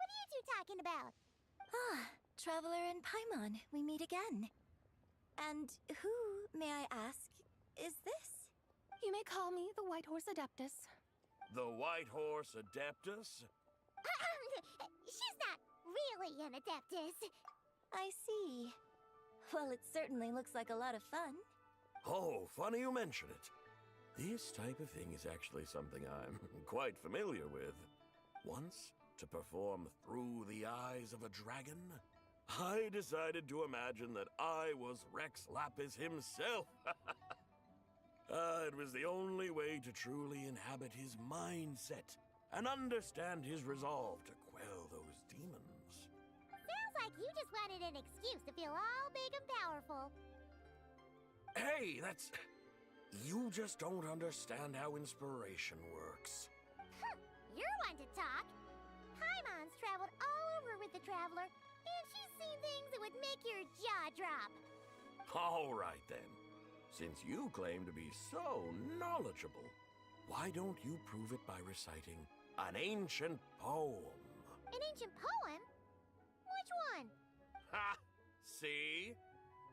What are you two talking about? Ah, Traveler and Paimon, we meet again. And who, may I ask, is this? You may call me the White Horse Adeptus. The White Horse Adeptus? She's not really an Adeptus. I see. Well, it certainly looks like a lot of fun. Oh, funny you mention it. This type of thing is actually something I'm quite familiar with. Once, to perform Through the Eyes of a Dragon, I decided to imagine that I was Rex Lapis himself. It was the only way to truly inhabit his mindset and understand his resolve to quell those demons. Sounds like you just wanted an excuse to feel all big and powerful. Hey, that's... You just don't understand how inspiration works. You're one to talk. Paimon's traveled all over with the Traveler, and she's seen things that would make your jaw drop. All right, then. Since you claim to be so knowledgeable, why don't you prove it by reciting an ancient poem? An ancient poem? Which one? Ha! See?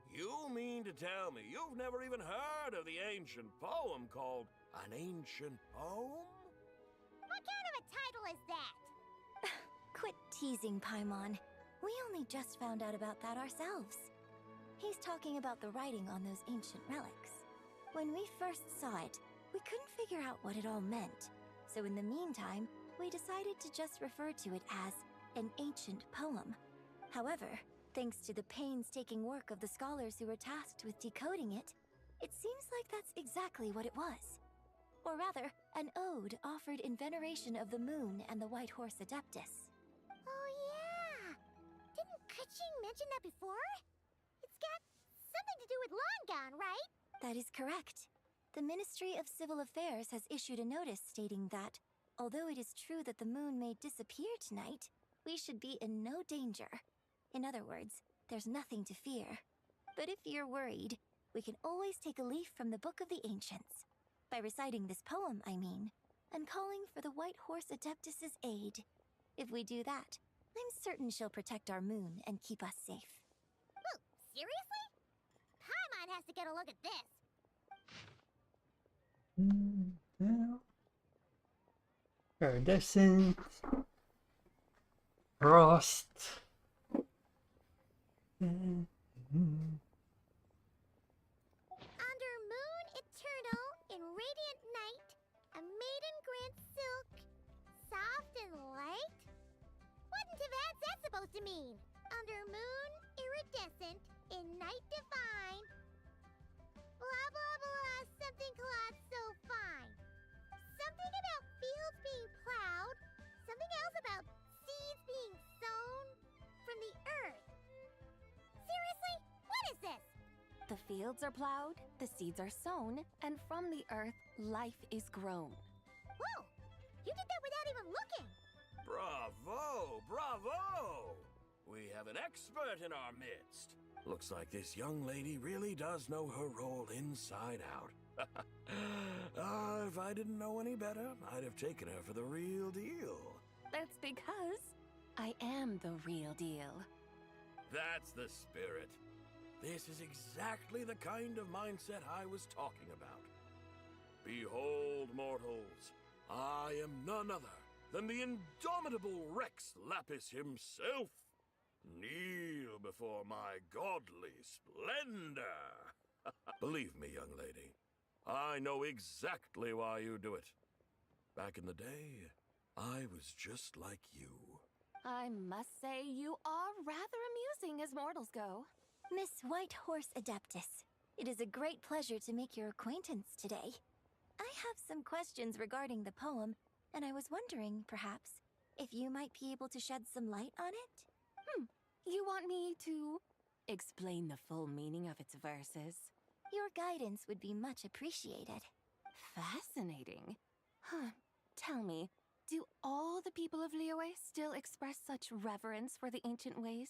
You mean to tell me you've never even heard of the ancient poem called An Ancient Poem? What kind of a title is that? Quit teasing, Paimon. We only just found out about that ourselves. He's talking about the writing on those ancient relics. When we first saw it, we couldn't figure out what it all meant. So in the meantime, we decided to just refer to it as an ancient poem. However, thanks to the painstaking work of the scholars who were tasked with decoding it, it seems like that's exactly what it was. Or rather, an ode offered in veneration of the moon and the White Horse Adeptus. Oh yeah! Didn't Kuching mention that before? It's got something to do with Longon, right? That is correct. The Ministry of Civil Affairs has issued a notice stating that, although it is true that the moon may disappear tonight, we should be in no danger. In other words, there's nothing to fear. But if you're worried, we can always take a leaf from the Book of the Ancients. By reciting this poem, I mean, and calling for the White Horse Adeptus' aid. If we do that, I'm certain she'll protect our moon and keep us safe. Oh, seriously? Paimon has to get a look at this. Iridescent. Frost. Under moon eternal in radiant night, a maiden grants silk, soft and light? What in Tivat's that supposed to mean? Under moon iridescent in night divine. Blah blah blah, something cloth so fine. Something about fields being plowed. Something else about seeds being sown from the earth. Seriously? What is this? The fields are plowed, the seeds are sown, and from the earth, life is grown. Whoa! You did that without even looking! Bravo! Bravo! We have an expert in our midst. Looks like this young lady really does know her role inside out. If I didn't know any better, I'd have taken her for the real deal. That's because I am the real deal. That's the spirit. This is exactly the kind of mindset I was talking about. Behold, mortals, I am none other than the indomitable Rex Lapis himself. Kneel before my godly splendor. Believe me, young lady, I know exactly why you do it. Back in the day, I was just like you. I must say you are rather amusing as mortals go. Miss White Horse Adeptus, it is a great pleasure to make your acquaintance today. I have some questions regarding the poem, and I was wondering, perhaps, if you might be able to shed some light on it? You want me to explain the full meaning of its verses? Your guidance would be much appreciated. Fascinating. Tell me, do all the people of Liyue still express such reverence for the ancient ways?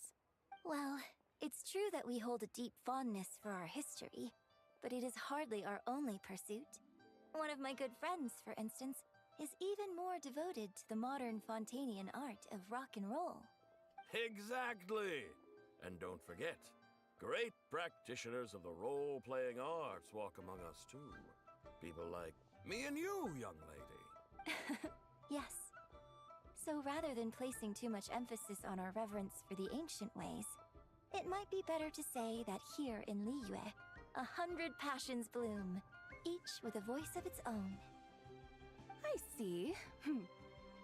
Well, it's true that we hold a deep fondness for our history, but it is hardly our only pursuit. One of my good friends, for instance, is even more devoted to the modern Fontanian art of rock and roll. Exactly! And don't forget, great practitioners of the role-playing arts walk among us too. People like me and you, young lady. Yes. So rather than placing too much emphasis on our reverence for the ancient ways, it might be better to say that here in Liyue, 100 passions bloom, each with a voice of its own. I see.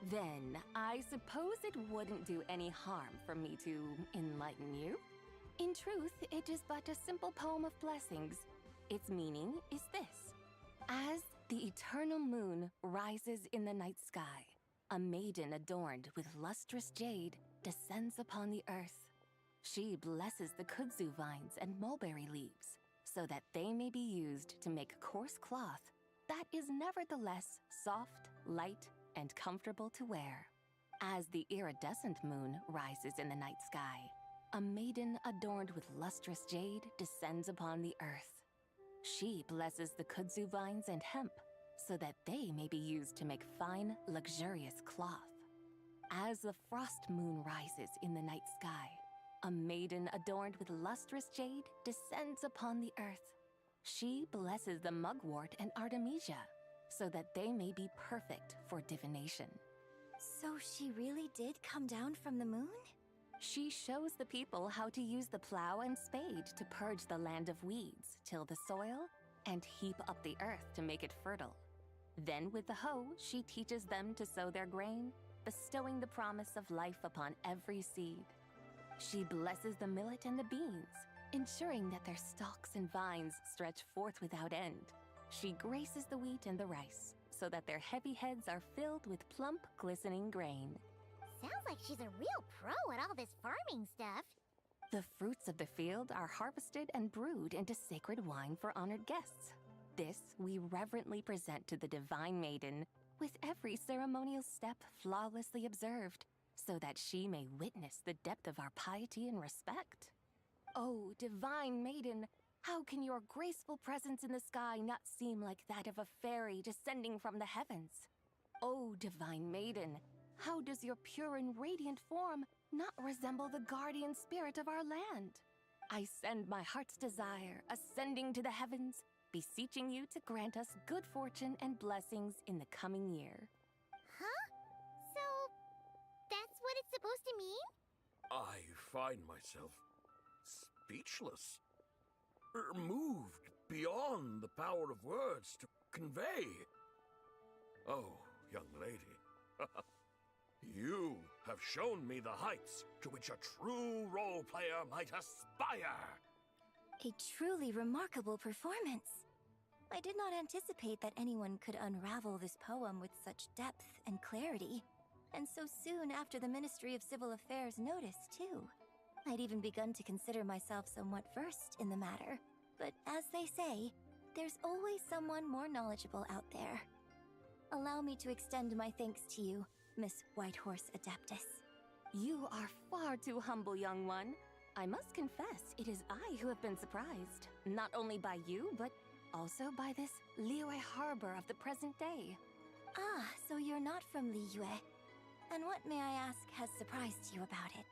Then, I suppose it wouldn't do any harm for me to enlighten you. In truth, it is but a simple poem of blessings. Its meaning is this. As the eternal moon rises in the night sky, a maiden adorned with lustrous jade descends upon the earth. She blesses the kudzu vines and mulberry leaves, so that they may be used to make coarse cloth that is nevertheless soft, light, and comfortable to wear. As the iridescent moon rises in the night sky, a maiden adorned with lustrous jade descends upon the earth. She blesses the kudzu vines and hemp, so that they may be used to make fine, luxurious cloth. As the frost moon rises in the night sky, a maiden adorned with lustrous jade descends upon the earth. She blesses the mugwort and artemisia, so that they may be perfect for divination. So she really did come down from the moon? She shows the people how to use the plow and spade to purge the land of weeds, till the soil, and heap up the earth to make it fertile. Then with the hoe, she teaches them to sow their grain, bestowing the promise of life upon every seed. She blesses the millet and the beans, ensuring that their stalks and vines stretch forth without end. She graces the wheat and the rice, so that their heavy heads are filled with plump, glistening grain. Sounds like she's a real pro at all this farming stuff. The fruits of the field are harvested and brewed into sacred wine for honored guests. This we reverently present to the divine maiden, with every ceremonial step flawlessly observed, so that she may witness the depth of our piety and respect. Oh, divine maiden, how can your graceful presence in the sky not seem like that of a fairy descending from the heavens? Oh, divine maiden, how does your pure and radiant form not resemble the guardian spirit of our land? I send my heart's desire, ascending to the heavens, beseeching you to grant us good fortune and blessings in the coming year. Huh? So, that's what it's supposed to mean? I find myself speechless, moved beyond the power of words to convey. Oh, young lady, You have shown me the heights to which a true role player might aspire. A truly remarkable performance. I did not anticipate that anyone could unravel this poem with such depth and clarity. And so soon after the Ministry of Civil Affairs noticed, too. I'd even begun to consider myself somewhat versed in the matter. But as they say, there's always someone more knowledgeable out there. Allow me to extend my thanks to you, Miss Whitehorse Adeptus. You are far too humble, young one. I must confess, it is I who have been surprised. Not only by you, but also by this Liyue harbor of the present day. Ah, so you're not from Liyue. And what, may I ask, has surprised you about it?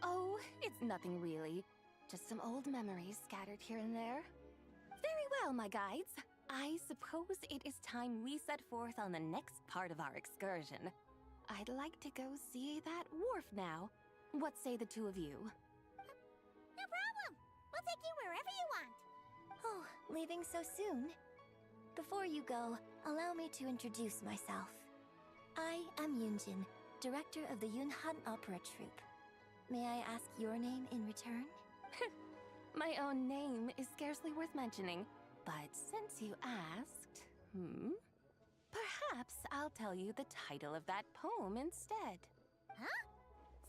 Oh, it's nothing really. Just some old memories scattered here and there. Very well, my guides. I suppose it is time we set forth on the next part of our excursion. I'd like to go see that wharf now. What say the two of you? No problem! We'll take you wherever you want! Oh, leaving so soon? Before you go, allow me to introduce myself. I am Yunjin, director of the Yunhan Opera Troupe. May I ask your name in return? My own name is scarcely worth mentioning, but since you asked, perhaps I'll tell you the title of that poem instead. Huh?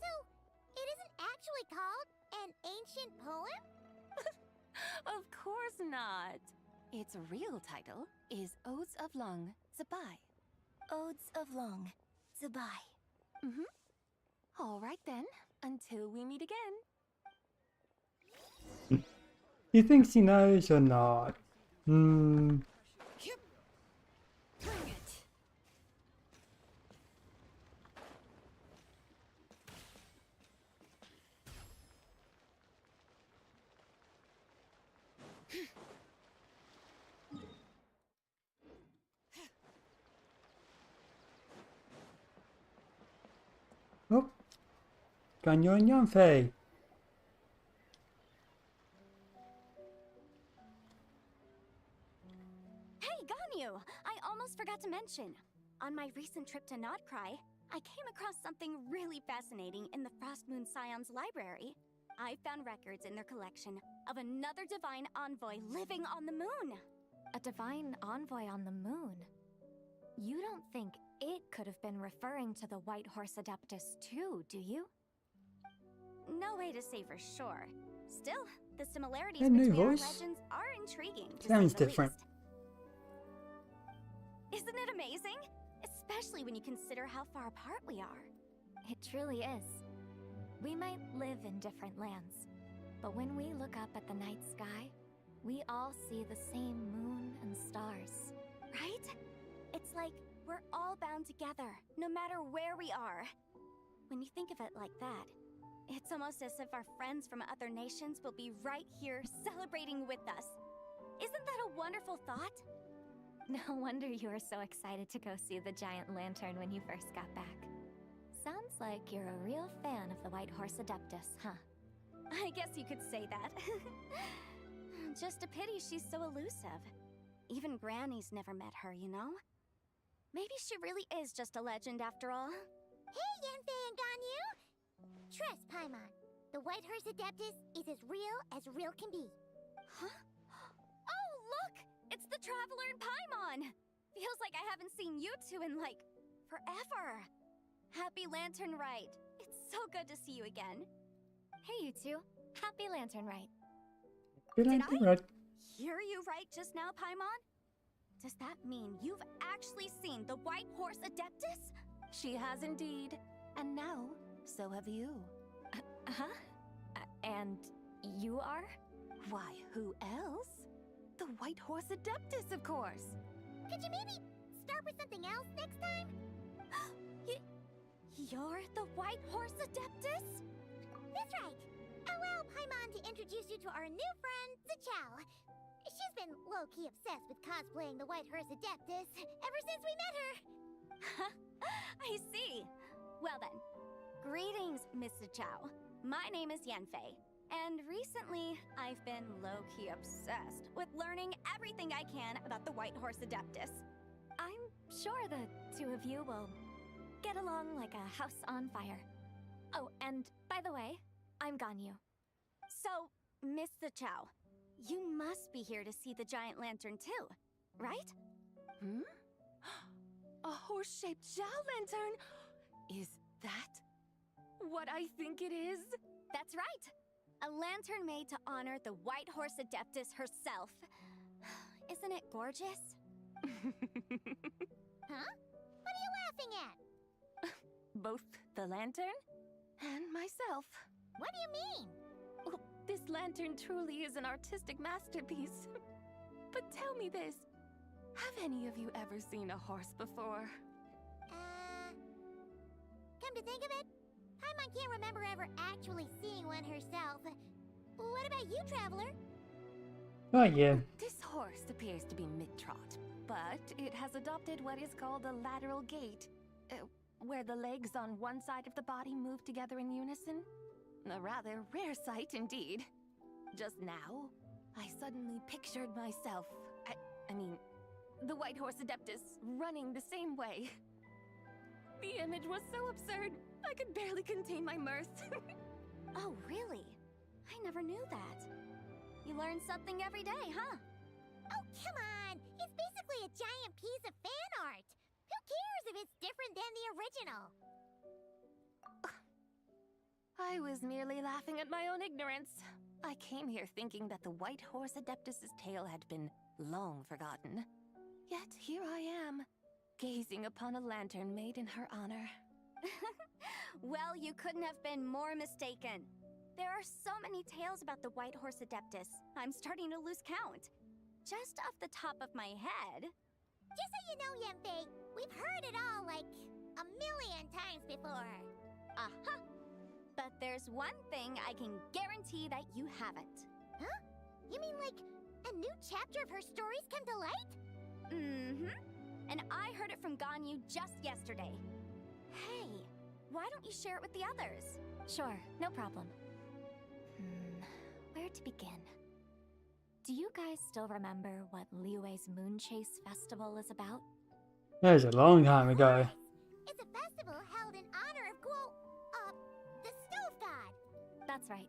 So, it isn't actually called an ancient poem? Of course not. Its real title is Odes of Long Zabai. Odes of Long Zabai. All right then, until we meet again. He thinks he knows or not? Bring it. Oh, Ganyo and Yanfei. Hey, Ganyu! I almost forgot to mention. On my recent trip to Notcry, I came across something really fascinating in the Frostmoon Scion's library. I found records in their collection of another divine envoy living on the moon. A divine envoy on the moon? You don't think it could have been referring to the White Horse Adeptus too, do you? No way to say for sure. Still, the similarities A new between our voice? legends are intriguing, to Sounds say the different. least. Isn't it amazing? Especially when you consider how far apart we are. It truly is. We might live in different lands, but when we look up at the night sky, we all see the same moon and stars. Right? It's like we're all bound together, no matter where we are. When you think of it like that, it's almost as if our friends from other nations will be right here celebrating with us. Isn't that a wonderful thought? No wonder you were so excited to go see the giant lantern when you first got back. Sounds like you're a real fan of the White Horse Adeptus, huh? I guess you could say that. Just a pity she's so elusive. Even Granny's never met her, you know? Maybe she really is just a legend after all. Hey, Yanfei and Ganyu! Trust, Paimon. The White Horse Adeptus is as real can be. Huh? Oh, look! It's the Traveler and Paimon! Feels like I haven't seen you two in, like, forever. Happy Lantern Rite. It's so good to see you again. Hey, you two. Happy Lantern Rite. Did I hear you right just now, Paimon? Does that mean you've actually seen the White Horse Adeptus? She has indeed. And now, so have you. And you are? Why, who else? The White Horse Adeptus, of course. Could you maybe start with something else next time? You're the White Horse Adeptus? That's right. Allow Paimon to introduce you to our new friend, Zichao. She's been low-key obsessed with cosplaying the White Horse Adeptus ever since we met her. I see. Well then, greetings, Miss Zichao. My name is Yanfei, and recently I've been low-key obsessed with learning everything I can about the White Horse Adeptus. I'm sure the two of you will get along like a house on fire. Oh, and by the way, I'm Ganyu. So, Miss Chow, you must be here to see the giant lantern too, right? Hmm? A horse-shaped Zhao lantern? Is that what I think it is? That's right! A lantern made to honor the White Horse Adeptus herself. Isn't it gorgeous? Huh? What are you laughing at? Both the lantern and myself. What do you mean? Well, this lantern truly is an artistic masterpiece. But tell me this. Have any of you ever seen a horse before? Come to think of it, Paimon can't remember ever actually seeing one herself. What about you, Traveler? Oh yeah. This horse appears to be mid-trot, but it has adopted what is called a lateral gait, where the legs on one side of the body move together in unison. A rather rare sight indeed. Just now, I suddenly pictured myself, I mean, the White Horse Adeptus running the same way. The image was so absurd, I could barely contain my mirth. Oh, really? I never knew that. You learn something every day, huh? Oh, come on! It's basically a giant piece of fan art! Who cares if it's different than the original? I was merely laughing at my own ignorance. I came here thinking that the White Horse Adeptus's tale had been long forgotten. Yet here I am, gazing upon a lantern made in her honor. Well, you couldn't have been more mistaken. There are so many tales about the White Horse Adeptus, I'm starting to lose count. Just off the top of my head... Just so you know, Yanfei, we've heard it all like a million times before. Uh-huh. But there's one thing I can guarantee that you haven't. Huh? You mean like a new chapter of her stories come to light? Mm-hmm. And I heard it from Ganyu just yesterday. Hey, why don't you share it with the others? Sure, no problem. Where to begin? Do you guys still remember what Liyue's Moon Chase Festival is about? That was a long time ago. It's a festival held in honor of the Stove God. That's right.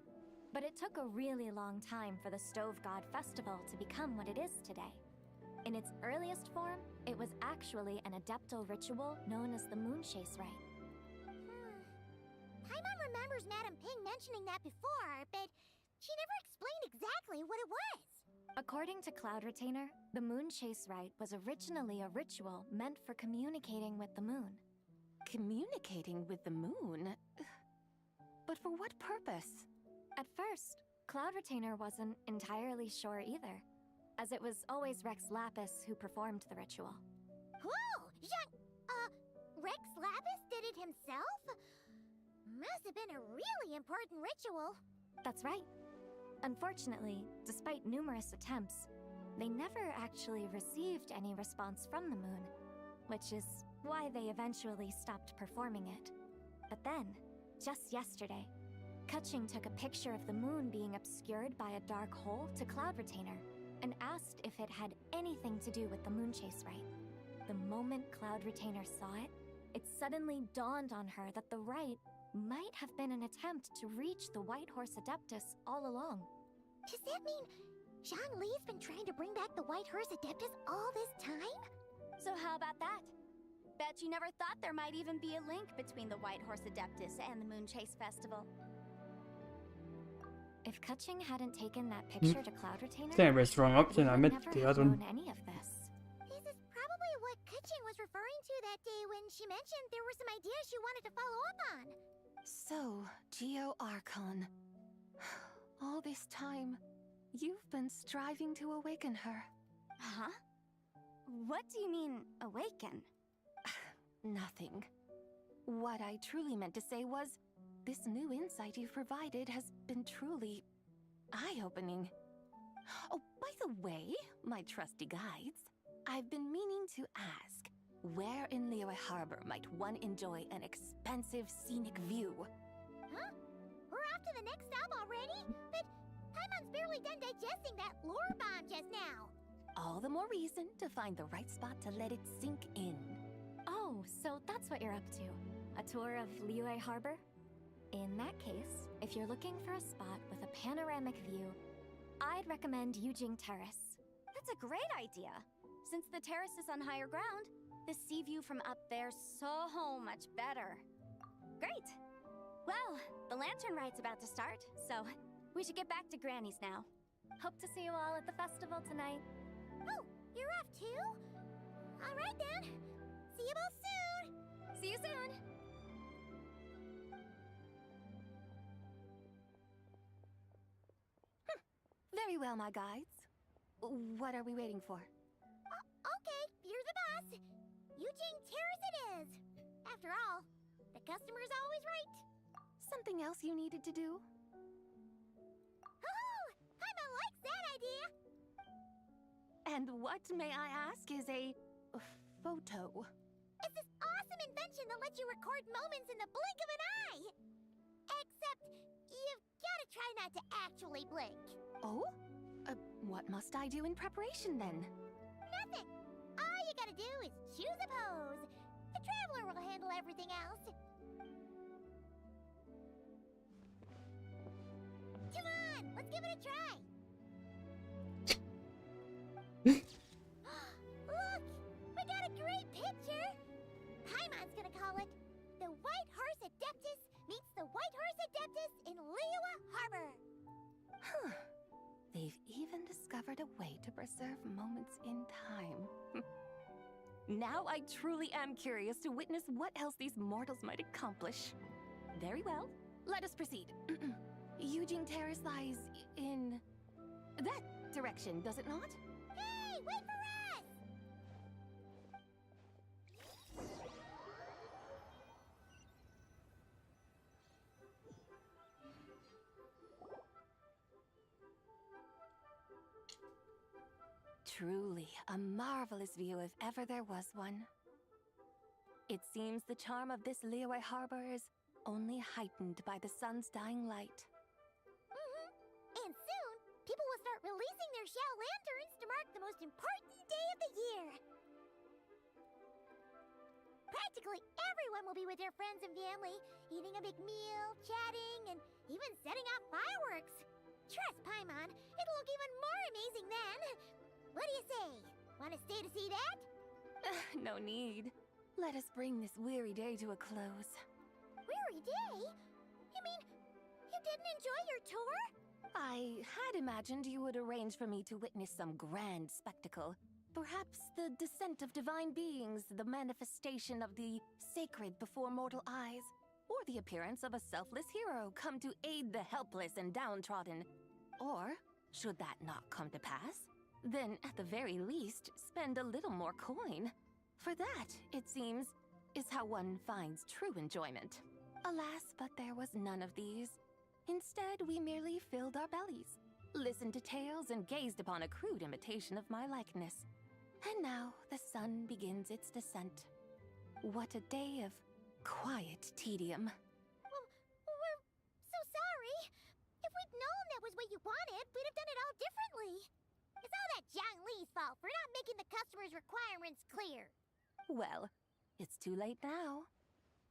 But it took a really long time for the Stove God Festival to become what it is today. In its earliest form, it was actually an adeptal ritual known as the Moon Chase Rite. Paimon remembers Madame Ping mentioning that before, but she never explained exactly what it was. According to Cloud Retainer, the Moon Chase Rite was originally a ritual meant for communicating with the moon. Communicating with the moon? But for what purpose? At first, Cloud Retainer wasn't entirely sure either, as it was always Rex Lapis who performed the ritual. Whoa! Rex Lapis did it himself? Must have been a really important ritual. That's right. Unfortunately, despite numerous attempts, they never actually received any response from the moon, which is why they eventually stopped performing it. But then, just yesterday, Keqing took a picture of the moon being obscured by a dark hole to Cloud Retainer and asked if it had anything to do with the Moon Chase Rite. The moment Cloud Retainer saw it, it suddenly dawned on her that the rite might have been an attempt to reach the White Horse Adeptus all along. Does that mean Zhongli's been trying to bring back the White Horse Adeptus all this time? So how about that? Bet you never thought there might even be a link between the White Horse Adeptus and the Moon Chase Festival. If Keqing hadn't taken that picture to Cloud Retainer, Damn, that's the wrong option. I meant the other one. any of this. This is probably what Keqing was referring to that day when she mentioned there were some ideas she wanted to follow up on. So, Geo Archon. All this time, you've been striving to awaken her. Huh? What do you mean, awaken? Nothing. What I truly meant to say was, this new insight you've provided has been truly eye-opening. Oh, by the way, my trusty guides, I've been meaning to ask, where in Liyue Harbor might one enjoy an expansive scenic view? Huh? We're off to the next stop already? But Paimon's barely done digesting that lore bomb just now. All the more reason to find the right spot to let it sink in. Oh, Oh, so that's what you're up to. A tour of Liyue Harbor? In that case, if you're looking for a spot with a panoramic view, I'd recommend Yujing Terrace. That's a great idea. Since the terrace is on higher ground, the sea view from up there's so much better. Great! Well, the Lantern Rite's about to start, so we should get back to Granny's now. Hope to see you all at the festival tonight. Oh, you're off too? All right then. See you both soon. See you soon. Very well, my guides. What are we waiting for? Okay, you're the boss. Eugene Terrace it is. After all, the customer's always right. Something else you needed to do? Oh, Paimon likes that idea. And what, may I ask, is a photo? It's this awesome invention that lets you record moments in the blink of an eye. Except, you've gotta try not to actually blink. Oh? What must I do in preparation then? Nothing. All you gotta do is choose a pose. The Traveler will handle everything else. Come on, let's give it a try. Look, we got a great picture. Paimon's gonna call it The White Horse Adeptus Meets the White Horse Adeptus in Liyue Harbor. Huh. They've even discovered a way to preserve moments in time. Now I truly am curious to witness what else these mortals might accomplish. Very well, let us proceed. Eugene Terrace lies in that direction, does it not? Hey, wait for us! Truly a marvelous view if ever there was one. It seems the charm of this Liyue Harbor is only heightened by the sun's dying light. And soon, people will start releasing their shell lanterns to mark the most important day of the year. Practically everyone will be with their friends and family, eating a big meal, chatting, and even setting off fireworks. Trust Paimon, it'll look even more amazing then. What do you say? Want to stay to see that? No need. Let us bring this weary day to a close. Weary day? You mean, you didn't enjoy your tour? I had imagined you would arrange for me to witness some grand spectacle. Perhaps the descent of divine beings, the manifestation of the sacred before mortal eyes, or the appearance of a selfless hero come to aid the helpless and downtrodden. Or, should that not come to pass, then at the very least, spend a little more coin. For that, it seems, is how one finds true enjoyment. Alas, but there was none of these. Instead, we merely filled our bellies, listened to tales, and gazed upon a crude imitation of my likeness. And now the sun begins its descent. What a day of quiet tedium. We're so sorry. If we'd known that was what you wanted, we'd have done it all differently. It's all that Jiang Li's fault for not making the customer's requirements clear. Well, it's too late now.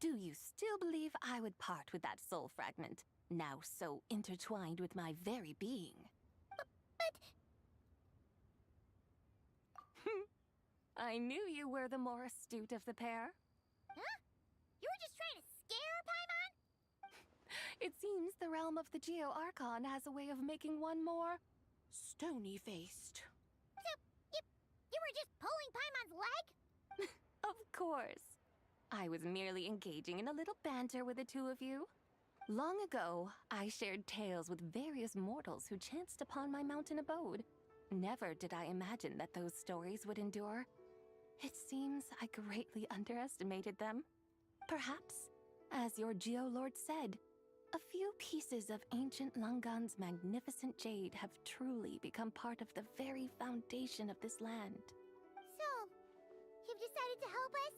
Do you still believe I would part with that soul fragment, now so intertwined with my very being? But... I knew you were the more astute of the pair. Huh? You were just trying to scare Paimon? It seems the realm of the Geo-Archon has a way of making one more stony-faced. So, you were just pulling Paimon's leg? Of course. I was merely engaging in a little banter with the two of you. Long ago, I shared tales with various mortals who chanced upon my mountain abode. Never did I imagine that those stories would endure. It seems I greatly underestimated them. Perhaps, as your Geolord said, a few pieces of ancient Langan's magnificent jade have truly become part of the very foundation of this land. So, you've decided to help us?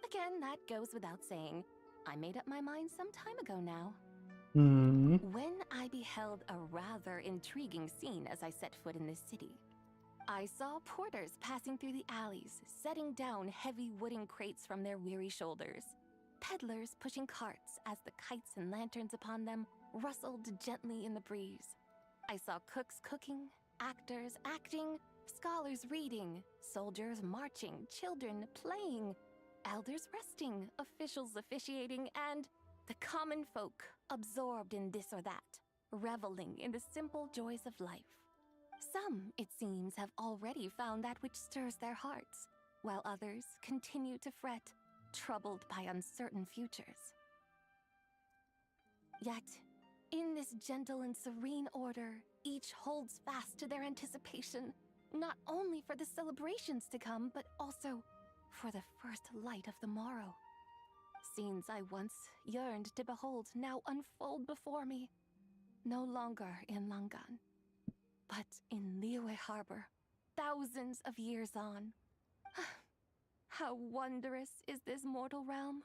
Again, that goes without saying. I made up my mind some time ago now. When I beheld a rather intriguing scene as I set foot in this city. I saw porters passing through the alleys, setting down heavy wooden crates from their weary shoulders. Peddlers pushing carts as the kites and lanterns upon them rustled gently in the breeze. I saw cooks cooking, actors acting, scholars reading, soldiers marching, children playing, elders resting, officials officiating, and the common folk absorbed in this or that, reveling in the simple joys of life. Some, it seems, have already found that which stirs their hearts, while others continue to fret, troubled by uncertain futures. Yet, in this gentle and serene order, each holds fast to their anticipation, not only for the celebrations to come, but also for the first light of the morrow. Scenes I once yearned to behold now unfold before me, no longer in Langan, but in Liyue Harbor, thousands of years on. How wondrous is this mortal realm?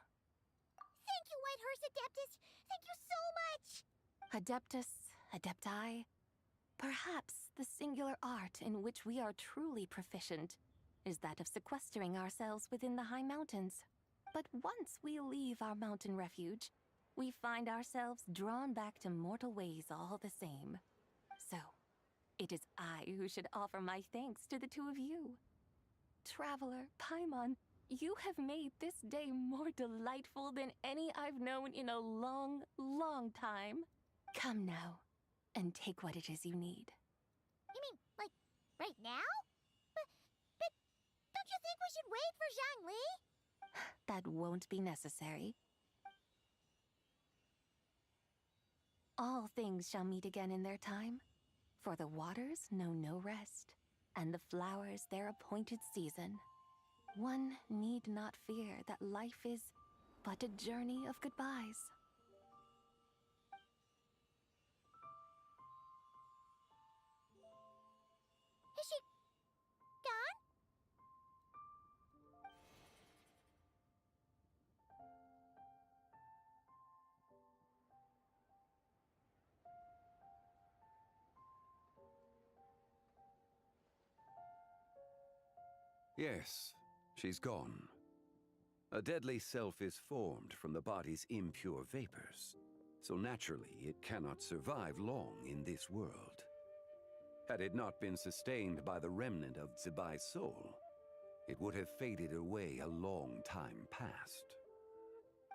Thank you, Whitehurst Adeptus! Thank you so much! Adeptus, Adepti, perhaps the singular art in which we are truly proficient is that of sequestering ourselves within the high mountains. But once we leave our mountain refuge, we find ourselves drawn back to mortal ways all the same. So, it is I who should offer my thanks to the two of you. Traveler, Paimon, you have made this day more delightful than any I've known in a long, long time. Come now, and take what it is you need. You mean, like, right now? But don't you think we should wait for Zhangli? That won't be necessary. All things shall meet again in their time, for the waters know no rest, and the flowers their appointed season. One need not fear that life is but a journey of goodbyes. Is she gone? Yes, she's gone. A deadly self is formed from the body's impure vapors, so naturally it cannot survive long in this world. Had it not been sustained by the remnant of Zibai's soul, it would have faded away a long time past.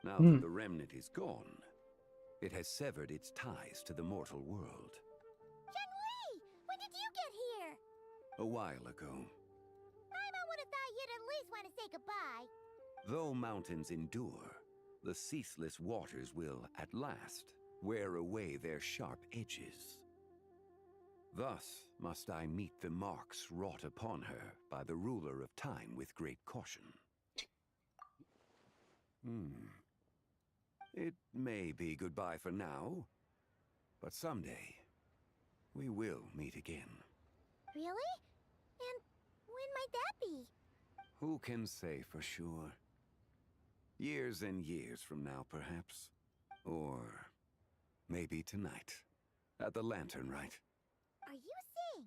Now that the remnant is gone, it has severed its ties to the mortal world. Zhangli! When did you get here? A while ago. I would have thought you'd at least want to say goodbye. Though mountains endure, the ceaseless waters will, at last, wear away their sharp edges. Thus must I meet the marks wrought upon her by the ruler of time with great caution. It may be goodbye for now, but someday we will meet again. Really? And when might that be? Who can say for sure? Years and years from now, perhaps. Or maybe tonight, at the Latenrn Rite. Are you saying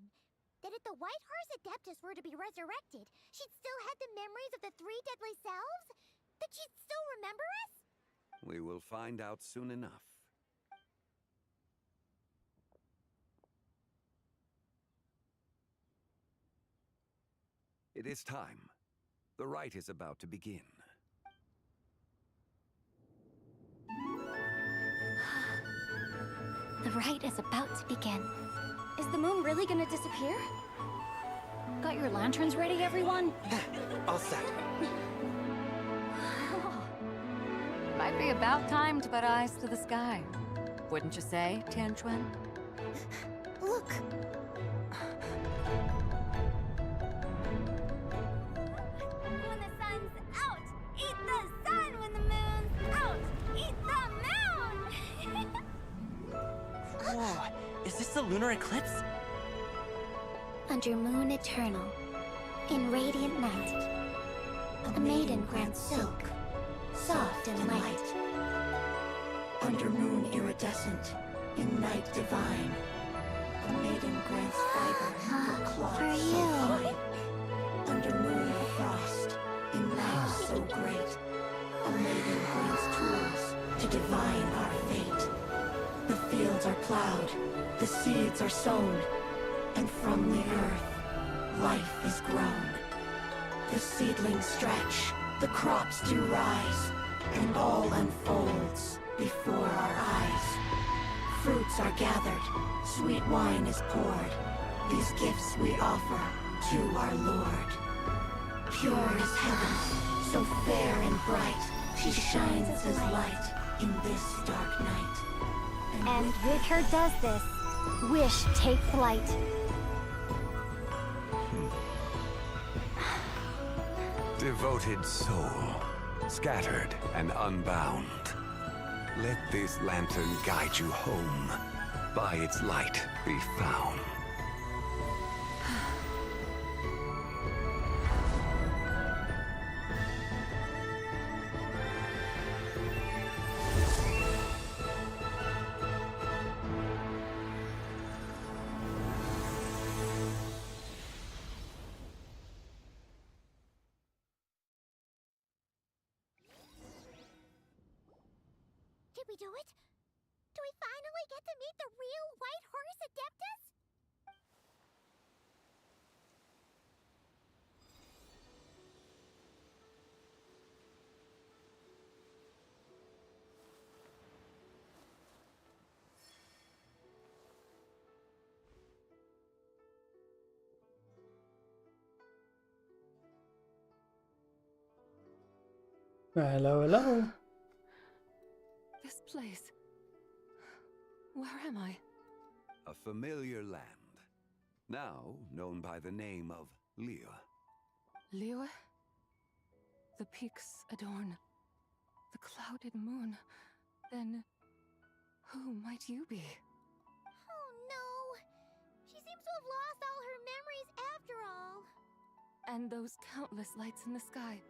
that if the Whitehurst Adeptus were to be resurrected, she'd still have the memories of the three deadly selves? That she'd still remember us? We will find out soon enough. It is time. The rite is about to begin. The rite is about to begin. Is the moon really gonna disappear? Got your lanterns ready, everyone? All set. Might be about time to put eyes to the sky. Wouldn't you say, Tianquan? Look! When the sun's out, eat the sun. When the moon's out, eat the moon. Whoa, is this the lunar eclipse? Under moon eternal, in radiant night, a maiden grants silk, soft and light. Under moon iridescent, in night divine, a maiden grants fiber for cloth For so you. fine. divine our fate. The fields are plowed, the seeds are sown, and from the earth, life is grown. The seedlings stretch, the crops do rise, and all unfolds before our eyes. Fruits are gathered, sweet wine is poured. These gifts we offer to our Lord. Pure is heaven, so fair and bright. She shines as light in this dark night. And with her does this, wish take flight. Devoted soul, scattered and unbound. Let this lantern guide you home. By its light be found. Did we do it? Do we finally get to meet the real White Horse Adeptus? Hello, hello. This place. Where am I? A familiar land, now known by the name of Liyue. Liyue? The peaks adorn the clouded moon. Then, who might you be? Oh no! She seems to have lost all her memories after all. And those countless lights in the sky.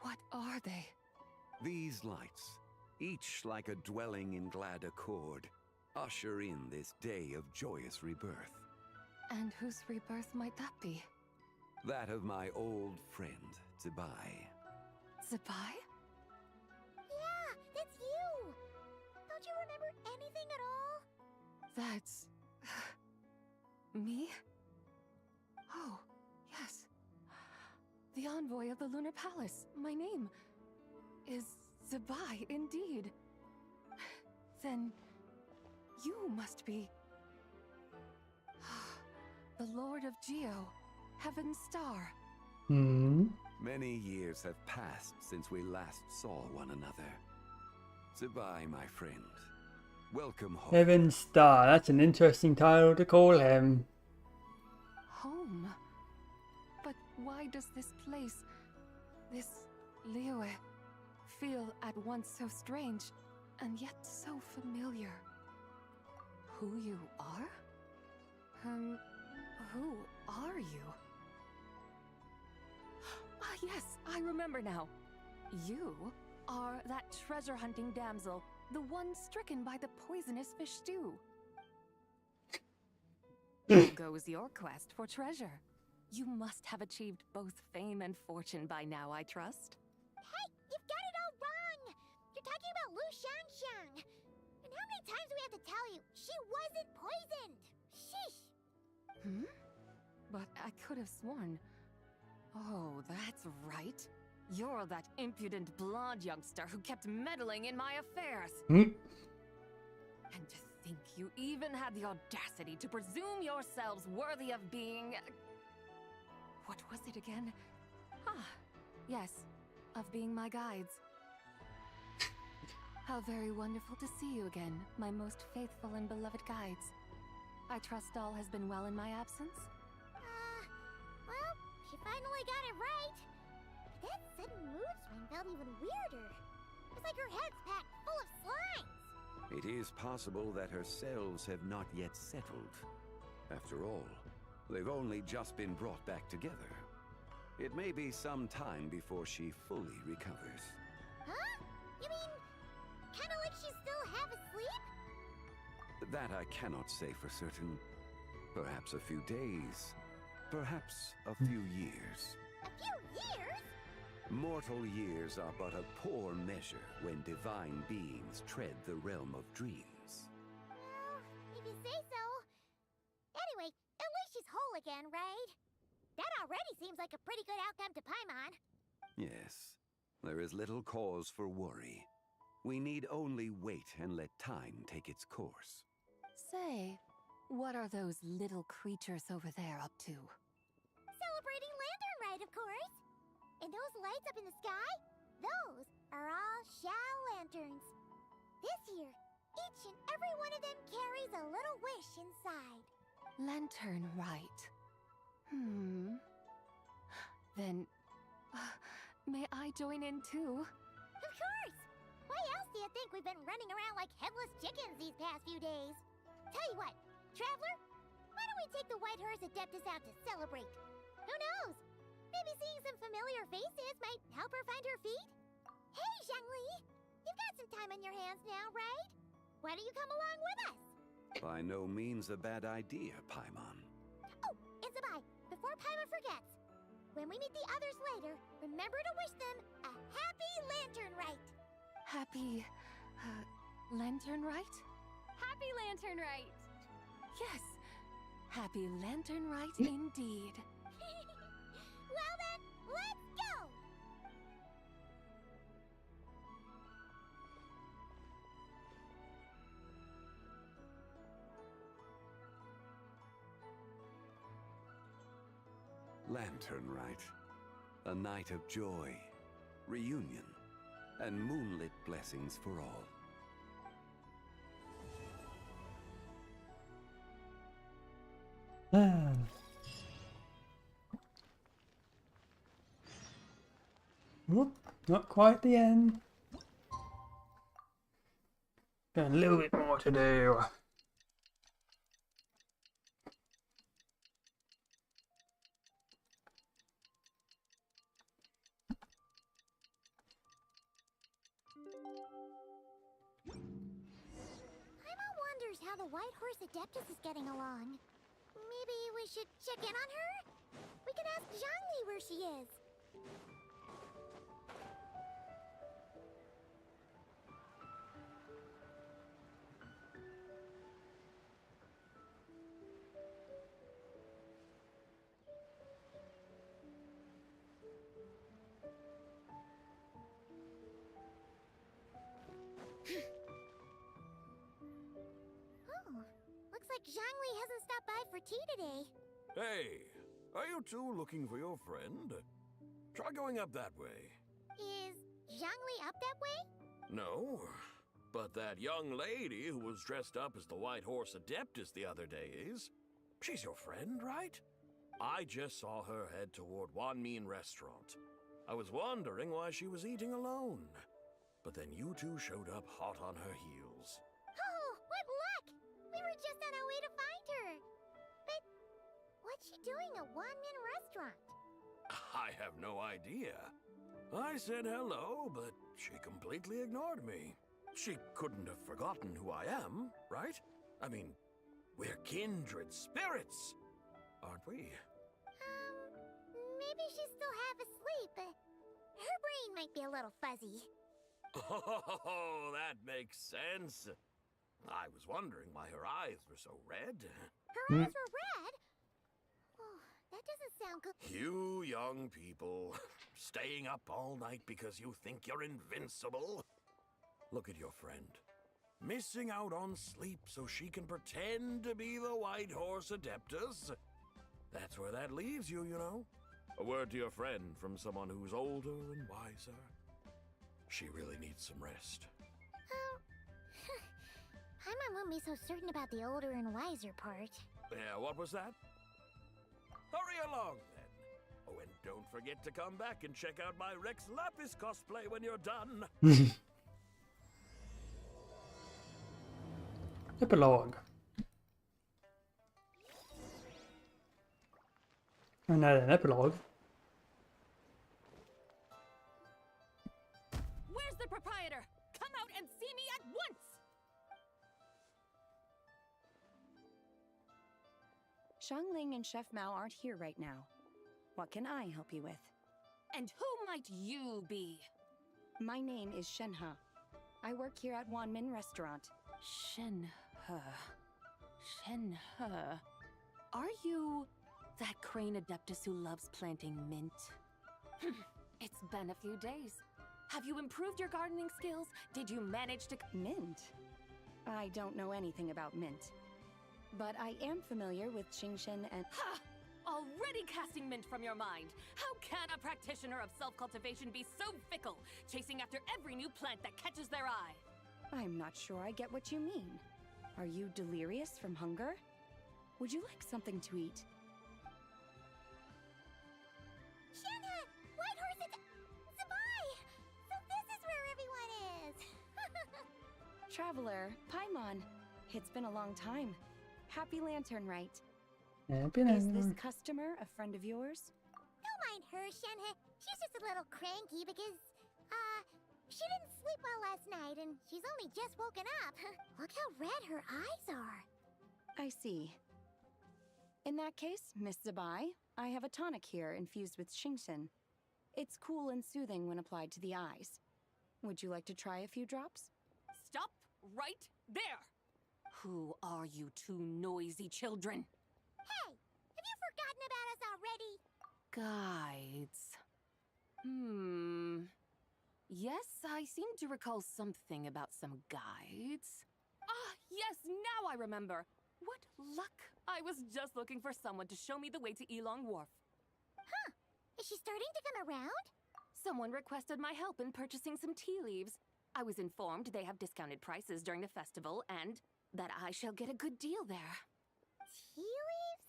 What are they? These lights, each like a dwelling in glad accord, usher in this day of joyous rebirth. And whose rebirth might that be? That of my old friend, Zibai. Zibai? Yeah, that's you! Don't you remember anything at all? That's... me? Oh, yes. The envoy of the Lunar Palace. My name is Zibai, indeed. Then you must be... the Lord of Geo, Heaven's Star. Many years have passed since we last saw one another. Zibai, my friend. Welcome home. Heaven Star, that's an interesting title to call him. Home? But why does this place, this Liyue, feel at once so strange and yet so familiar? Who you are? Who are you? Ah, yes, I remember now. You are that treasure-hunting damsel, the one stricken by the poisonous fish stew. How goes your quest for treasure? You must have achieved both fame and fortune by now, I trust. Hey, you've got it all wrong! You're talking about Lu Xiangxiang. And how many times do we have to tell you? She wasn't poisoned! Sheesh! But I could have sworn... Oh, that's right. You're that impudent blonde youngster who kept meddling in my affairs. And to think you even had the audacity to presume yourselves worthy of being... What was it again? Ah, yes, of being my guides. How very wonderful to see you again, my most faithful and beloved guides. I trust all has been well in my absence? Well, she finally got it right. But that sudden mood swing felt even weirder. It's like her head's packed full of slimes. It is possible that her cells have not yet settled. After all, they've only just been brought back together. It may be some time before she fully recovers. Huh? You mean, kinda like she's still half asleep? That I cannot say for certain. Perhaps a few days. Perhaps a few years. A few years? Mortal years are but a poor measure when divine beings tread the realm of dreams. Well, if you say so. Anyway, at least she's whole again, right? That already seems like a pretty good outcome to Paimon. Yes, there is little cause for worry. We need only wait and let time take its course. Say, what are those little creatures over there up to? Celebrating Lantern Rite, of course. And those lights up in the sky? Those are all Shao lanterns. This year, each and every one of them carries a little wish inside. Lantern Rite. Then, may I join in too? Of course! Why else do you think we've been running around like headless chickens these past few days? Tell you what, Traveler, why don't we take the White Horse Adeptus out to celebrate? Who knows? Maybe seeing some familiar faces might help her find her feet? Hey, Zhangli! You've got some time on your hands now, right? Why don't you come along with us? By no means a bad idea, Paimon. Oh, and Zabai, before Paimon forgets, when we meet the others later, remember to wish them a happy Lantern Rite! Happy, Lantern Rite? Happy Lantern Rite! Yes, happy Lantern Rite indeed. Well then, let's go! Lantern Rite. A night of joy, reunion, and moonlit blessings for all. Whoop, not quite the end. Got a little bit more to do. Paimon wonders how the White Horse Adeptus is getting along. Maybe we should check in on her? We can ask Zhangli where she is. Oh, looks like Zhangli hasn't stopped by for tea today. Hey, are you two looking for your friend? Try going up that way. Is Zhangli up that way? No, but that young lady who was dressed up as the White Horse Adeptus the other day is. She's your friend, right? I just saw her head toward Wanmin Restaurant. I was wondering why she was eating alone. But then you two showed up hot on her heels. Oh, what luck! We were just on our way to find her. But what's she doing at Wanmin Restaurant? I have no idea. I said hello, but she completely ignored me. She couldn't have forgotten who I am, right? I mean, we're kindred spirits, aren't we? Maybe she's still half asleep. Her brain might be a little fuzzy. Oh, that makes sense. I was wondering why her eyes were so red. Her eyes were red? Oh, that doesn't sound good. You young people, staying up all night because you think you're invincible. Look at your friend. Missing out on sleep so she can pretend to be the White Horse Adeptus. That's where that leaves you, you know. A word to your friend from someone who's older and wiser. She really needs some rest. Paimon won't be so certain about the older and wiser part. Yeah, what was that? Hurry along, then. Oh, and don't forget to come back and check out my Rex Lapis cosplay when you're done. Epilogue. Oh no, an epilogue. Where's the proprietor? Come out and see me at once! Xiangling and Chef Mao aren't here right now. What can I help you with? And who might you be? My name is Shenhe. I work here at Wanmin Restaurant. Shenhe. Shenhe. Are you that crane adeptus who loves planting mint? It's been a few days. Have you improved your gardening skills? Did you manage to... Mint? I don't know anything about mint. But I am familiar with Genshin and... Ha! Already casting mint from your mind. How can a practitioner of self-cultivation be so fickle, chasing after every new plant that catches their eye? I'm not sure I get what you mean. Are you delirious from hunger? Would you like something to eat? Shenhe! White Horse is... Sabai! So this is where everyone is! Traveler, Paimon. It's been a long time. Happy Latenrn, Rite. Is this customer a friend of yours? Don't mind her, Shenhe. She's just a little cranky because, she didn't sleep well last night and she's only just woken up. Look how red her eyes are. I see. In that case, Miss Zabai, I have a tonic here infused with Genshin. It's cool and soothing when applied to the eyes. Would you like to try a few drops? Stop right there! Who are you two noisy children? Hey! Have you forgotten about us already? Guides. Yes, I seem to recall something about some guides. Ah, yes, now I remember. What luck! I was just looking for someone to show me the way to Elong Wharf. Huh. Is she starting to come around? Someone requested my help in purchasing some tea leaves. I was informed they have discounted prices during the festival and that I shall get a good deal there. Tea leaves?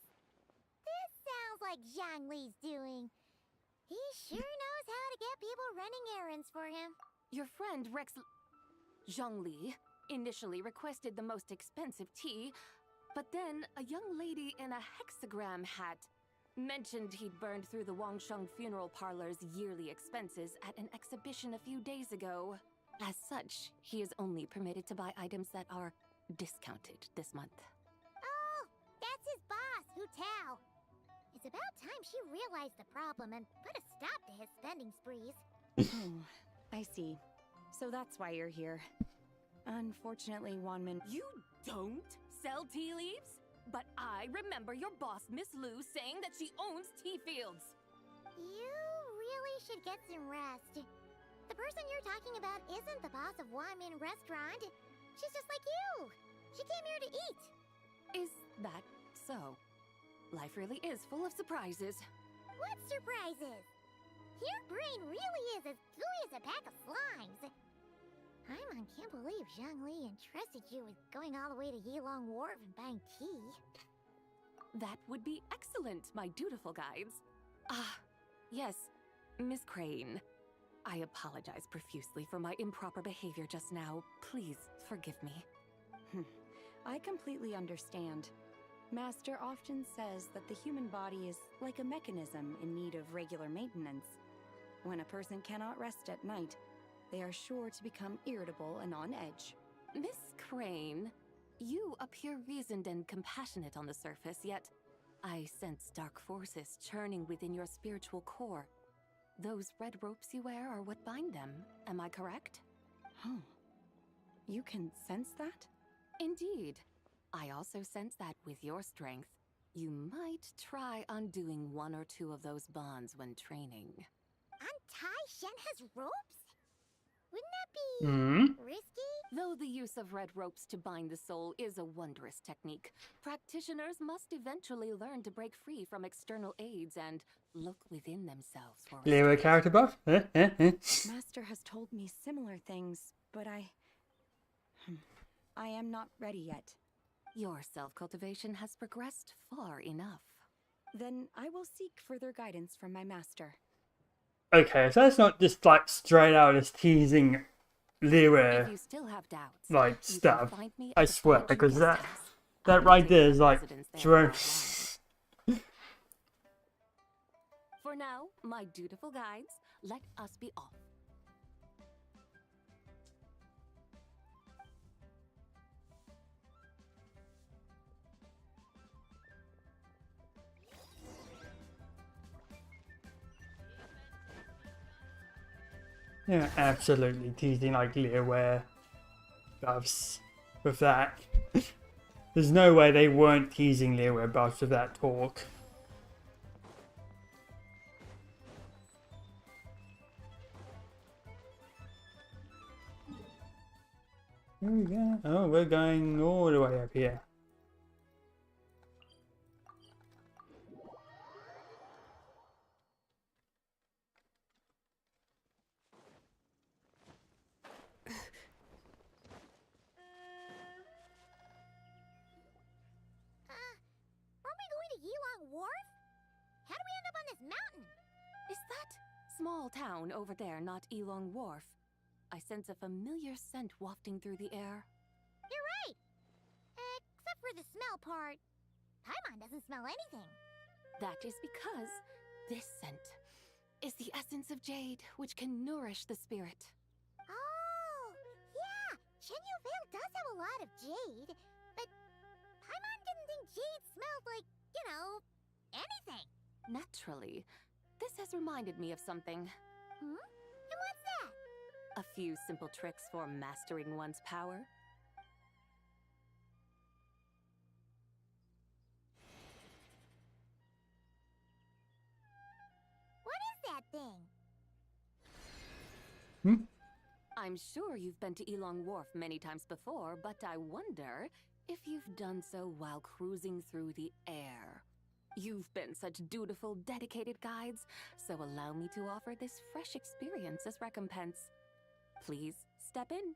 This sounds like Zhongli's doing. He sure knows how to get people running errands for him. Your friend Rex Zhongli initially requested the most expensive tea, but then a young lady in a hexagram hat mentioned he'd burned through the Wangsheng funeral parlor's yearly expenses at an exhibition a few days ago. As such, he is only permitted to buy items that are discounted this month. Oh, that's his boss, Hu Tao. It's about time she realized the problem and put a stop to his spending sprees. Oh, I see. So that's why you're here. Unfortunately, Wanmin... You don't sell tea leaves? But I remember your boss, Miss Lu, saying that she owns tea fields. You really should get some rest. The person you're talking about isn't the boss of Wanmin Restaurant. She's just like you. She came here to eat. Is that so? Life really is full of surprises. What surprises? Your brain really is as gooey as a pack of slimes. Paimon can't believe Zhongli entrusted you with going all the way to Yilong Wharf and buying tea. That would be excellent, my dutiful guides. Ah, yes, Miss Crane. I apologize profusely for my improper behavior just now. Please forgive me. I completely understand. Master often says that the human body is like a mechanism in need of regular maintenance. When a person cannot rest at night, they are sure to become irritable and on edge. Miss Crane, you appear reasoned and compassionate on the surface, yet I sense dark forces churning within your spiritual core. Those red ropes you wear are what bind them, am I correct? Oh, you can sense that? Indeed. I also sense that with your strength, you might try undoing one or two of those bonds when training. Untie Shenhe's ropes? Wouldn't that be risky? Though the use of red ropes to bind the soul is a wondrous technique, practitioners must eventually learn to break free from external aids and look within themselves for Leo character buff? Master has told me similar things, but I am not ready yet. Your self-cultivation has progressed far enough. Then I will seek further guidance from my master. Okay, so that's not just like straight out as teasing Lyra If you still have doubts, like you stuff. can find me at I the swear, College because Guest that House. right there is like Residence there Jerome. For now, my dutiful guides, let us be off. Yeah, absolutely teasing like Learware buffs with that. There's no way they weren't teasing Learware buffs with that talk. Where are we going? Oh, we're going all the way up here. Aren't we going to Yilong Wharf? How do we end up on this mountain? Is that small town over there not Elong Wharf? I sense a familiar scent wafting through the air. You're right! Except for the smell part. Paimon doesn't smell anything. That is because this scent is the essence of jade, which can nourish the spirit. Oh, yeah! Shenyu Vale does have a lot of jade, but Paimon didn't think jade smelled like, you know, anything. Naturally, this has reminded me of something. Hmm? And what's that? A few simple tricks for mastering one's power. What is that thing? I'm sure you've been to Elong Wharf many times before, but I wonder if you've done so while cruising through the air. You've been such dutiful, dedicated guides, so allow me to offer this fresh experience as recompense. Please step in.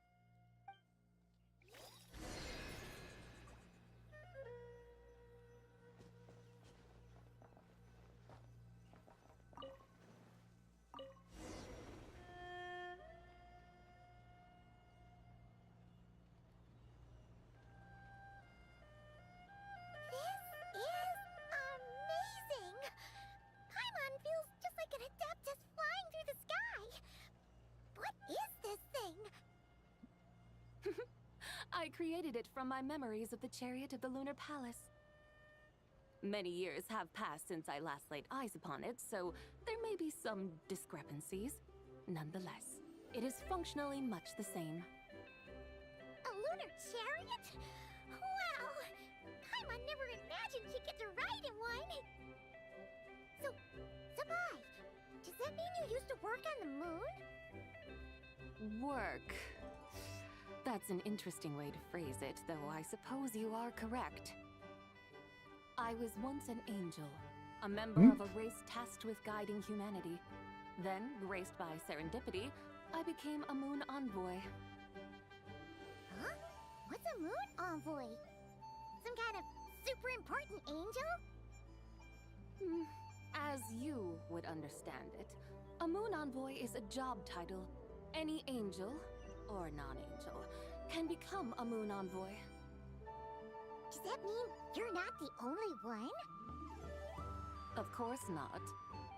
Paimon feels just like an Adeptus flying through the sky. What is this thing? I created it from my memories of the chariot of the Lunar Palace. Many years have passed since I last laid eyes upon it, so there may be some discrepancies. Nonetheless, it is functionally much the same. A lunar chariot? Wow! Paimon never imagined she'd get to ride in one. So, Sabai, does that mean you used to work on the moon? Work. That's an interesting way to phrase it, though I suppose you are correct. I was once an angel, a member of a race tasked with guiding humanity. Then, graced by serendipity, I became a moon envoy. Huh? What's a moon envoy? Some kind of super important angel? As you would understand it, a moon envoy is a job title. Any angel, or non-angel, can become a moon envoy. Does that mean you're not the only one? Of course not.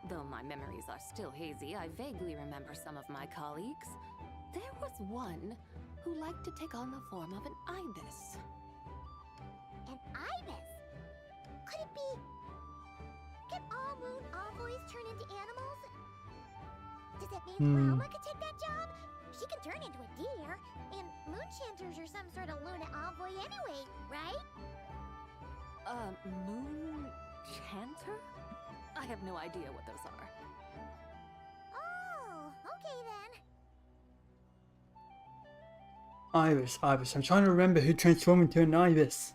Though my memories are still hazy, I vaguely remember some of my colleagues. There was one who liked to take on the form of an ibis. An ibis? Could it be... Can all moon envoys turn into animals? Does that mean Rauma could take that job? She can turn into a deer, and moon chanters are some sort of Luna envoy anyway, right? Moon chanter? I have no idea what those are. Oh, okay then. Ibis. I'm trying to remember who transformed into an ibis.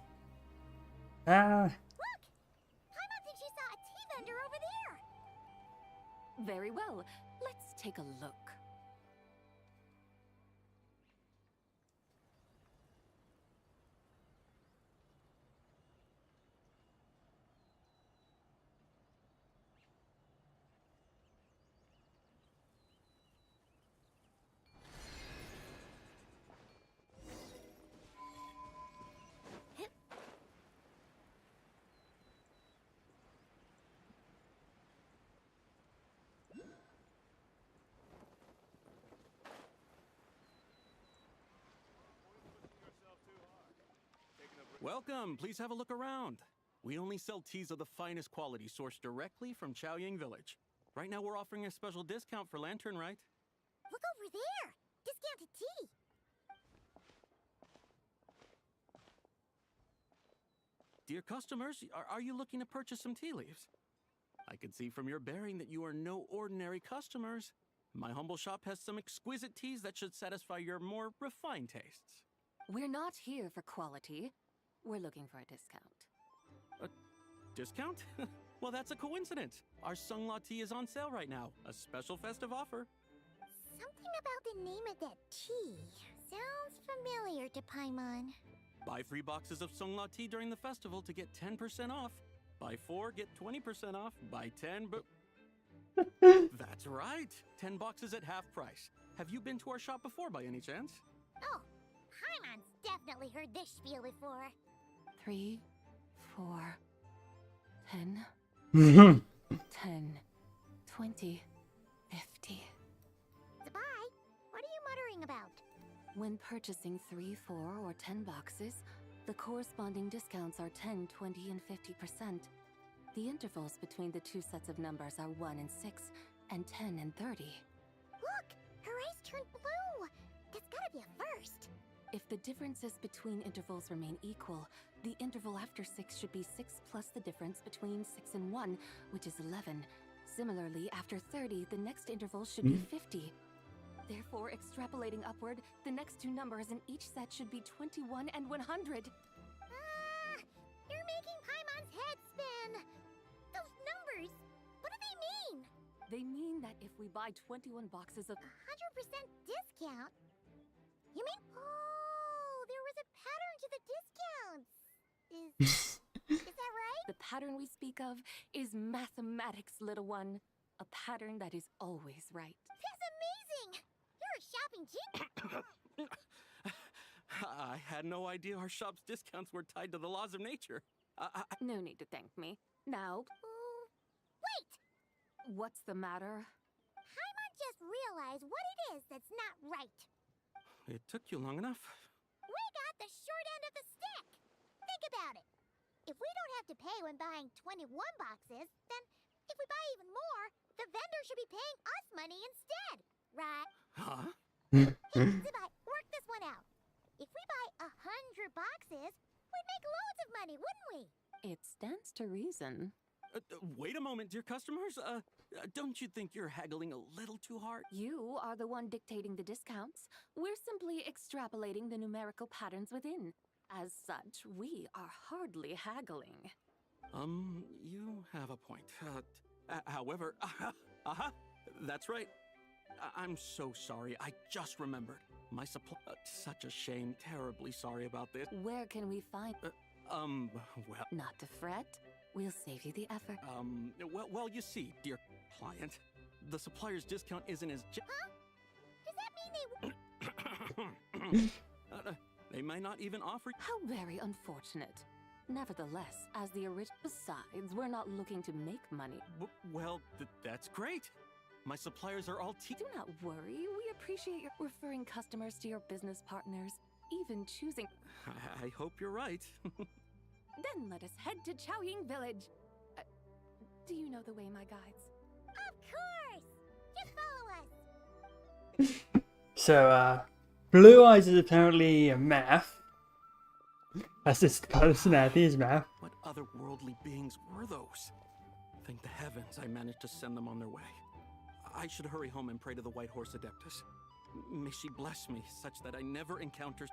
Look! Paimon thinks she saw a tea vendor over there! Very well. Let's take a look. Welcome, please have a look around. We only sell teas of the finest quality sourced directly from Chaoying Village. Right now we're offering a special discount for Latenrn Rite. Look over there! Discounted tea! Dear customers, are you looking to purchase some tea leaves? I can see from your bearing that you are no ordinary customers. My humble shop has some exquisite teas that should satisfy your more refined tastes. We're not here for quality. We're looking for a discount. A discount? Well, that's a coincidence. Our Sunglaw tea is on sale right now. A special festive offer. Something about the name of that tea sounds familiar to Paimon. Buy 3 boxes of Sunglaw tea during the festival to get 10% off. Buy 4, get 20% off. Buy 10, but... That's right. 10 boxes at half price. Have you been to our shop before by any chance? Oh, Paimon's definitely heard this spiel before. 3, 4, 10, 10, 20, 50. Zabai, what are you muttering about? When purchasing 3, 4, or 10 boxes, the corresponding discounts are 10, 20, and 50%. The intervals between the two sets of numbers are 1 and 6, and 10 and 30. Look! Her eyes turned blue! That's gotta be a first! If the differences between intervals remain equal, the interval after 6 should be 6 plus the difference between 6 and 1, which is 11. Similarly, after 30, the next interval should be 50. Therefore, extrapolating upward, the next two numbers in each set should be 21 and 100. You're making Paimon's head spin! Those numbers! What do they mean? They mean that if we buy 21 boxes of 100% discount? You mean... Oh, there was a pattern to the discounts! Is that right? The pattern we speak of is mathematics, little one. A pattern that is always right. That's amazing! You're a shopping genius! I had no idea our shop's discounts were tied to the laws of nature. No need to thank me. Now... Wait! What's the matter? Paimon just realized what it is that's not right. It took you long enough. We got the short end of the stick! Think about it. If we don't have to pay when buying 21 boxes, then if we buy even more, the vendor should be paying us money instead, right? Huh? Hey, Zibai, work this one out. If we buy 100 boxes, we'd make loads of money, wouldn't we? It stands to reason. Wait a moment, dear customers. Don't you think you're haggling a little too hard? You are the one dictating the discounts. We're simply extrapolating the numerical patterns within. As such, we are hardly haggling. You have a point. However, that's right. I'm so sorry. I just remembered. My supply... such a shame. Terribly sorry about this. Where can we find... well... Not to fret. We'll save you the effort. Well, you see, dear client, the supplier's discount isn't as... Huh? Does that mean they... They might not even offer... How very unfortunate. Nevertheless, as the original... Besides, we're not looking to make money. Well, that's great. My suppliers are all... Do not worry. We appreciate your referring customers to your business partners, even choosing... I hope you're right. Then let us head to Chaoying Village. Do you know the way, my guides? Of course! Just follow us! So, Blue Eyes is apparently a math. That's his personality, is math. What otherworldly beings were those? Thank the heavens I managed to send them on their way. I should hurry home and pray to the White Horse Adeptus. May she bless me such that I never encounter...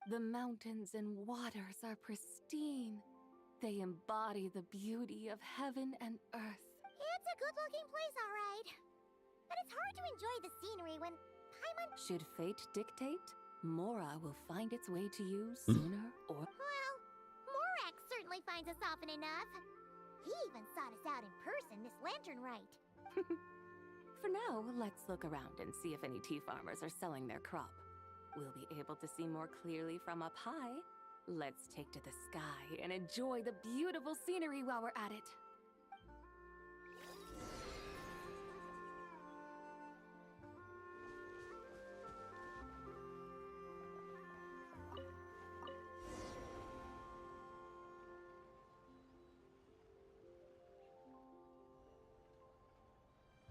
The mountains and waters are pristine. They embody the beauty of heaven and earth. It's a good-looking place, all right. But it's hard to enjoy the scenery when Paimon... Should fate dictate, Mora will find its way to you sooner or... Well, Morak certainly finds us often enough. He even sought us out in person this lantern Rite. For now, let's look around and see if any tea farmers are selling their crop. we'll be able to see more clearly from up high. Let's take to the sky and enjoy the beautiful scenery while we're at it.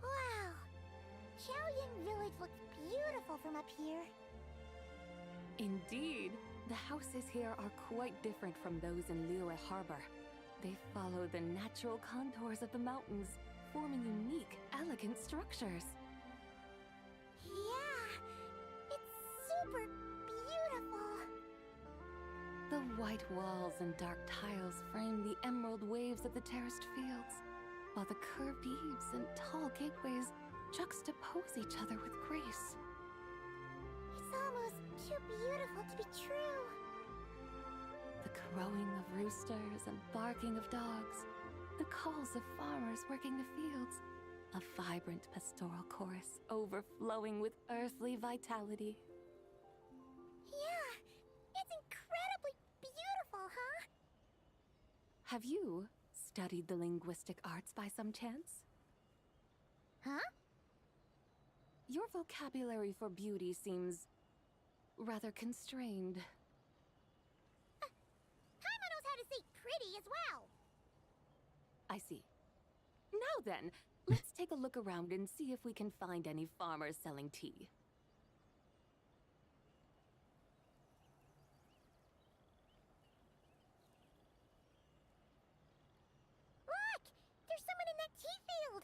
Wow! Qiaoying Village looks beautiful from up here. Indeed, the houses here are quite different from those in Liyue Harbor. They follow the natural contours of the mountains, forming unique, elegant structures. Yeah! It's super beautiful! The white walls and dark tiles frame the emerald waves of the terraced fields, while the curved eaves and tall gateways juxtapose each other with grace. It's almost too beautiful to be true. The crowing of roosters and barking of dogs, the calls of farmers working the fields, a vibrant pastoral chorus overflowing with earthly vitality. Yeah, it's incredibly beautiful, huh? Have you studied the linguistic arts by some chance? Huh? Your vocabulary for beauty seems rather constrained. Paimon knows how to say pretty as well. I see. Now then, let's take a look around and see if we can find any farmers selling tea. Look! There's someone in that tea field!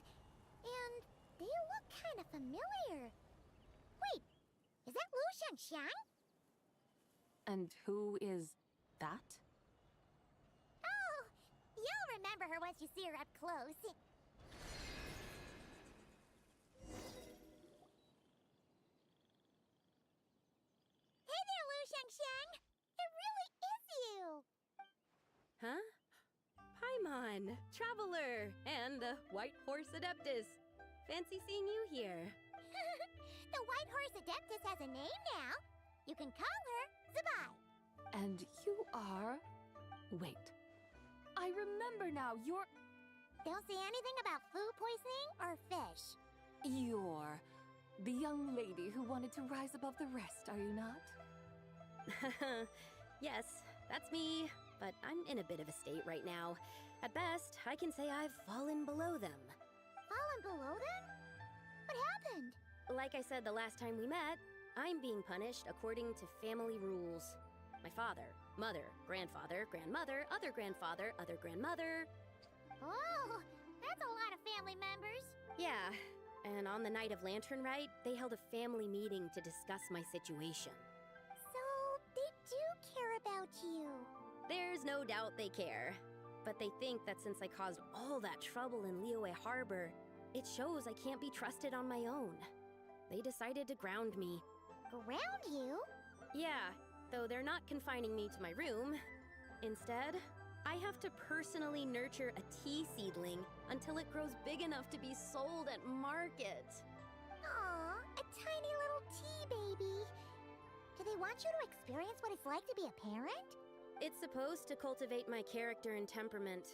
And they look kind of familiar. Wait, is that Lu Xiangxiang? And who is that? Oh, you'll remember her once you see her up close. Hey there, Lu Xiangxiang! It really is you! Huh? Paimon, Traveler, and the White Horse Adeptus. Fancy seeing you here. The White Horse Adeptus has a name now. You can call her Zabai. And you are... Wait. I remember now, you're... Don't say anything about food poisoning or fish. You're the young lady who wanted to rise above the rest, are you not? Yes, that's me, but I'm in a bit of a state right now. At best, I can say I've fallen below them. Fallen below them? What happened? Like I said the last time we met, I'm being punished according to family rules. My father, mother, grandfather, grandmother, other grandfather, other grandmother. Oh, that's a lot of family members. Yeah, and on the night of Latenrn Rite, they held a family meeting to discuss my situation. So, they do care about you. There's no doubt they care. But they think that since I caused all that trouble in Liyue Harbor, it shows I can't be trusted on my own. They decided to ground me. Ground you? Yeah, though they're not confining me to my room. Instead, I have to personally nurture a tea seedling until it grows big enough to be sold at market. Aw, a tiny little tea baby. Do they want you to experience what it's like to be a parent? It's supposed to cultivate my character and temperament.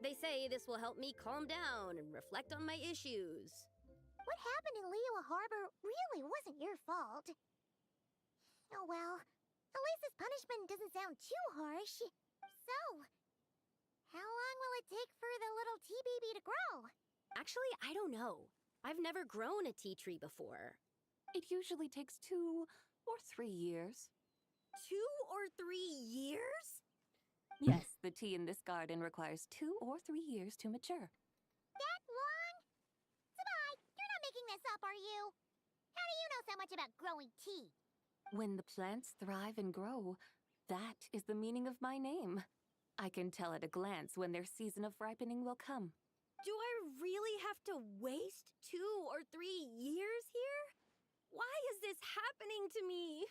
They say this will help me calm down and reflect on my issues. What happened in Liyue Harbor really wasn't your fault. Oh well, at least this punishment doesn't sound too harsh. So, how long will it take for the little tea baby to grow? Actually, I don't know. I've never grown a tea tree before. It usually takes 2 or 3 years. 2 or 3 years? Yes, the tea in this garden requires 2 or 3 years to mature. That long? Zabai, you're not making this up, are you? How do you know so much about growing tea? When the plants thrive and grow, that is the meaning of my name. I can tell at a glance when their season of ripening will come. Do I really have to waste 2 or 3 years here? Why is this happening to me?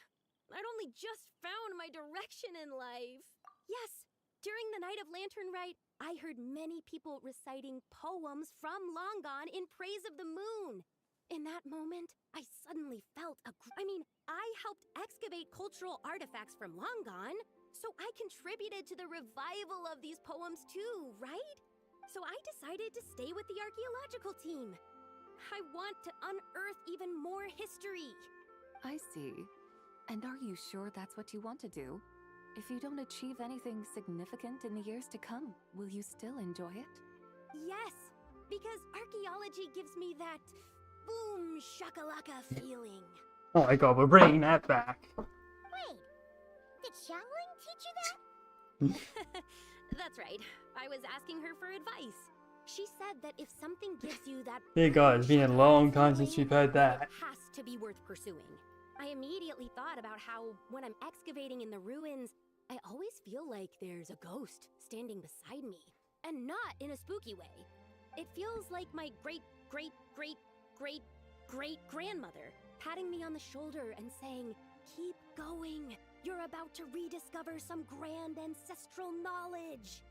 I'd only just found my direction in life. Yes, during the night of Latenrn Rite, I heard many people reciting poems from long gone in praise of the moon. In that moment, I suddenly felt I helped excavate cultural artifacts from long gone, so I contributed to the revival of these poems too, right? So I decided to stay with the archaeological team. I want to unearth even more history. I see. And are you sure that's what you want to do? If you don't achieve anything significant in the years to come, will you still enjoy it? Yes, because archaeology gives me that boom shakalaka feeling. Oh my god, we're bringing that back. Wait, did Xiangling teach you that? That's right. I was asking her for advice. She said that if something gives you that Dear God, it's been a long time since we've heard that. it has to be worth pursuing. I immediately thought about how when I'm excavating in the ruins, I always feel like there's a ghost standing beside me. And not in a spooky way. It feels like my great-great-great-great-great-grandmother patting me on the shoulder and saying, "Keep going. You're about to rediscover some grand ancestral knowledge."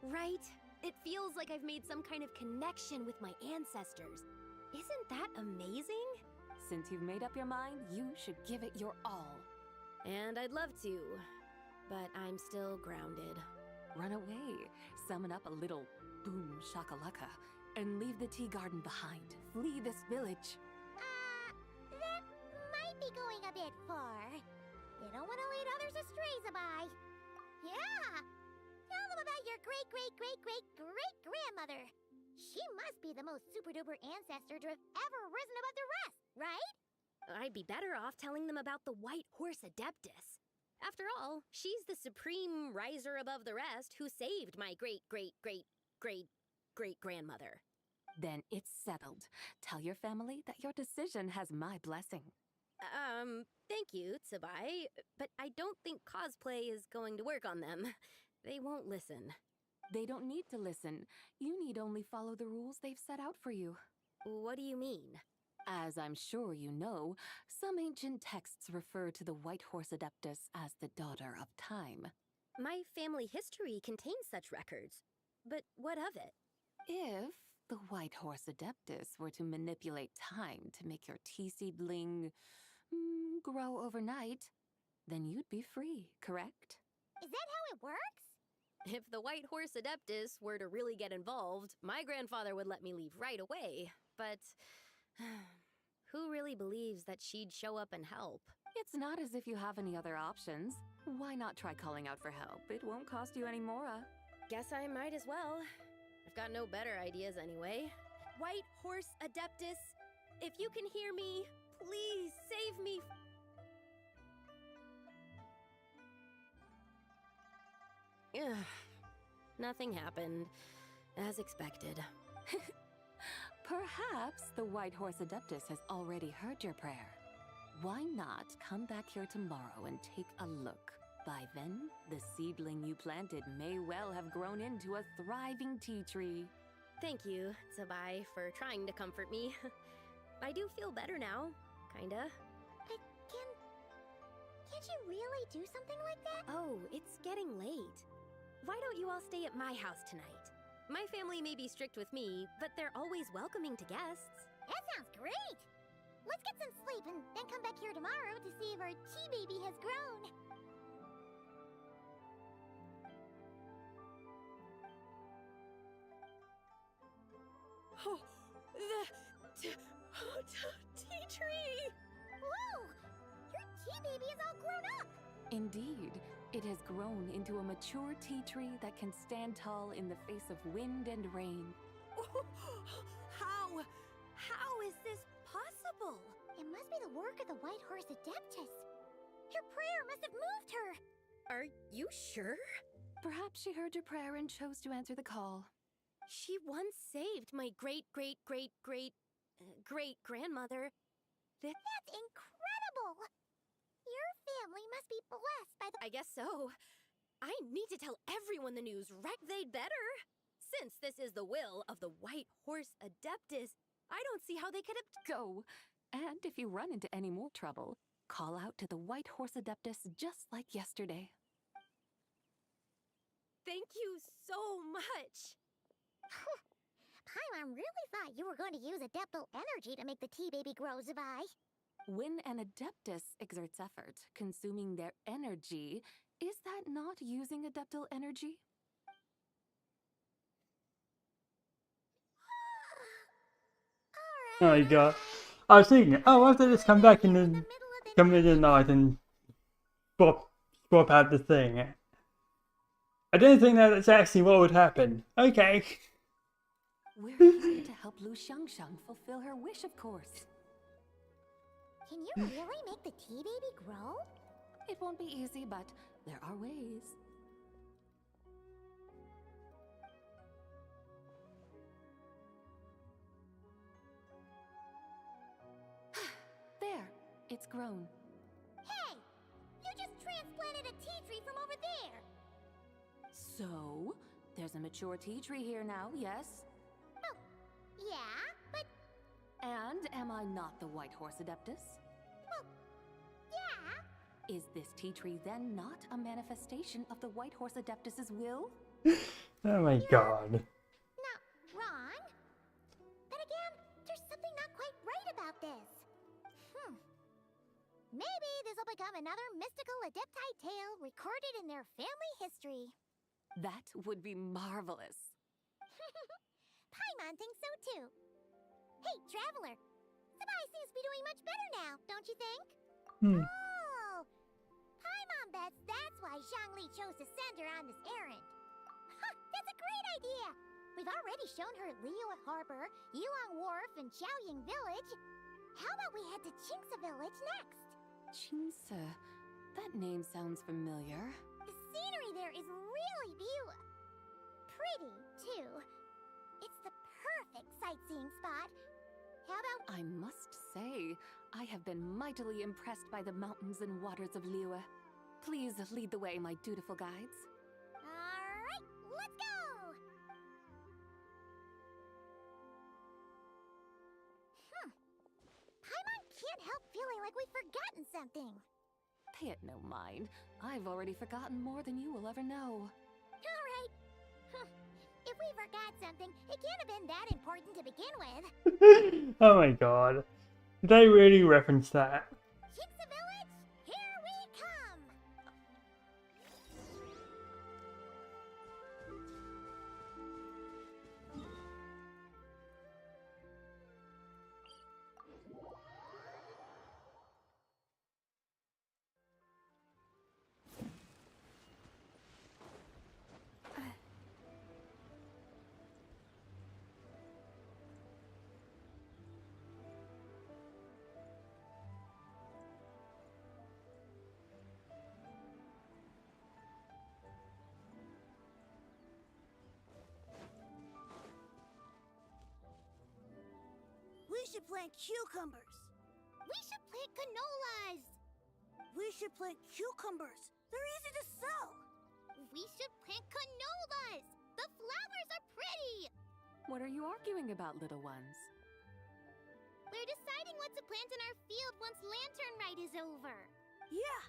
Right? It feels like I've made some kind of connection with my ancestors. Isn't that amazing? Since you've made up your mind, you should give it your all. And I'd love to, but I'm still grounded. Run away, summon up a little boom shakalaka, and leave the tea garden behind. Flee this village. That might be going a bit far. You don't want to lead others astray, Zabai. Yeah! Tell them about your great-great-great-great-great-grandmother. She must be the most super-duper ancestor to have ever risen above the rest, right? I'd be better off telling them about the White Horse Adeptus. After all, she's the supreme riser above the rest who saved my great-great-great-great-great-grandmother. Then it's settled. Tell your family that your decision has my blessing. Thank you, Tsubai, but I don't think cosplay is going to work on them. They won't listen. They don't need to listen. You need only follow the rules they've set out for you. What do you mean? As I'm sure you know, some ancient texts refer to the White Horse Adeptus as the Daughter of Time. My family history contains such records. But what of it? If the White Horse Adeptus were to manipulate time to make your tea seedling grow overnight, then you'd be free, correct? Is that how it works? If the White Horse Adeptus were to really get involved, my grandfather would let me leave right away. But who really believes that she'd show up and help? It's not as if you have any other options. Why not try calling out for help? It won't cost you any more. Guess I might as well. I've got no better ideas anyway. White Horse Adeptus, if you can hear me, please save me. Nothing happened, as expected. Perhaps the White Horse Adeptus has already heard your prayer. Why not come back here tomorrow and take a look? By then, the seedling you planted may well have grown into a thriving tea tree. Thank you, Tsubai, for trying to comfort me. I do feel better now, kinda. But can't you really do something like that? Oh, it's getting late. Why don't you all stay at my house tonight? My family may be strict with me, but they're always welcoming to guests. That sounds great! Let's get some sleep and then come back here tomorrow to see if our tea baby has grown. Oh, the tea tree! Whoa! Your tea baby is all grown up! Indeed, it has grown into a mature tea tree that can stand tall in the face of wind and rain. How is this possible? It must be the work of the White Horse Adeptus. Your prayer must have moved her. Are you sure? Perhaps she heard your prayer and chose to answer the call. She once saved my great-great-great-great-great-grandmother. That's incredible! Your family must be blessed by the— I guess so. I need to tell everyone the news right they'd better. Since this is the will of the White Horse Adeptus, I don't see how they could have— Go! And if you run into any more trouble, call out to the White Horse Adeptus just like yesterday. Thank you so much! Paimon really thought you were going to use Adeptal energy to make the tea baby grow, Zabai. When an Adeptus exerts effort, consuming their energy, is that not using Adeptal energy? Oh my god. I was thinking, oh, after this come back and then come in the night and swap out the thing. I didn't think that that's actually what would happen. Okay. We're here to help Lu Xiangxiang fulfill her wish, of course. Can you really make the tea baby grow? It won't be easy, but there are ways. There, it's grown. Hey! You just transplanted a tea tree from over there! So, there's a mature tea tree here now, yes? Oh, yeah, but... And am I not the White Horse Adeptus? Well, yeah. Is this tea tree then not a manifestation of the White Horse Adeptus's will? Oh my god. Not wrong. But again, there's something not quite right about this. Maybe this'll become another mystical Adepti tale recorded in their family history. That would be marvelous. Paimon thinks so too. Hey, Traveler. Zabai seems to be doing much better now, don't you think? Oh! Paimon bets that's why Xiangli chose to send her on this errand. That's a great idea! We've already shown her Liyue Harbor, Yulong Wharf, and Xiaoying Village. How about we head to Qingce Village next? Qingce. That name sounds familiar. The scenery there is really pretty, too. It's the perfect sightseeing spot. How about... I must say, I have been mightily impressed by the mountains and waters of Liyue. Please lead the way, my dutiful guides. Alright, let's go! Paimon can't help feeling like we've forgotten something. Pay it no mind. I've already forgotten more than you will ever know. Alright. If we forgot something, it can't have been that important to begin with. Oh my god. Did they really reference that? Qingce Village, here we come! We should plant cucumbers. We should plant canolas. We should plant cucumbers. They're easy to sow. We should plant canolas. The flowers are pretty. What are you arguing about, little ones? We're deciding what to plant in our field once Lantern Rite is over. Yeah.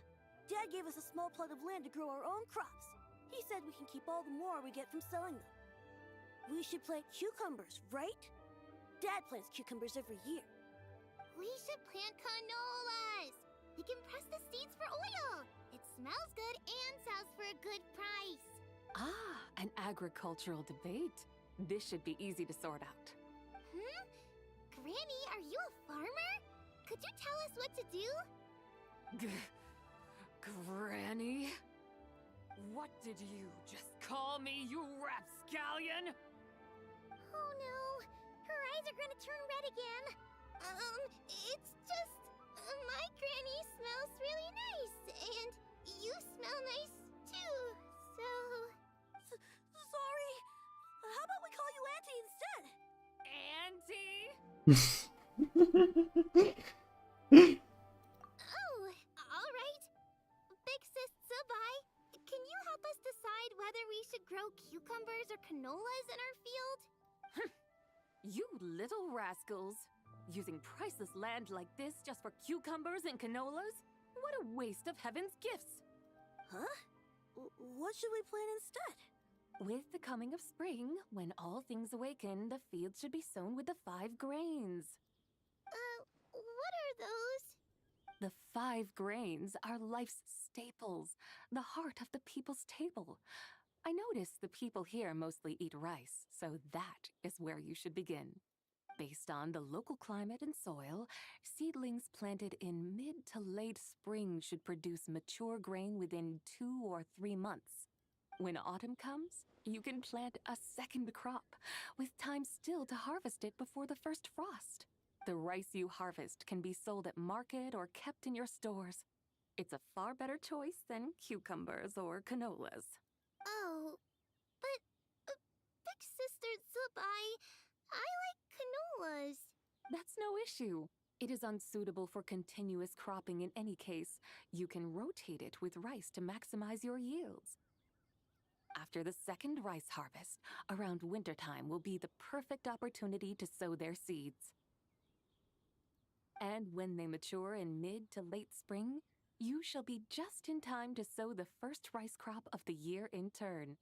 Dad gave us a small plot of land to grow our own crops. He said we can keep all the more we get from selling them. We should plant cucumbers, right? Dad plants cucumbers every year. We should plant canolas. We can press the seeds for oil. It smells good and sells for a good price. Ah, an agricultural debate. This should be easy to sort out. Granny, are you a farmer? Could you tell us what to do? Granny? What did you just call me, you rapscallion? Oh no, her eyes are gonna turn red again. It's just... my granny smells really nice, and you smell nice too, so... Sorry. How about we call you Auntie instead? Auntie? Oh, alright. Big Sis Zabai, can you help us decide whether we should grow cucumbers or canolas in our field? You little rascals! Using priceless land like this just for cucumbers and canolas? What a waste of heaven's gifts! Huh? What should we plant instead? With the coming of spring, when all things awaken, the fields should be sown with the 5 grains. What are those? The 5 grains are life's staples, the heart of the people's table. I notice the people here mostly eat rice, so that is where you should begin. Based on the local climate and soil, seedlings planted in mid to late spring should produce mature grain within 2 or 3 months. When autumn comes, you can plant a second crop, with time still to harvest it before the first frost. The rice you harvest can be sold at market or kept in your stores. It's a far better choice than cucumbers or canolas. Oh, but Big Sister Zubai, I like canolas. That's no issue. It is unsuitable for continuous cropping in any case. You can rotate it with rice to maximize your yields. After the second rice harvest, around wintertime will be the perfect opportunity to sow their seeds. And when they mature in mid to late spring, you shall be just in time to sow the first rice crop of the year in turn.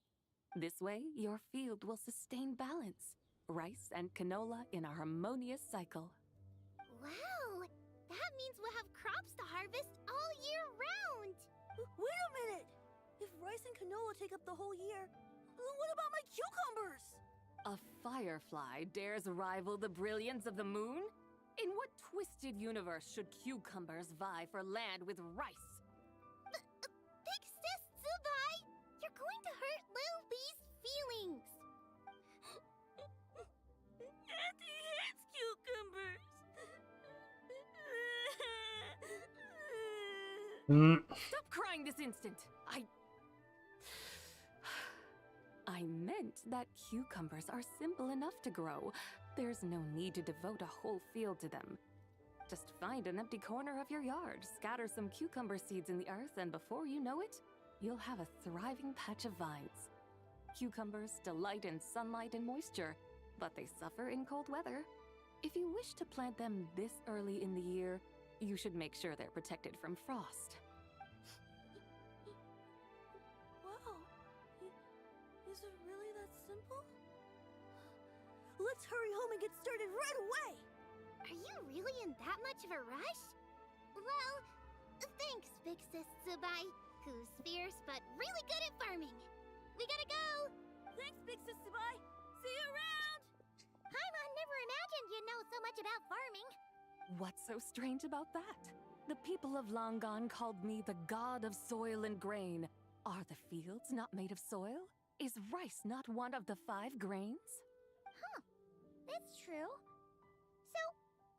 This way, your field will sustain balance, rice and canola in a harmonious cycle. Wow, that means we'll have crops to harvest all year round. Wait a minute! If rice and canola take up the whole year, what about my cucumbers? A firefly dares rival the brilliance of the moon? In what twisted universe should cucumbers vie for land with rice? Big Sis Zubai, you're going to hurt Lil Bee's feelings. Auntie hates cucumbers. Stop crying this instant! I meant that cucumbers are simple enough to grow. There's no need to devote a whole field to them. Just find an empty corner of your yard, scatter some cucumber seeds in the earth, and before you know it, you'll have a thriving patch of vines. Cucumbers delight in sunlight and moisture, but they suffer in cold weather. If you wish to plant them this early in the year, you should make sure they're protected from frost. Wow. Is it really that simple? Let's hurry home and get started right away! Are you really in that much of a rush? Well, thanks, Big Sis Zubai, who's fierce but really good at farming. We gotta go! Thanks, Big Sis Zubai! See you around! Paimon never imagined you'd know so much about farming. What's so strange about that? The people of Long Gone called me the god of soil and grain. Are the fields not made of soil? Is rice not one of the 5 grains? Huh, that's true. So,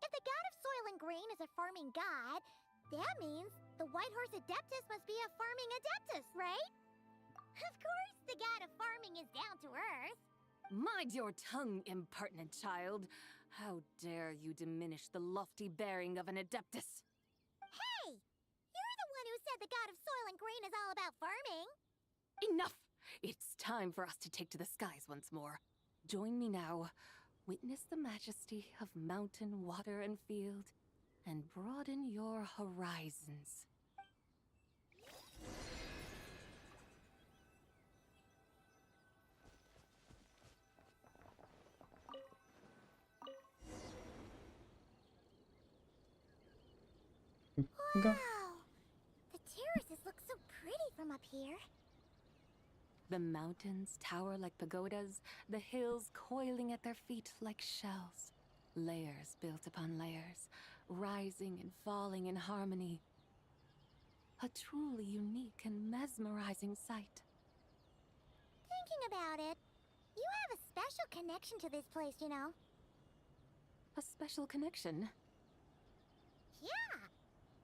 if the god of soil and grain is a farming god, that means the White Horse Adeptus must be a farming adeptus, right? Of course, the god of farming is down to earth. Mind your tongue, impertinent child. How dare you diminish the lofty bearing of an adeptus? Hey! You're the one who said the god of soil and grain is all about farming. Enough! It's time for us to take to the skies once more. Join me now. Witness the majesty of mountain, water, and field, and broaden your horizons. Wow! The terraces look so pretty from up here. The mountains tower like pagodas, the hills coiling at their feet like shells. Layers built upon layers, rising and falling in harmony. A truly unique and mesmerizing sight. Thinking about it, you have a special connection to this place, you know. A special connection? Yeah!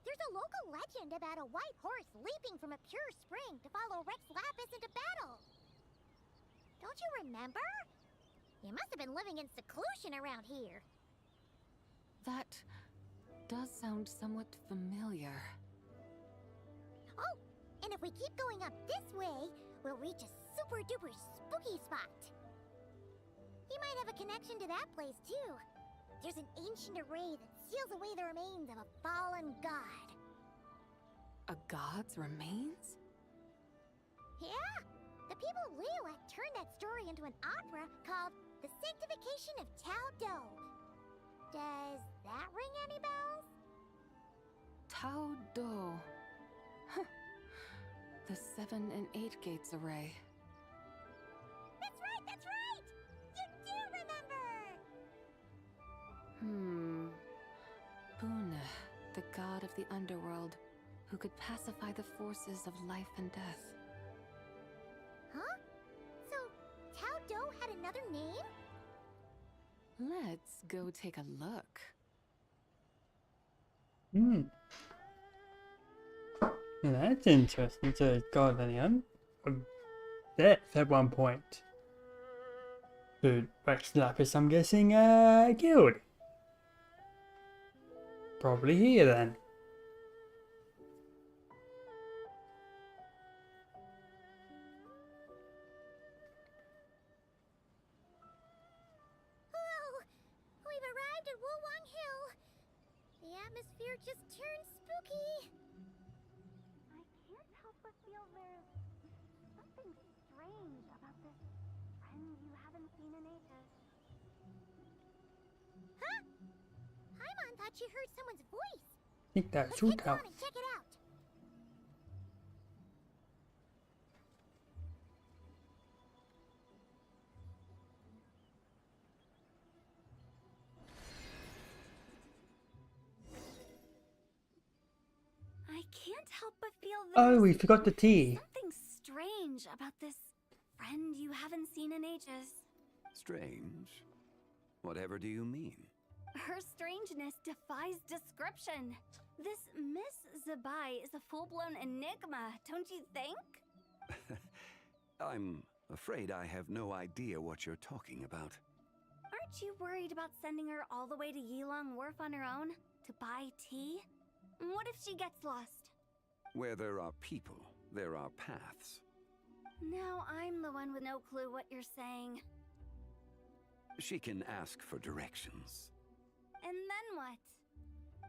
There's a local legend about a white horse leaping from a pure spring to follow Rex Lapis into battle. Don't you remember? You must have been living in seclusion around here. That does sound somewhat familiar. Oh, and if we keep going up this way, we'll reach a super duper spooky spot. You might have a connection to that place too. There's an ancient array that seals away the remains of a fallen god. A god's remains? Yeah, The people of Liyue turned that story into an opera called The Sanctification of Tao Do. Does that ring any bells? Tao Do. Huh. The 7 and 8 gates array. That's right, that's right! You do remember! Buna, the god of the underworld, who could pacify the forces of life and death. Huh? So, Tao Do had another name? Let's go take a look. Now that's interesting. So God, of depth at one point. Who Rex Lapis, I'm guessing, killed. Probably here then. We've arrived at Wulwang Hill. The atmosphere just turned spooky. I can't help but feel there's something strange about this friend you haven't seen in ages. Huh? Paimon thought she heard someone's voice. I think that's Let's Short get down House. and check it out. I can't help but feel Oh, we there's forgot the tea. something strange about this friend you haven't seen in ages. Strange? Whatever do you mean? Her strangeness defies description. This Miss Zabai is a full-blown enigma, don't you think? I'm afraid I have no idea what you're talking about. Aren't you worried about sending her all the way to Yilong Wharf on her own to buy tea? What if she gets lost? Where there are people, there are paths. Now I'm the one with no clue what you're saying. She can ask for directions. And then what?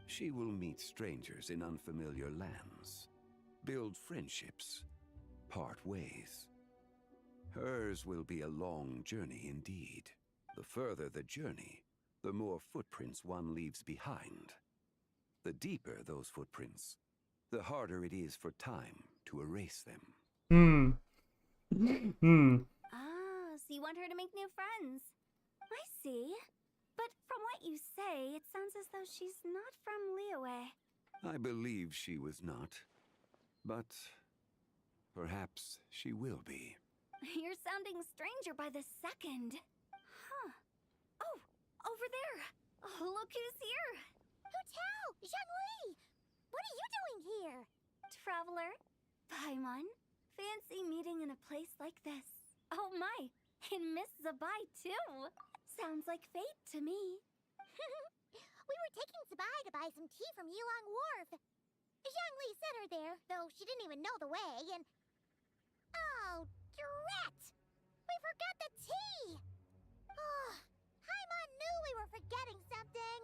She will meet strangers in unfamiliar lands, build friendships, part ways. Hers will be a long journey indeed. The further the journey, the more footprints one leaves behind. The deeper those footprints, the harder it is for time to erase them. Ah, so you want her to make new friends. I see. But from what you say, it sounds as though she's not from Liyue. I believe she was not, but perhaps she will be. You're sounding stranger by the second. Huh. Oh, over there. Oh, look who's here. Hu Tao! Zhongli! What are you doing here? Traveler, Paimon, fancy meeting in a place like this. Oh my, and Miss Zabai too. Sounds like fate to me. We were taking Zabai to buy some tea from Yilong Wharf. Zhongli sent her there, though she didn't even know the way, and... Oh, drat! We forgot the tea! Oh, Paimon knew we were forgetting something.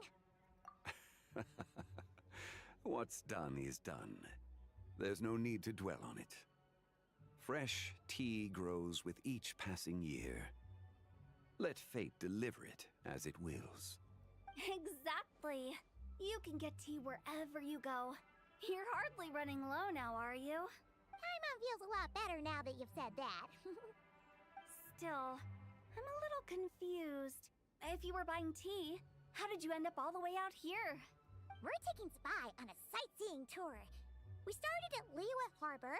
What's done is done. There's no need to dwell on it. Fresh tea grows with each passing year. Let fate deliver it as it wills. Exactly. You can get tea wherever you go. You're hardly running low now, are you? Paimon feels a lot better now that you've said that. Still, I'm a little confused. If you were buying tea, how did you end up all the way out here? We're taking Zabai on a sightseeing tour. We started at Liyue Harbor,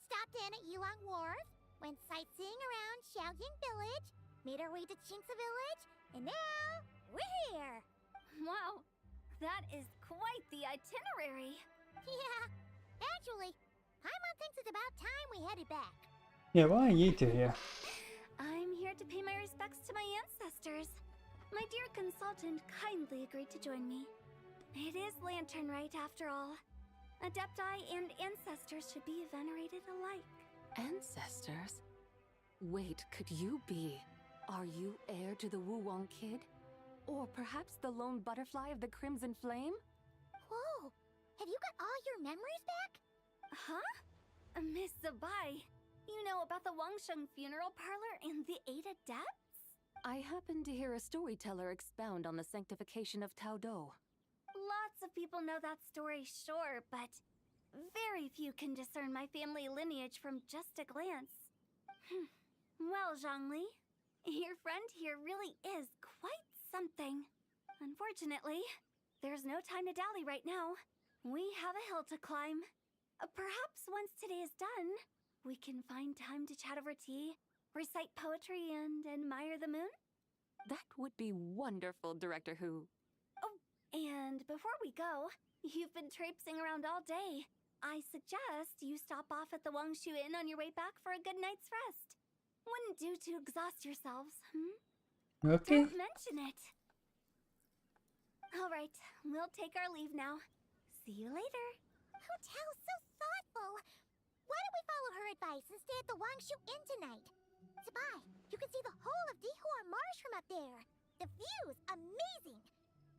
stopped in at Yilong Wharf, went sightseeing around Xiaoying Village, made our way to Qingce Village, and now we're here. Wow, that is quite the itinerary. Yeah, actually, Paimon thinks it's about time we headed back. Yeah, why are you two here? I'm here to pay my respects to my ancestors. My dear consultant kindly agreed to join me. It is Latenrn Rite, after all. Adepti and ancestors should be venerated alike. Ancestors? Wait, could you be? Are you heir to the Wulwang Kid? Or perhaps the lone butterfly of the Crimson Flame? Whoa, have you got all your memories back? Huh? Miss Zabai, You know about the Wangsheng funeral parlor and the 8 adepts? I happened to hear a storyteller expound on the sanctification of Taodo. Lots of people know that story, sure, but very few can discern my family lineage from just a glance. Well, Zhongli, your friend here really is quite something. Unfortunately, there's no time to dally right now. We have a hill to climb. Perhaps once today is done, we can find time to chat over tea, recite poetry, and admire the moon? That would be wonderful, Director Who. Oh, and before we go, you've been traipsing around all day. I suggest you stop off at the Wangshu Inn on your way back for a good night's rest. Wouldn't do to exhaust yourselves, Okay. Don't mention it. All right, we'll take our leave now. See you later. Hotel's so thoughtful. Why don't we follow her advice and stay at the Wangshu Inn tonight? Sabai, you can see the whole of Dihua Marsh from up there. The view's amazing.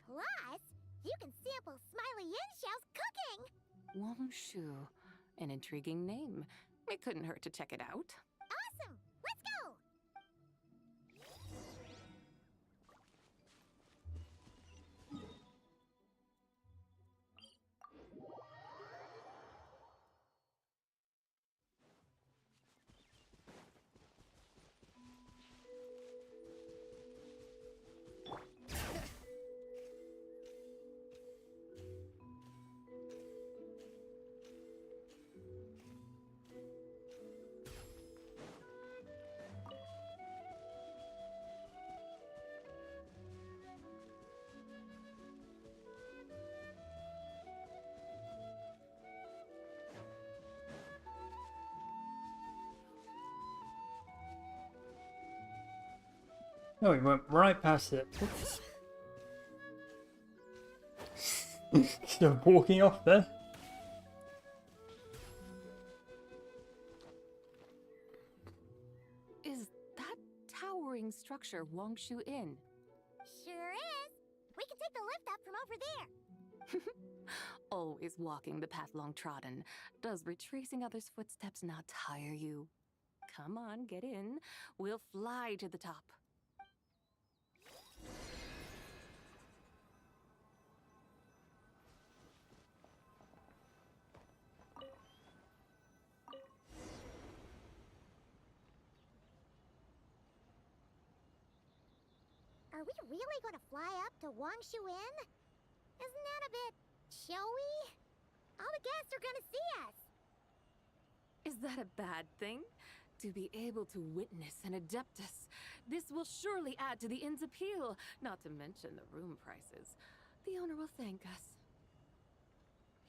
Plus, you can sample Smiley Yin-Xiao's cooking. Wangshu. An intriguing name. It couldn't hurt to check it out. Awesome! Let's go! No, we went right past it. Still walking off there. Is that towering structure Wangshu Inn? Sure is. We can take the lift up from over there. Always walking the path long trodden. Does retracing others' footsteps not tire you? Come on, get in. We'll fly to the top. Are we really going to fly up to Wangshu Inn? Isn't that a bit showy? All the guests are going to see us. Is that a bad thing? To be able to witness an Adeptus. This will surely add to the inn's appeal, not to mention the room prices. The owner will thank us.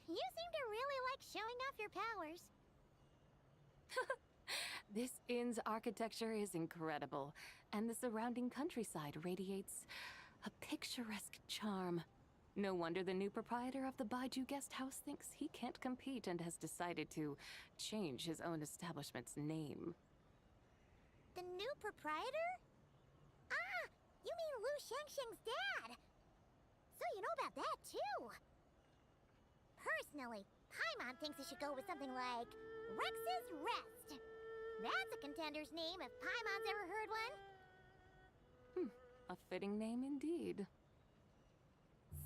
You seem to really like showing off your powers. This inn's architecture is incredible, and the surrounding countryside radiates a picturesque charm. No wonder the new proprietor of the Baiju guest house thinks he can't compete and has decided to change his own establishment's name. The new proprietor? Ah, you mean Lu Shengsheng's dad. So you know about that too. Personally, Paimon thinks it should go with something like Rex's Rest. That's a contender's name if Paimon's ever heard one. A fitting name indeed.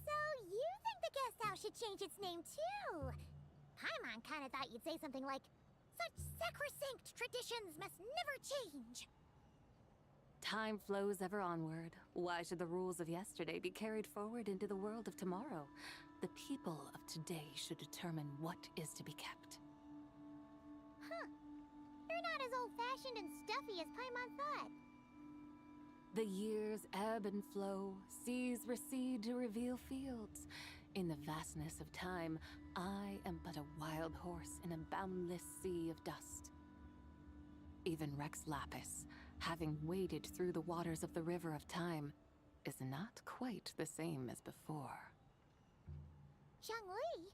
So you think the guest house should change its name too? Paimon kinda thought you'd say something like, such sacrosanct traditions must never change. Time flows ever onward. Why should the rules of yesterday be carried forward into the world of tomorrow? The people of today should determine what is to be kept. Huh. You're not as old-fashioned and stuffy as Paimon thought. The years ebb and flow, seas recede to reveal fields. In the vastness of time, I am but a wild horse in a boundless sea of dust. Even Rex Lapis, having waded through the waters of the river of time, is not quite the same as before. Zhongli,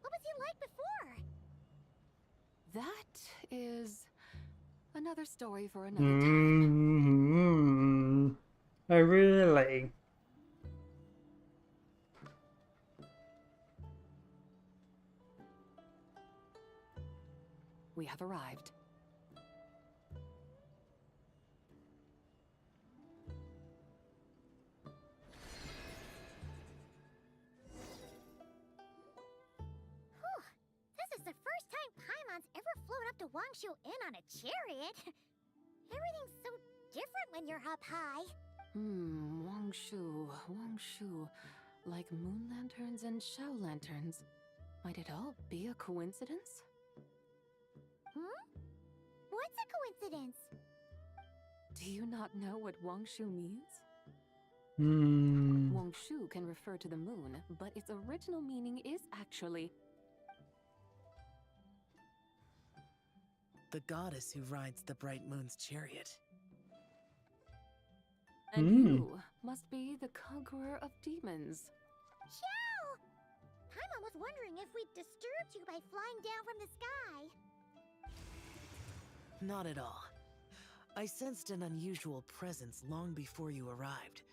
what was he like before? That is another story for another time. Oh, really? We have arrived. Wangshu in on a chariot? Everything's so different when you're up high. Wangshu. Like moon lanterns and shell lanterns. Might it all be a coincidence? What's a coincidence? Do you not know what Wangshu means? Hmm. Wangshu can refer to the moon, but its original meaning is actually The goddess who rides the bright moon's chariot. And you must be the conqueror of demons. Xiao! Paimon was wondering if we'd disturbed you by flying down from the sky. Not at all. I sensed an unusual presence long before you arrived,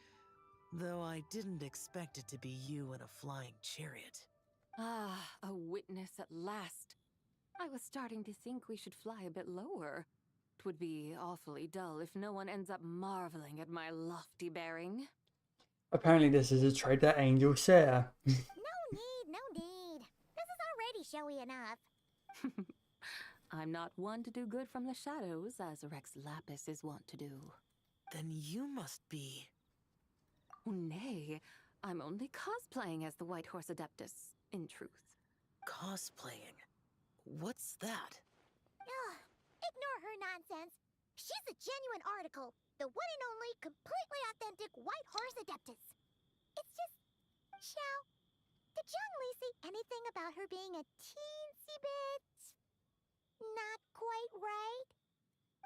though I didn't expect it to be you in a flying chariot. Ah, a witness at last. I was starting to think we should fly a bit lower. It would be awfully dull if no one ends up marveling at my lofty bearing. Apparently this is a trait that angels share. No need. This is already showy enough. I'm not one to do good from the shadows, as Rex Lapis is wont to do. Then you must be... Oh, nay, I'm only cosplaying as the White Horse Adeptus, in truth. Cosplaying? What's that? Ugh, ignore her nonsense. She's a genuine article. The one and only, completely authentic White Horse Adeptus. It's just... Xiao, did young Lee see anything about her being a teensy bit... not quite right?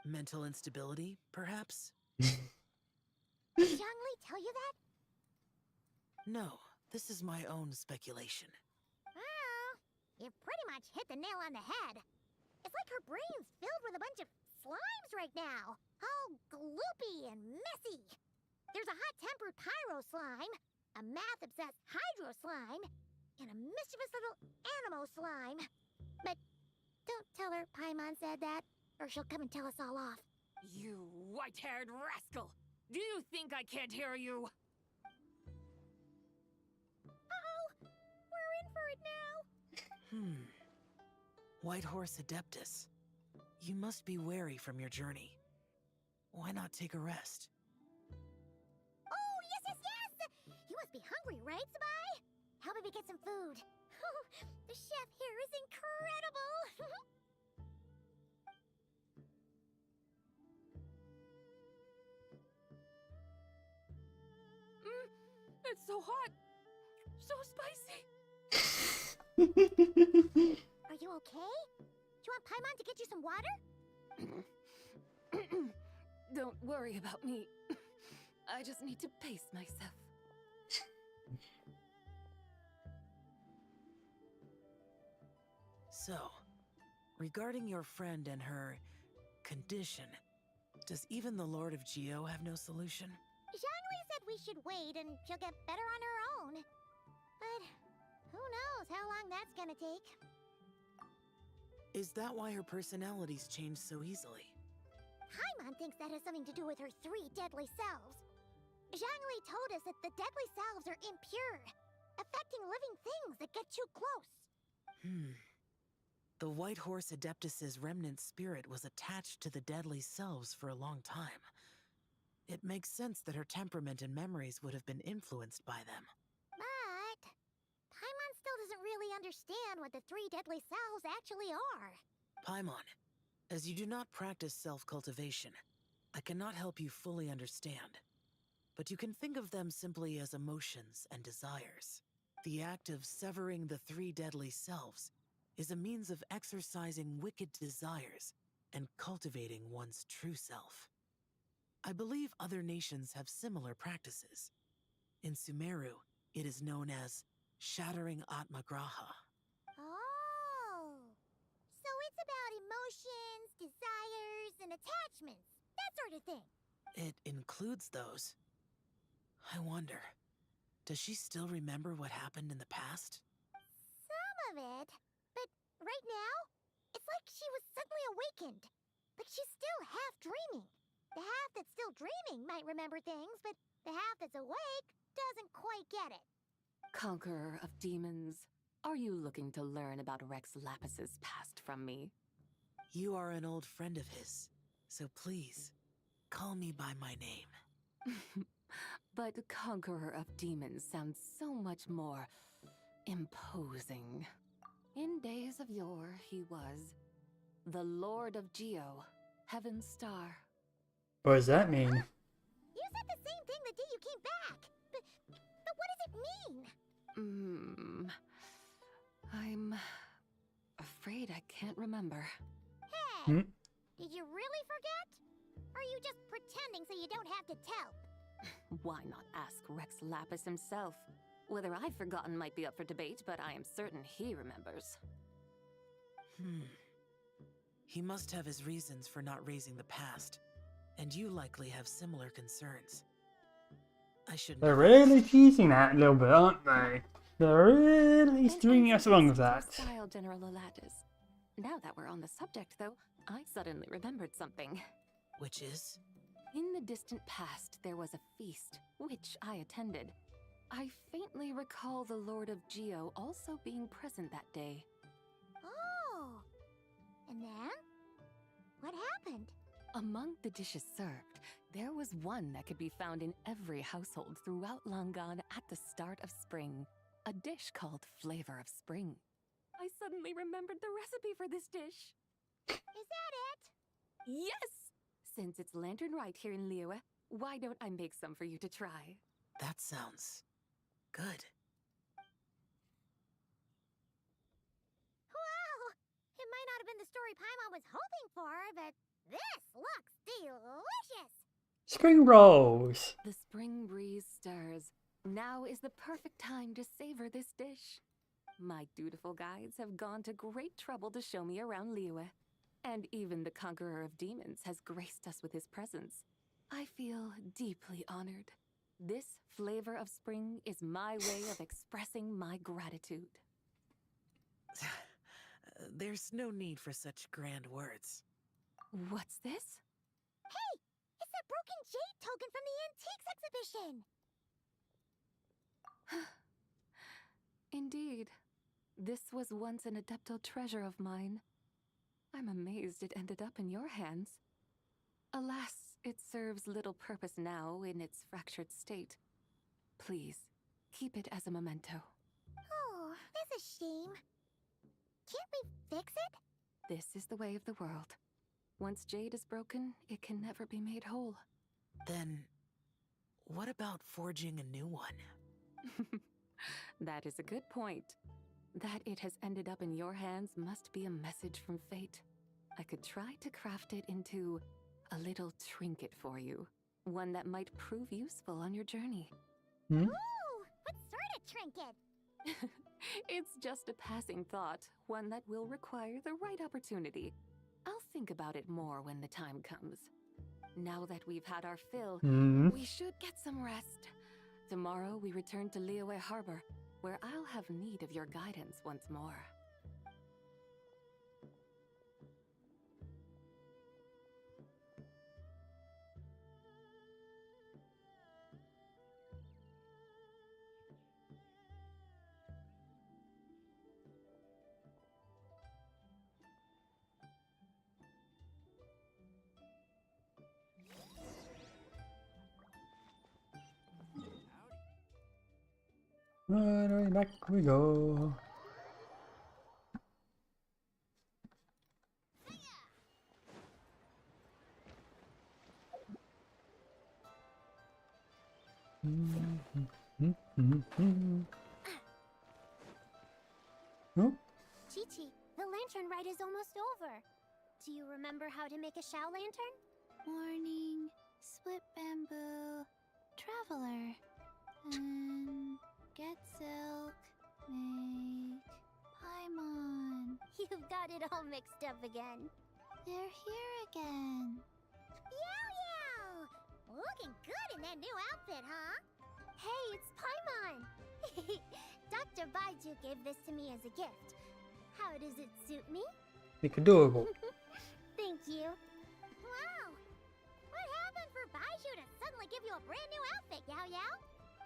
Mental instability, perhaps? Did young Lee tell you that? No, this is my own speculation. Well, you pretty much hit the nail on the head. It's like her brain's filled with a bunch of slimes right now. All gloopy and messy. There's a hot-tempered pyro slime, a math-obsessed hydro slime, and a mischievous little animo slime. But don't tell her Paimon said that, or she'll come and tell us all off. You white-haired rascal! Do you think I can't hear you? Uh-oh! We're in for it now! White Horse Adeptus. You must be wary from your journey. Why not take a rest? Oh, yes! You must be hungry, right, Sabai? How about we get some food? Oh, the chef here is incredible! It's so hot! So spicy! Are you okay? Do you want Paimon to get you some water? Don't worry about me. I just need to pace myself. So, regarding your friend and her condition, does even the Lord of Geo have no solution? Zhangli said we should wait and she'll get better on her own. But who knows how long that's gonna take. Is that why her personalities change so easily? Paimon thinks that has something to do with her 3 deadly selves. Zhangli told us that the deadly selves are impure, affecting living things that get too close. The White Horse Adeptus's remnant spirit was attached to the deadly selves for a long time. It makes sense that her temperament and memories would have been influenced by them. But Paimon still doesn't really understand what the 3 deadly selves actually are. Paimon, as you do not practice self-cultivation, I cannot help you fully understand. But you can think of them simply as emotions and desires. The act of severing the 3 deadly selves is a means of exercising wicked desires and cultivating one's true self. I believe other nations have similar practices. In Sumeru, it is known as shattering Atmagraha. Oh! So it's about emotions, desires, and attachments. That sort of thing. It includes those. I wonder, does she still remember what happened in the past? Some of it. But right now, it's like she was suddenly awakened. Like she's still half dreaming. The half that's still dreaming might remember things, but the half that's awake doesn't quite get it. Conqueror of demons, are you looking to learn about Rex Lapis's past from me? You are an old friend of his, so please, call me by my name. But Conqueror of Demons sounds so much more imposing. In days of yore, he was the Lord of Geo, Heaven's Star. What does that mean? You said the same thing the day you came back. But what does it mean? I'm afraid I can't remember. Hey, did you really forget? Or are you just pretending so you don't have to tell? Why not ask Rex Lapis himself? Whether I've forgotten might be up for debate, but I am certain he remembers. He must have his reasons for not raising the past, and you likely have similar concerns. I should. They're really teasing that a little bit, aren't they? They're really stringing us along with that. Style, General Latis. Now that we're on the subject, though, I suddenly remembered something. Which is? In the distant past, there was a feast, which I attended. I faintly recall the Lord of Geo also being present that day. Oh! And then? What happened? Among the dishes served, there was one that could be found in every household throughout Langan at the start of spring. A dish called Flavor of Spring. I suddenly remembered the recipe for this dish. Is that it? Yes! Since it's Latenrn Rite here in Liyue, why don't I make some for you to try? That sounds good. Wow! It might not have been the story Paimon was hoping for, but this looks delicious! Spring rolls! The spring breeze stirs. Now is the perfect time to savor this dish. My dutiful guides have gone to great trouble to show me around Liyue. And even the Conqueror of Demons has graced us with his presence. I feel deeply honored. This Flavor of Spring is my way of expressing my gratitude. There's no need for such grand words. What's this? Hey! It's that broken jade token from the Antiques exhibition! Indeed. This was once an Adeptal treasure of mine. I'm amazed it ended up in your hands. Alas, it serves little purpose now in its fractured state. Please, keep it as a memento. Oh, that's a shame. Can't we fix it? This is the way of the world. Once jade is broken, it can never be made whole. Then, what about forging a new one? That is a good point. That it has ended up in your hands must be a message from fate. I could try to craft it into a little trinket for you. One that might prove useful on your journey. Ooh! What sort of trinket? It's just a passing thought, one that will require the right opportunity. I'll think about it more when the time comes. Now that we've had our fill, we should get some rest. Tomorrow we return to Liyue Harbor, where I'll have need of your guidance once more. Right, back we go. Oh. Chi-Chi, the lantern rite is almost over. Do you remember how to make a Shao lantern? Warning, split bamboo, traveler, get silk, make Paimon. You've got it all mixed up again. They're here again. Yow yow! Looking good in that new outfit, huh? Hey, it's Paimon! Dr. Baiju gave this to me as a gift. How does it suit me? It's adorable. Thank you. Wow! What happened for Baiju to suddenly give you a brand new outfit, Yao Yao?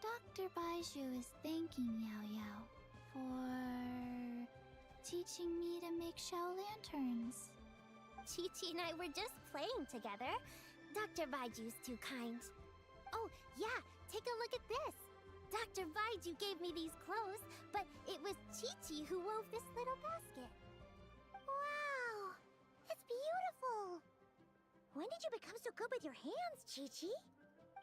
Dr. Baiju is thanking Yao Yao for teaching me to make Shao lanterns. Chi-Chi and I were just playing together. Dr. Baiju's too kind. Oh, yeah, take a look at this. Dr. Baiju gave me these clothes, but it was Chi-Chi who wove this little basket. Wow, it's beautiful. When did you become so good with your hands, Chi-Chi?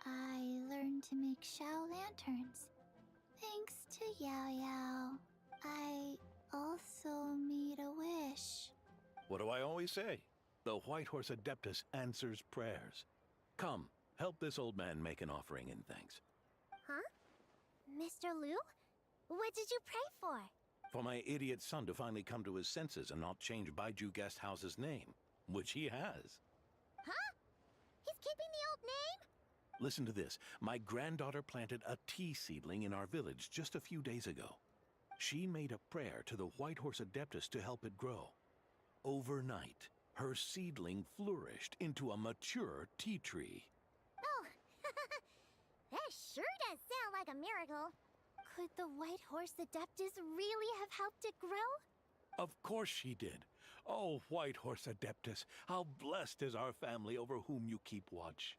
I learned to make Xiao lanterns. Thanks to Yao Yao. I also made a wish. What do I always say? The White Horse Adeptus answers prayers. Come, help this old man make an offering in thanks. Huh? Mr. Liu? What did you pray for? For my idiot son to finally come to his senses and not change Baiju Guest House's name, which he has. Huh? He's keeping the old name? Listen to this. My granddaughter planted a tea seedling in our village just a few days ago. She made a prayer to the White Horse Adeptus to help it grow. Overnight, her seedling flourished into a mature tea tree. Oh, that sure does sound like a miracle. Could the White Horse Adeptus really have helped it grow? Of course she did. Oh, White Horse Adeptus, how blessed is our family over whom you keep watch.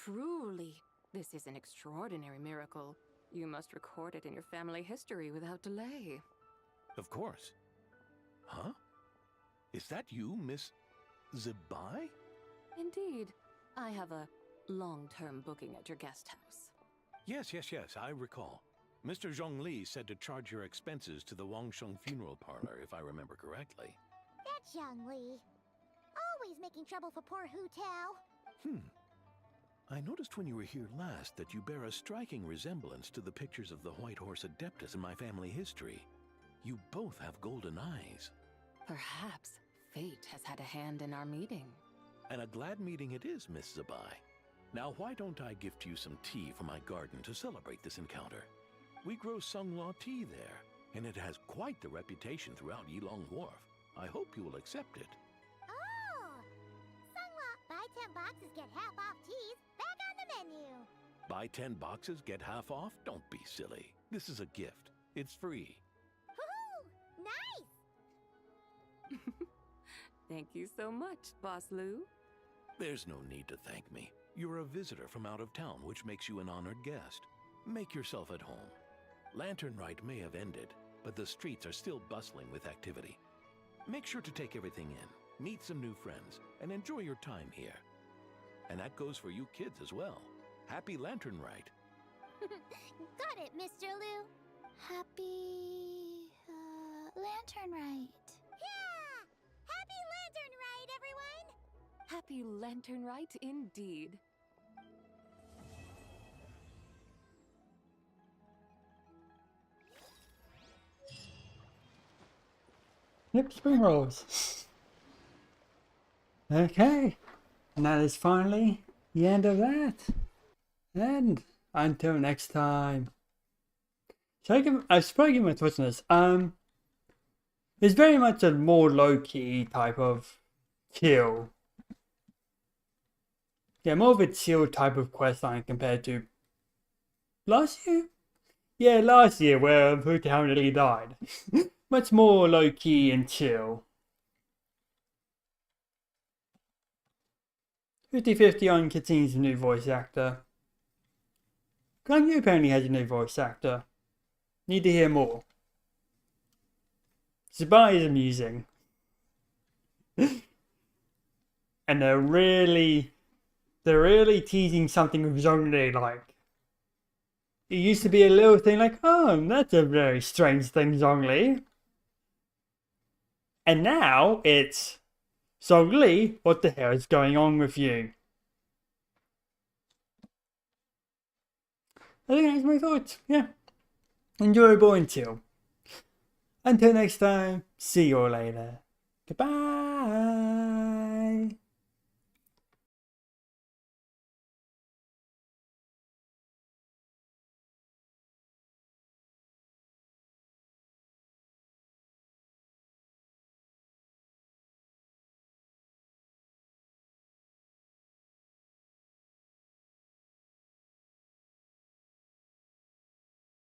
Truly, this is an extraordinary miracle. You must record it in your family history without delay. Of course. Huh? Is that you, Miss Zibai? Indeed. I have a long-term booking at your guest house. Yes, I recall. Mr. Zhongli said to charge your expenses to the Wangsheng funeral parlor, if I remember correctly. That's Young Li. Always making trouble for poor Hu Tao. I noticed when you were here last that you bear a striking resemblance to the pictures of the White Horse Adeptus in my family history. You both have golden eyes. Perhaps fate has had a hand in our meeting. And a glad meeting it is, Miss Zibai. Now, why don't I gift you some tea from my garden to celebrate this encounter? We grow Sunglaw tea there, and it has quite the reputation throughout Yilong Wharf. I hope you will accept it. Oh! Sunglaw, buy 10 boxes, get half off teas. Back on the menu. Buy 10 boxes, get half off? Don't be silly. This is a gift. It's free. Woohoo! Nice! Thank you so much, Boss Lu. There's no need to thank me. You're a visitor from out of town, which makes you an honored guest. Make yourself at home. Lantern Rite may have ended, but the streets are still bustling with activity. Make sure to take everything in, meet some new friends, and enjoy your time here. And that goes for you kids as well. Happy Lantern Rite. Got it, Mr. Liu. Happy... Lantern Rite. Yeah! Happy Lantern Rite, everyone! Happy Lantern Rite indeed. Yep, spring rolls. Okay, and that is finally the end of that. And until next time. I suppose given my thoughts on this. It's very much a more low-key type of chill. Yeah, more of a chill type of quest line compared to last year? Yeah, last year where Hu Tao nearly died. Much more low-key and chill. 50-50 on Katine's new voice actor. Guan Yu apparently has a new voice actor. Need to hear more. Zibai is amusing. And they're really teasing something with Zhongli, like. It used to be a little thing like, oh, that's a very strange thing, Zhongli. And now it's, Zhongli, what the hell is going on with you? I think that's my thoughts, yeah. Enjoyable and chill. Until next time, see you all later. Goodbye.